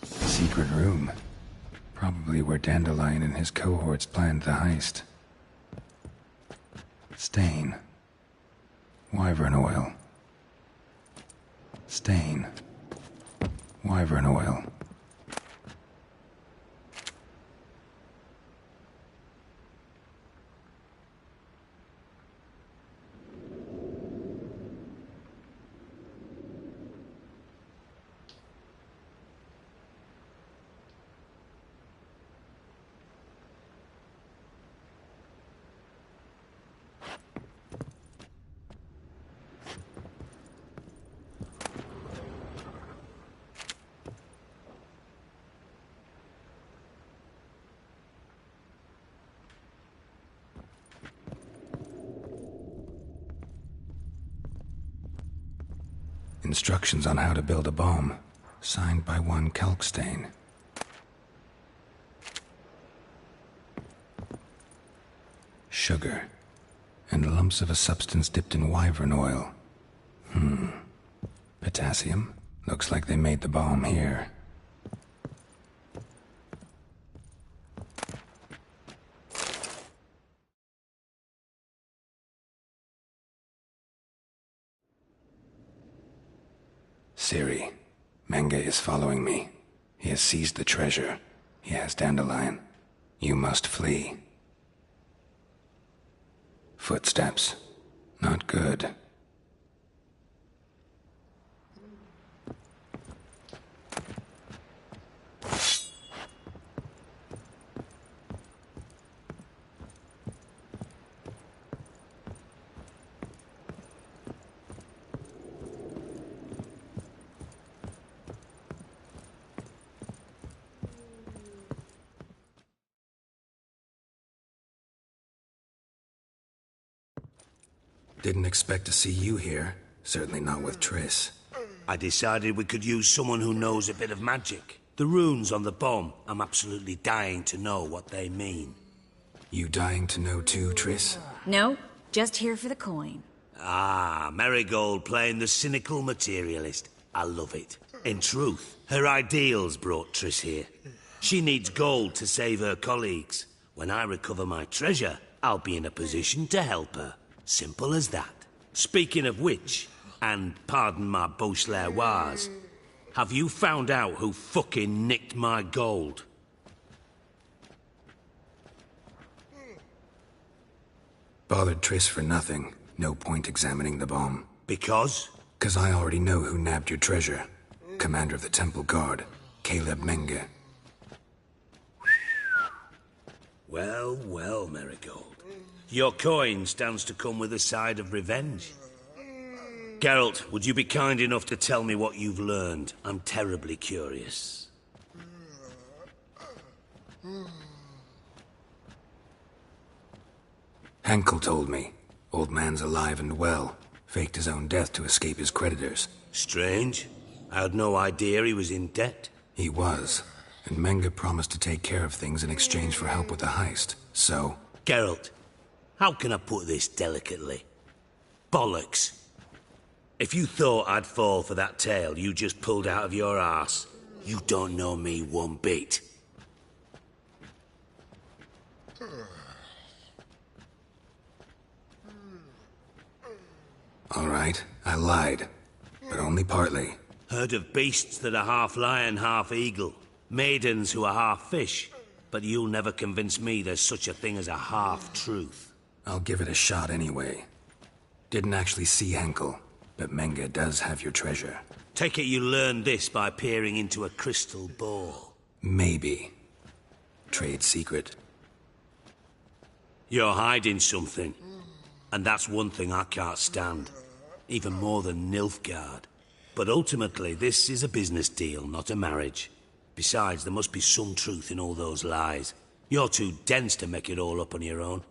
Secret room. Probably where Dandelion and his cohorts planned the heist. Stain. Wyvern oil. Stain. Wyvern oil. Instructions on how to build a bomb, signed by one Kalkstain. Sugar, and lumps of a substance dipped in wyvern oil. Potassium? Looks like they made the bomb here. Ciri, Menge is following me. He has seized the treasure. He has Dandelion. You must flee. Footsteps. Not good. Didn't expect to see you here. Certainly not with Triss. I decided we could use someone who knows a bit of magic. The runes on the bomb, I'm absolutely dying to know what they mean. You dying to know too, Triss? No, just here for the coin. Ah, Marigold playing the cynical materialist. I love it. In truth, her ideals brought Triss here. She needs gold to save her colleagues. When I recover my treasure, I'll be in a position to help her. Simple as that. Speaking of which, and pardon my Beauclervois, have you found out who fucking nicked my gold? Bothered Triss for nothing. No point examining the bomb. Because? 'Cause I already know who nabbed your treasure. Commander of the Temple Guard, Caleb Menge. Well, well, Marigold. Your coin stands to come with a side of revenge. Geralt, would you be kind enough to tell me what you've learned? I'm terribly curious. Henkel told me. Old man's alive and well. Faked his own death to escape his creditors. Strange. I had no idea he was in debt. He was. And Menge promised to take care of things in exchange for help with the heist. So... Geralt, how can I put this delicately? Bollocks. If you thought I'd fall for that tale you just pulled out of your arse, you don't know me one bit. All right, I lied. But only partly. Heard of beasts that are half lion, half eagle. Maidens who are half fish. But you'll never convince me there's such a thing as a half-truth. I'll give it a shot anyway. Didn't actually see Henkel, but Menge does have your treasure. Take it you learned this by peering into a crystal ball. Maybe. Trade secret. You're hiding something. And that's one thing I can't stand. Even more than Nilfgaard. But ultimately, this is a business deal, not a marriage. Besides, there must be some truth in all those lies. You're too dense to make it all up on your own.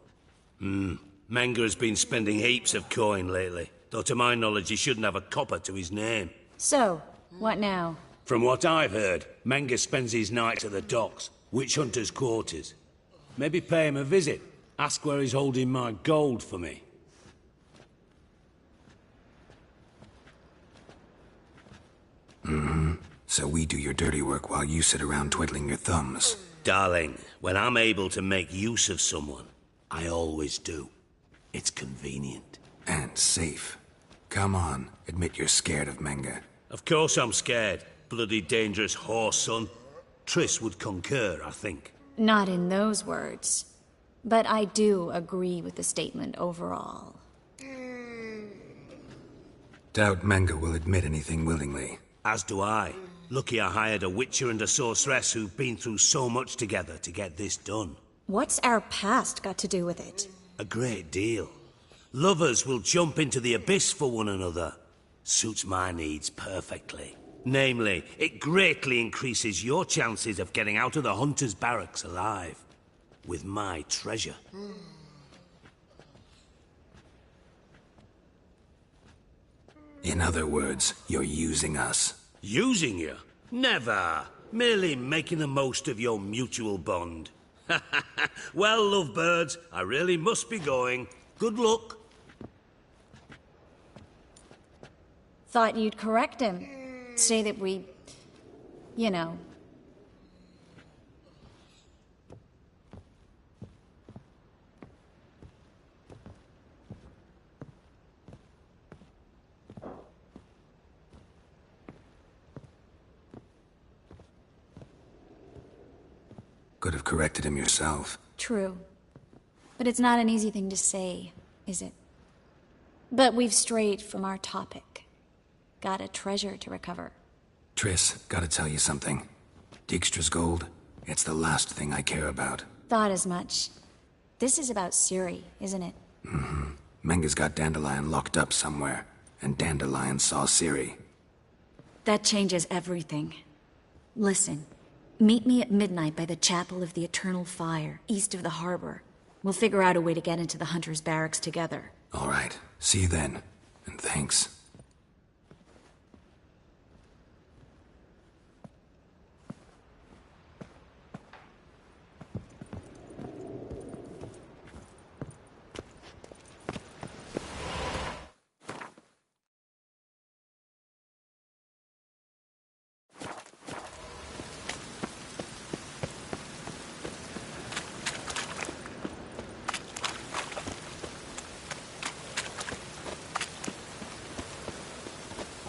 Menge has been spending heaps of coin lately. Though to my knowledge, he shouldn't have a copper to his name. So, what now? From what I've heard, Menge spends his nights at the docks, witch hunters' quarters. Maybe pay him a visit. Ask where he's holding my gold for me. So we do your dirty work while you sit around twiddling your thumbs. Darling, when I'm able to make use of someone, I always do. It's convenient. And safe. Come on, admit you're scared of Menge. Of course I'm scared. Bloody dangerous horse, son. Triss would concur, I think. Not in those words. But I do agree with the statement overall. Doubt Menge will admit anything willingly. As do I. Lucky I hired a witcher and a sorceress who've been through so much together to get this done. What's our past got to do with it? A great deal. Lovers will jump into the abyss for one another. Suits my needs perfectly. Namely, it greatly increases your chances of getting out of the hunter's barracks alive. With my treasure. In other words, you're using us. Using you? Never. Merely making the most of your mutual bond. Well, lovebirds, I really must be going. Good luck. Thought you'd correct him. Say that we... you know... Could have corrected him yourself. True. But it's not an easy thing to say, is it? But we've strayed from our topic. Got a treasure to recover. Triss, gotta tell you something. Dijkstra's gold, it's the last thing I care about. Thought as much. This is about Ciri, isn't it? Menge's got Dandelion locked up somewhere, and Dandelion saw Ciri. That changes everything. Listen. Meet me at midnight by the Chapel of the Eternal Fire, east of the harbor. We'll figure out a way to get into the Hunter's barracks together. All right. See you then. And thanks.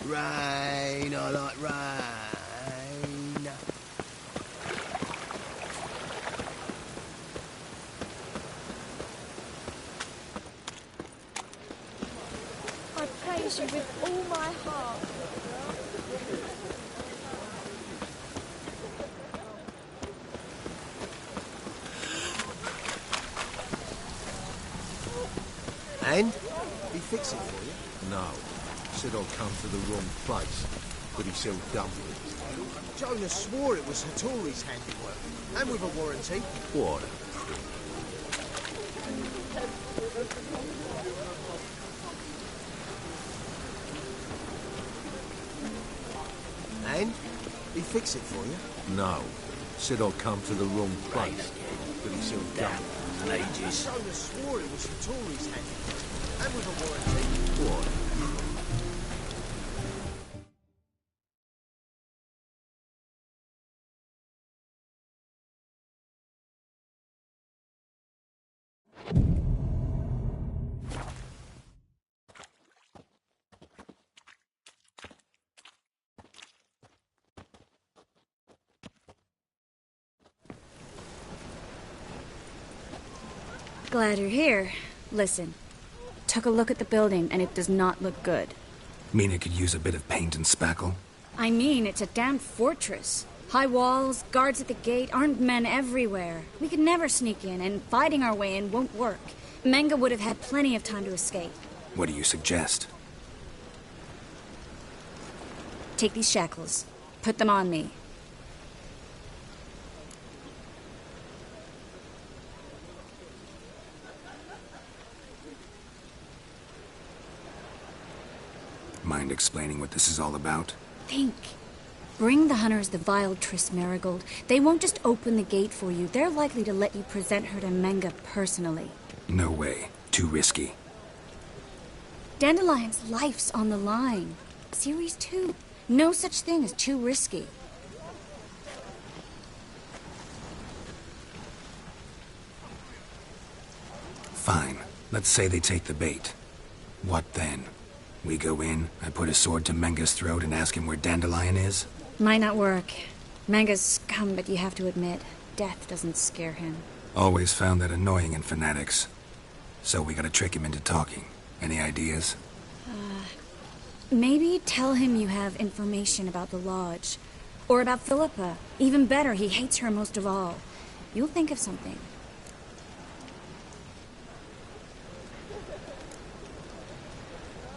Rain, I like rain. I praise you with all my heart. And? He fix it for you? No. Said I'd come to the wrong place, but he sold dumplings. Jonas swore it was Hattori's handiwork, and with a warranty. What? And? He fix it for you? No. Said I'd come to the wrong place, but he soon dumped. Ages. Owner swore it was the Tories' hand. And with a warranty. What? Glad you're here. Listen, took a look at the building and it does not look good. Mean it could use a bit of paint and spackle? I mean, it's a damn fortress. High walls, guards at the gate, armed men everywhere. We could never sneak in, and fighting our way in won't work. Menga would have had plenty of time to escape. What do you suggest? Take these shackles. Put them on me. Mind explaining what this is all about? Think. Bring the hunters the vile Triss Merigold. They won't just open the gate for you. They're likely to let you present her to Menga personally. No way. Too risky. Dandelion's life's on the line. Series 2. No such thing as too risky. Fine. Let's say they take the bait. What then? We go in, I put a sword to Menga's throat and ask him where Dandelion is? Might not work. Menga's scum, but you have to admit, death doesn't scare him. Always found that annoying in fanatics. So we gotta trick him into talking. Any ideas? Maybe tell him you have information about the Lodge. Or about Philippa. Even better, he hates her most of all. You'll think of something.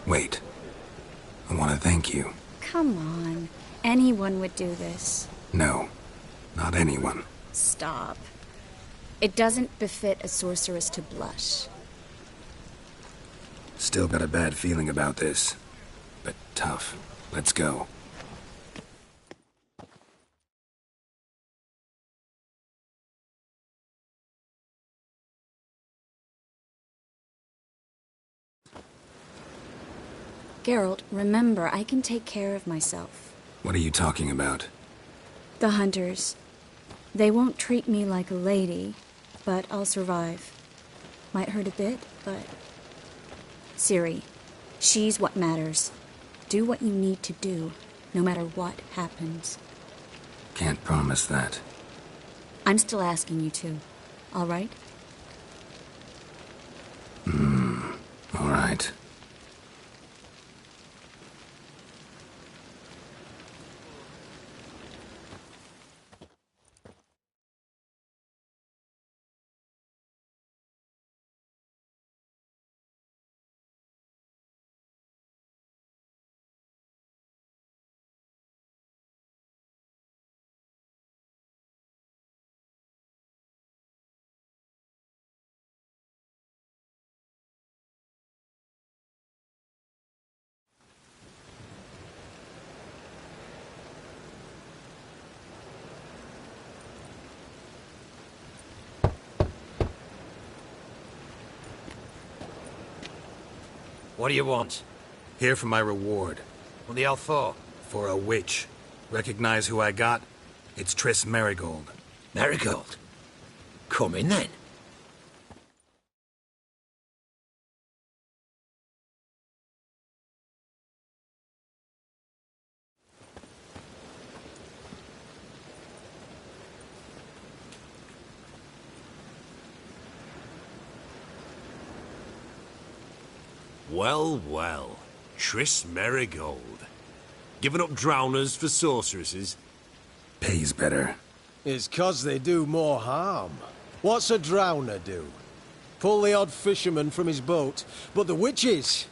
Wait. I want to thank you. Come on. Anyone would do this. No. Not anyone. Stop. It doesn't befit a sorceress to blush. Still got a bad feeling about this. But tough. Let's go. Geralt, remember, I can take care of myself. What are you talking about? The hunters. They won't treat me like a lady, but I'll survive. Might hurt a bit, but... Ciri, she's what matters. Do what you need to do, no matter what happens. Can't promise that. I'm still asking you to, all right? All right. What do you want? Here for my reward. What the hell for? For a witch. Recognize who I got? It's Triss Merigold. Merigold? Come in then. Well, well. Triss Merigold. Giving up drowners for sorceresses? Pays better. It's 'cause they do more harm. What's a drowner do? Pull the odd fisherman from his boat. But the witches,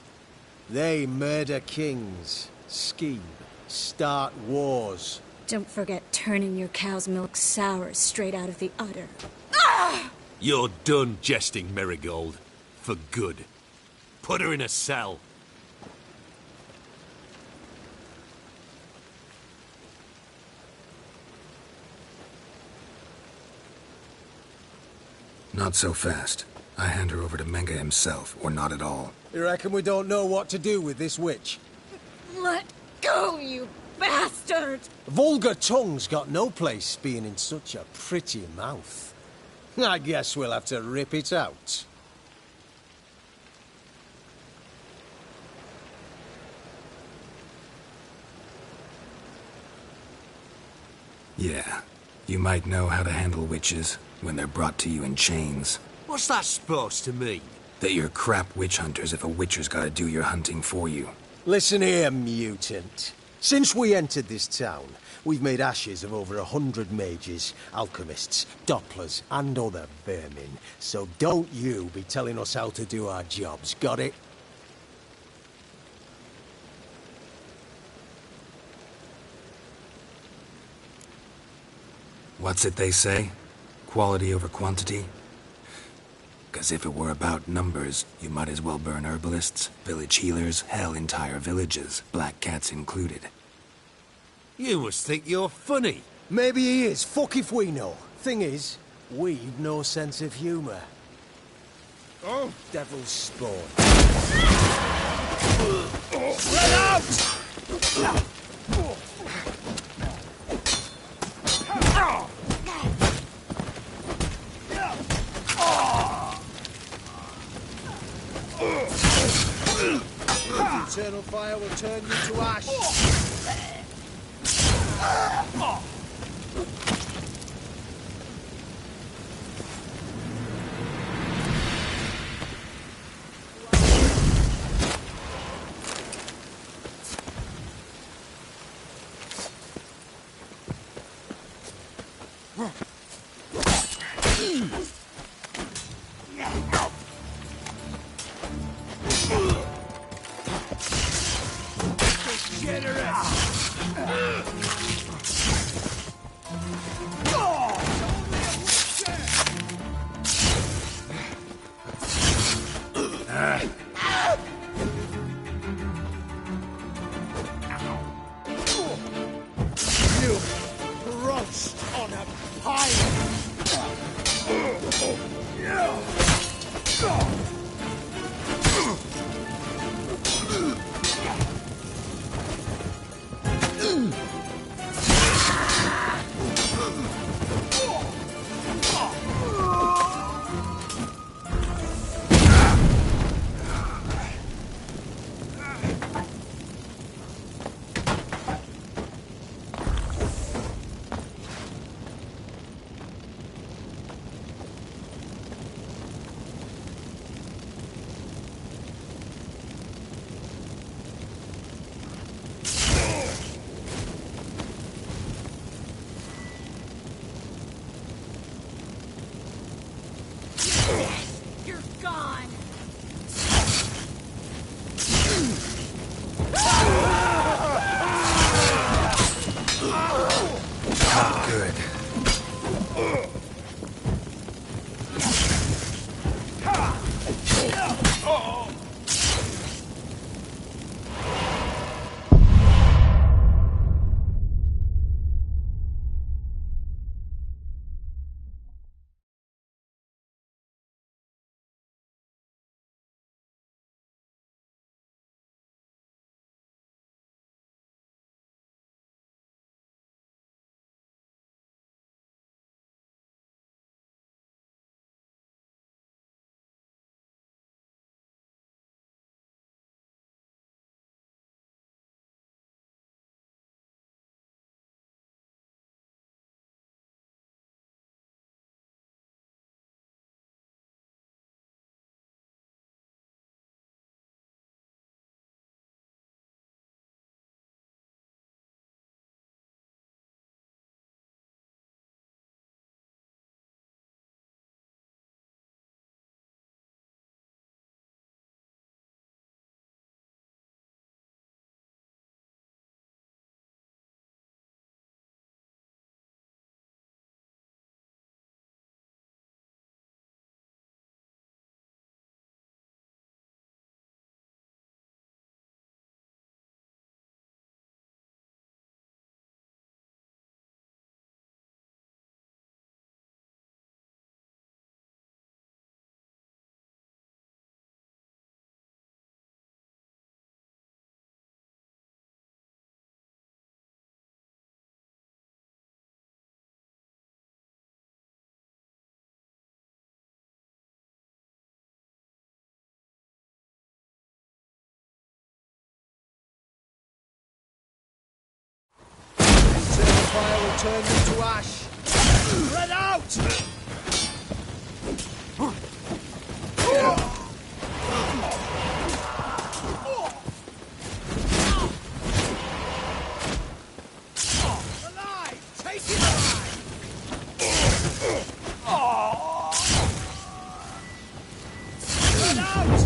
they murder kings, scheme, start wars. Don't forget turning your cow's milk sour straight out of the udder. You're done jesting, Merigold. For good. Put her in a cell. Not so fast. I hand her over to Menga himself, or not at all. You reckon we don't know what to do with this witch? Let go, you bastard! Vulgar tongue's got no place being in such a pretty mouth. I guess we'll have to rip it out. Yeah. You might know how to handle witches when they're brought to you in chains. What's that supposed to mean? That you're crap witch hunters if a witcher's gotta do your hunting for you. Listen here, mutant. Since we entered this town, we've made ashes of over 100 mages, alchemists, dopplers, and other vermin. So don't you be telling us how to do our jobs, got it? What's it they say? Quality over quantity? 'Cause if it were about numbers, you might as well burn herbalists, village healers, hell, entire villages, black cats included. You must think you're funny. Maybe he is. Fuck if we know. Thing is, we've no sense of humor. Oh, devil's spawn. Spread out! The eternal fire will turn you to ash. turned into ash. Spread out! Alive! Take it alive! Spread out!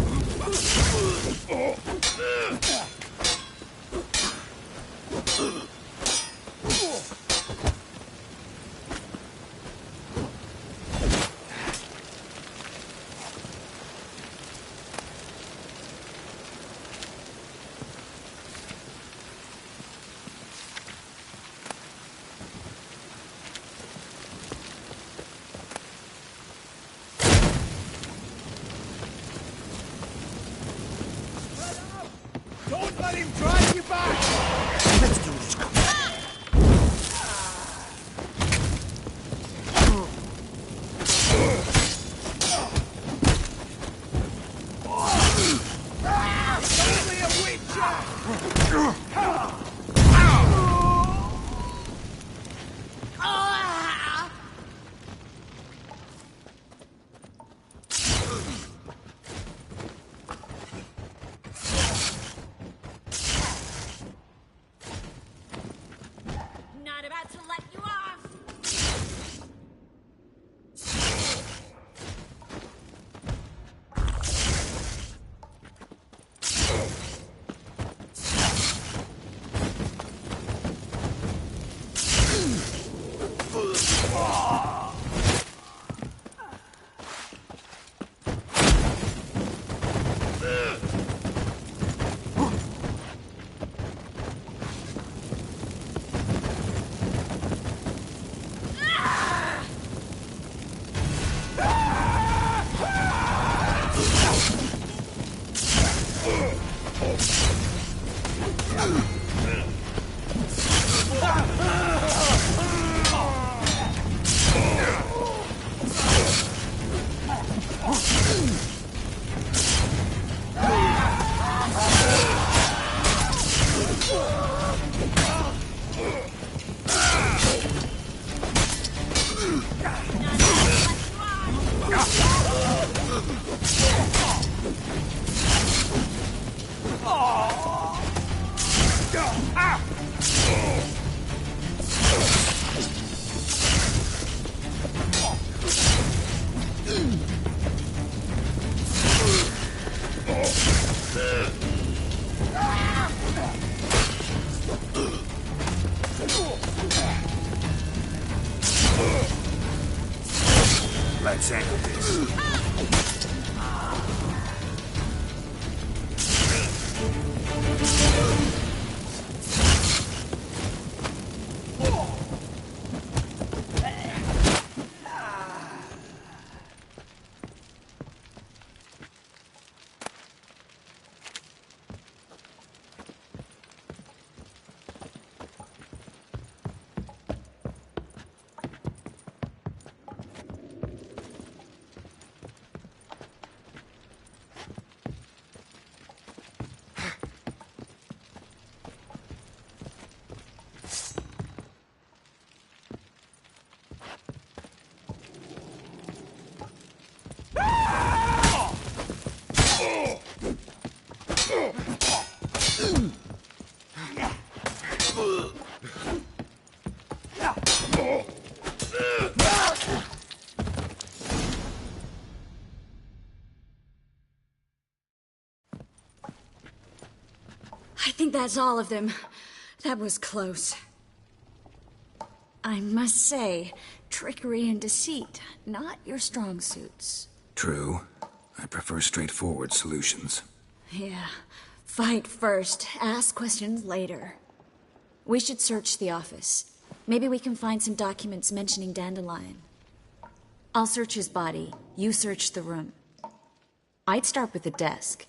Don't let him drive you back! Let's do this. Only a witcher! Not about to let you off! Let's end this. I think that's all of them. That was close. I must say, trickery and deceit, not your strong suits. True. I prefer straightforward solutions. Yeah. Fight first, ask questions later. We should search the office. Maybe we can find some documents mentioning Dandelion. I'll search his body. You search the room. I'd start with the desk.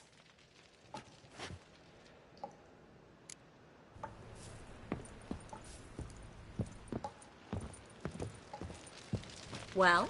Well?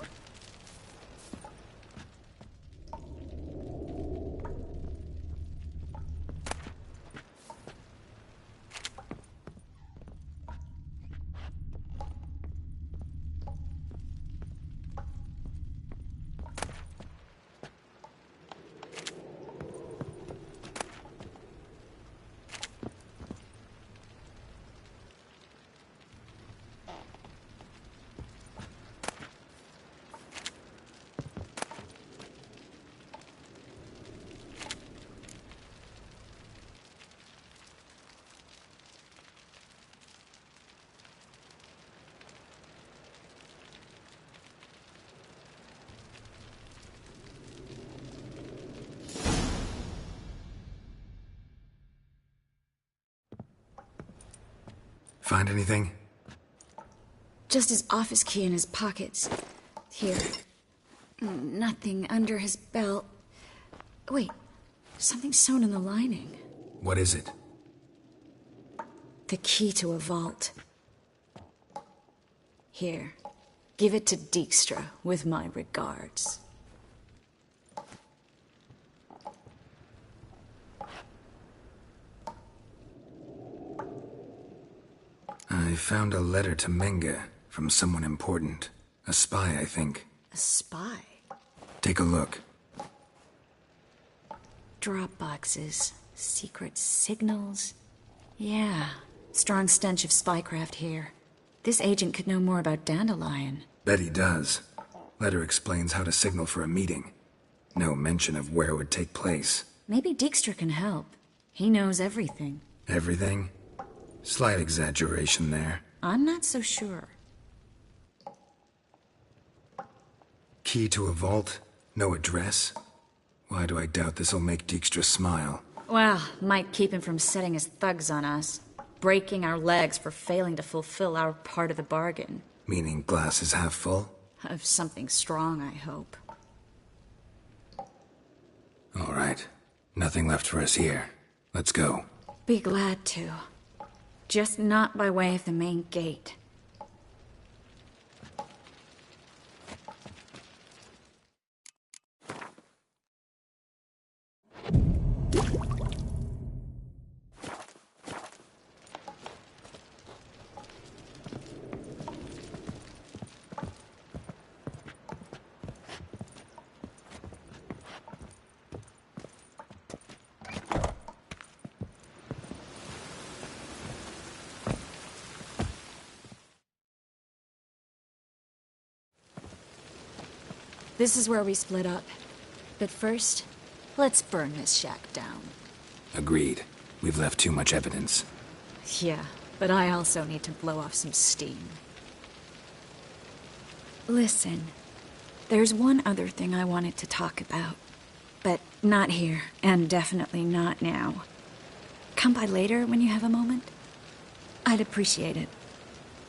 Find anything? Just his office key in his pockets. Here. Nothing under his belt. Wait, something sewn in the lining. What is it? The key to a vault. Here, give it to Dijkstra with my regards. I found a letter to Menge from someone important. A spy, I think. A spy? Take a look. Drop boxes, secret signals. Yeah, strong stench of spycraft here. This agent could know more about Dandelion. Bet he does. Letter explains how to signal for a meeting. No mention of where it would take place. Maybe Dijkstra can help. He knows everything. Everything? Slight exaggeration there. I'm not so sure. Key to a vault? No address? Why do I doubt this'll make Dijkstra smile? Well, might keep him from setting his thugs on us. Breaking our legs for failing to fulfill our part of the bargain. Meaning glass is half full? Of something strong, I hope. All right. Nothing left for us here. Let's go. Be glad to. Just not by way of the main gate. This is where we split up. But first, let's burn this shack down. Agreed. We've left too much evidence. Yeah, but I also need to blow off some steam. Listen, there's one other thing I wanted to talk about. But not here, and definitely not now. Come by later when you have a moment? I'd appreciate it.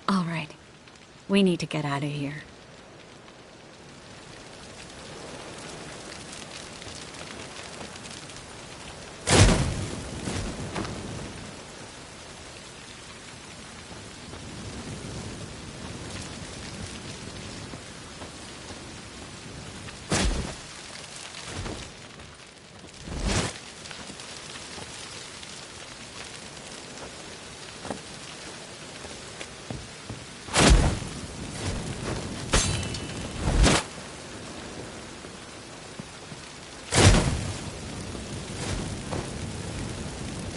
All right. We need to get out of here.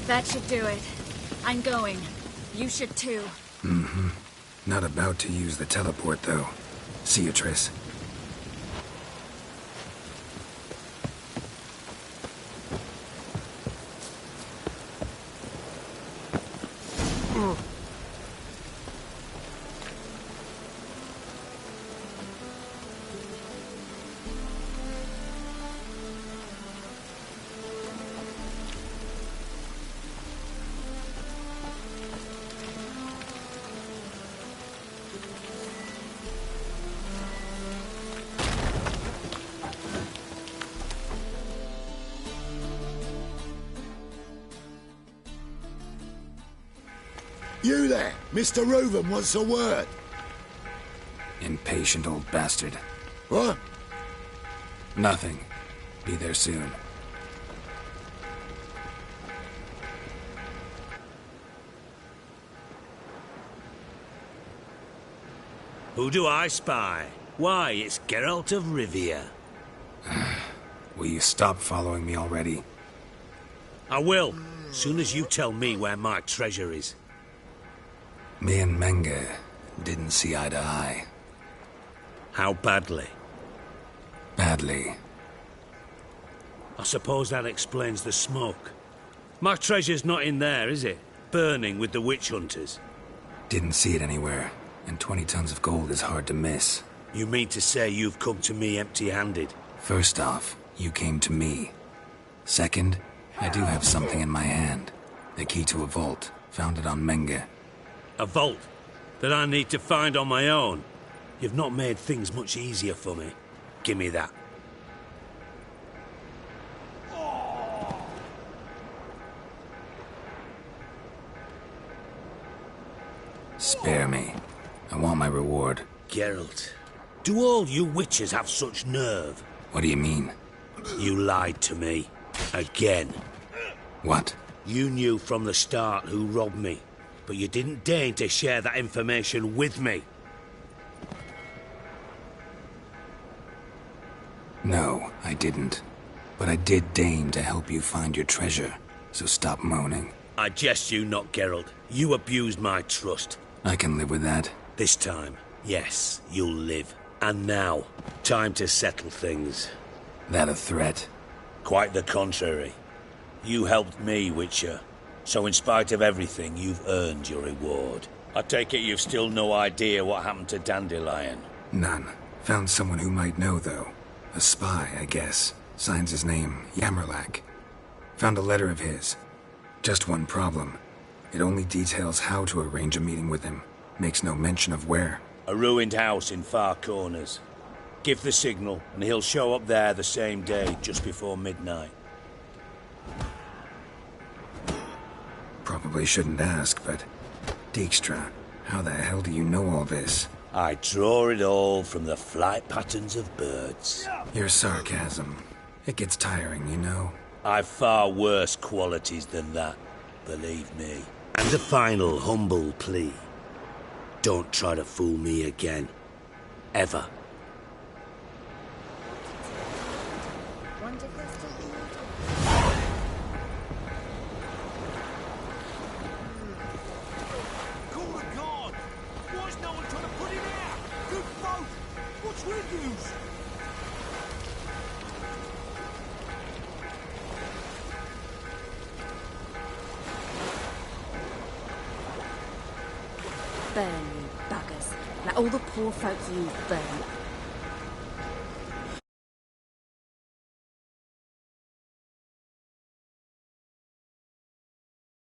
That should do it. I'm going. You should too. Mm-hmm. Not about to use the teleport, though. See you, Triss. You there! Mr. Reuven wants a word. Impatient old bastard. What? Nothing. Be there soon. Who do I spy? Why, it's Geralt of Rivia. Will you stop following me already? I will, soon as you tell me where my treasure is. Me and Menge didn't see eye to eye. How badly? Badly. I suppose that explains the smoke. My treasure's not in there, is it? Burning with the witch hunters. Didn't see it anywhere, and 20 tons of gold is hard to miss. You mean to say you've come to me empty-handed? First off, you came to me. Second, I do have something in my hand. The key to a vault, found it on Menge. A vault that I need to find on my own. You've not made things much easier for me. Give me that. Spare me. I want my reward. Geralt, do all you witches have such nerve? What do you mean? You lied to me. Again. What? You knew from the start who robbed me, but you didn't deign to share that information with me. No, I didn't. But I did deign to help you find your treasure, so stop moaning. I jest you not, Geralt. You abused my trust. I can live with that. This time, yes, you'll live. And now, time to settle things. That a threat? Quite the contrary. You helped me, Witcher. So in spite of everything, you've earned your reward. I take it you've still no idea what happened to Dandelion? None. Found someone who might know, though. A spy, I guess. Signs his name, Yamerlak. Found a letter of his. Just one problem. It only details how to arrange a meeting with him. Makes no mention of where. A ruined house in Far Corners. Give the signal, and he'll show up there the same day, just before midnight. Probably shouldn't ask, but... Dijkstra, how the hell do you know all this? I draw it all from the flight patterns of birds. Your sarcasm. It gets tiring, you know. I've far worse qualities than that, believe me. And a final humble plea. Don't try to fool me again. Ever. Burn, you buggers. Like all the poor folk you burn.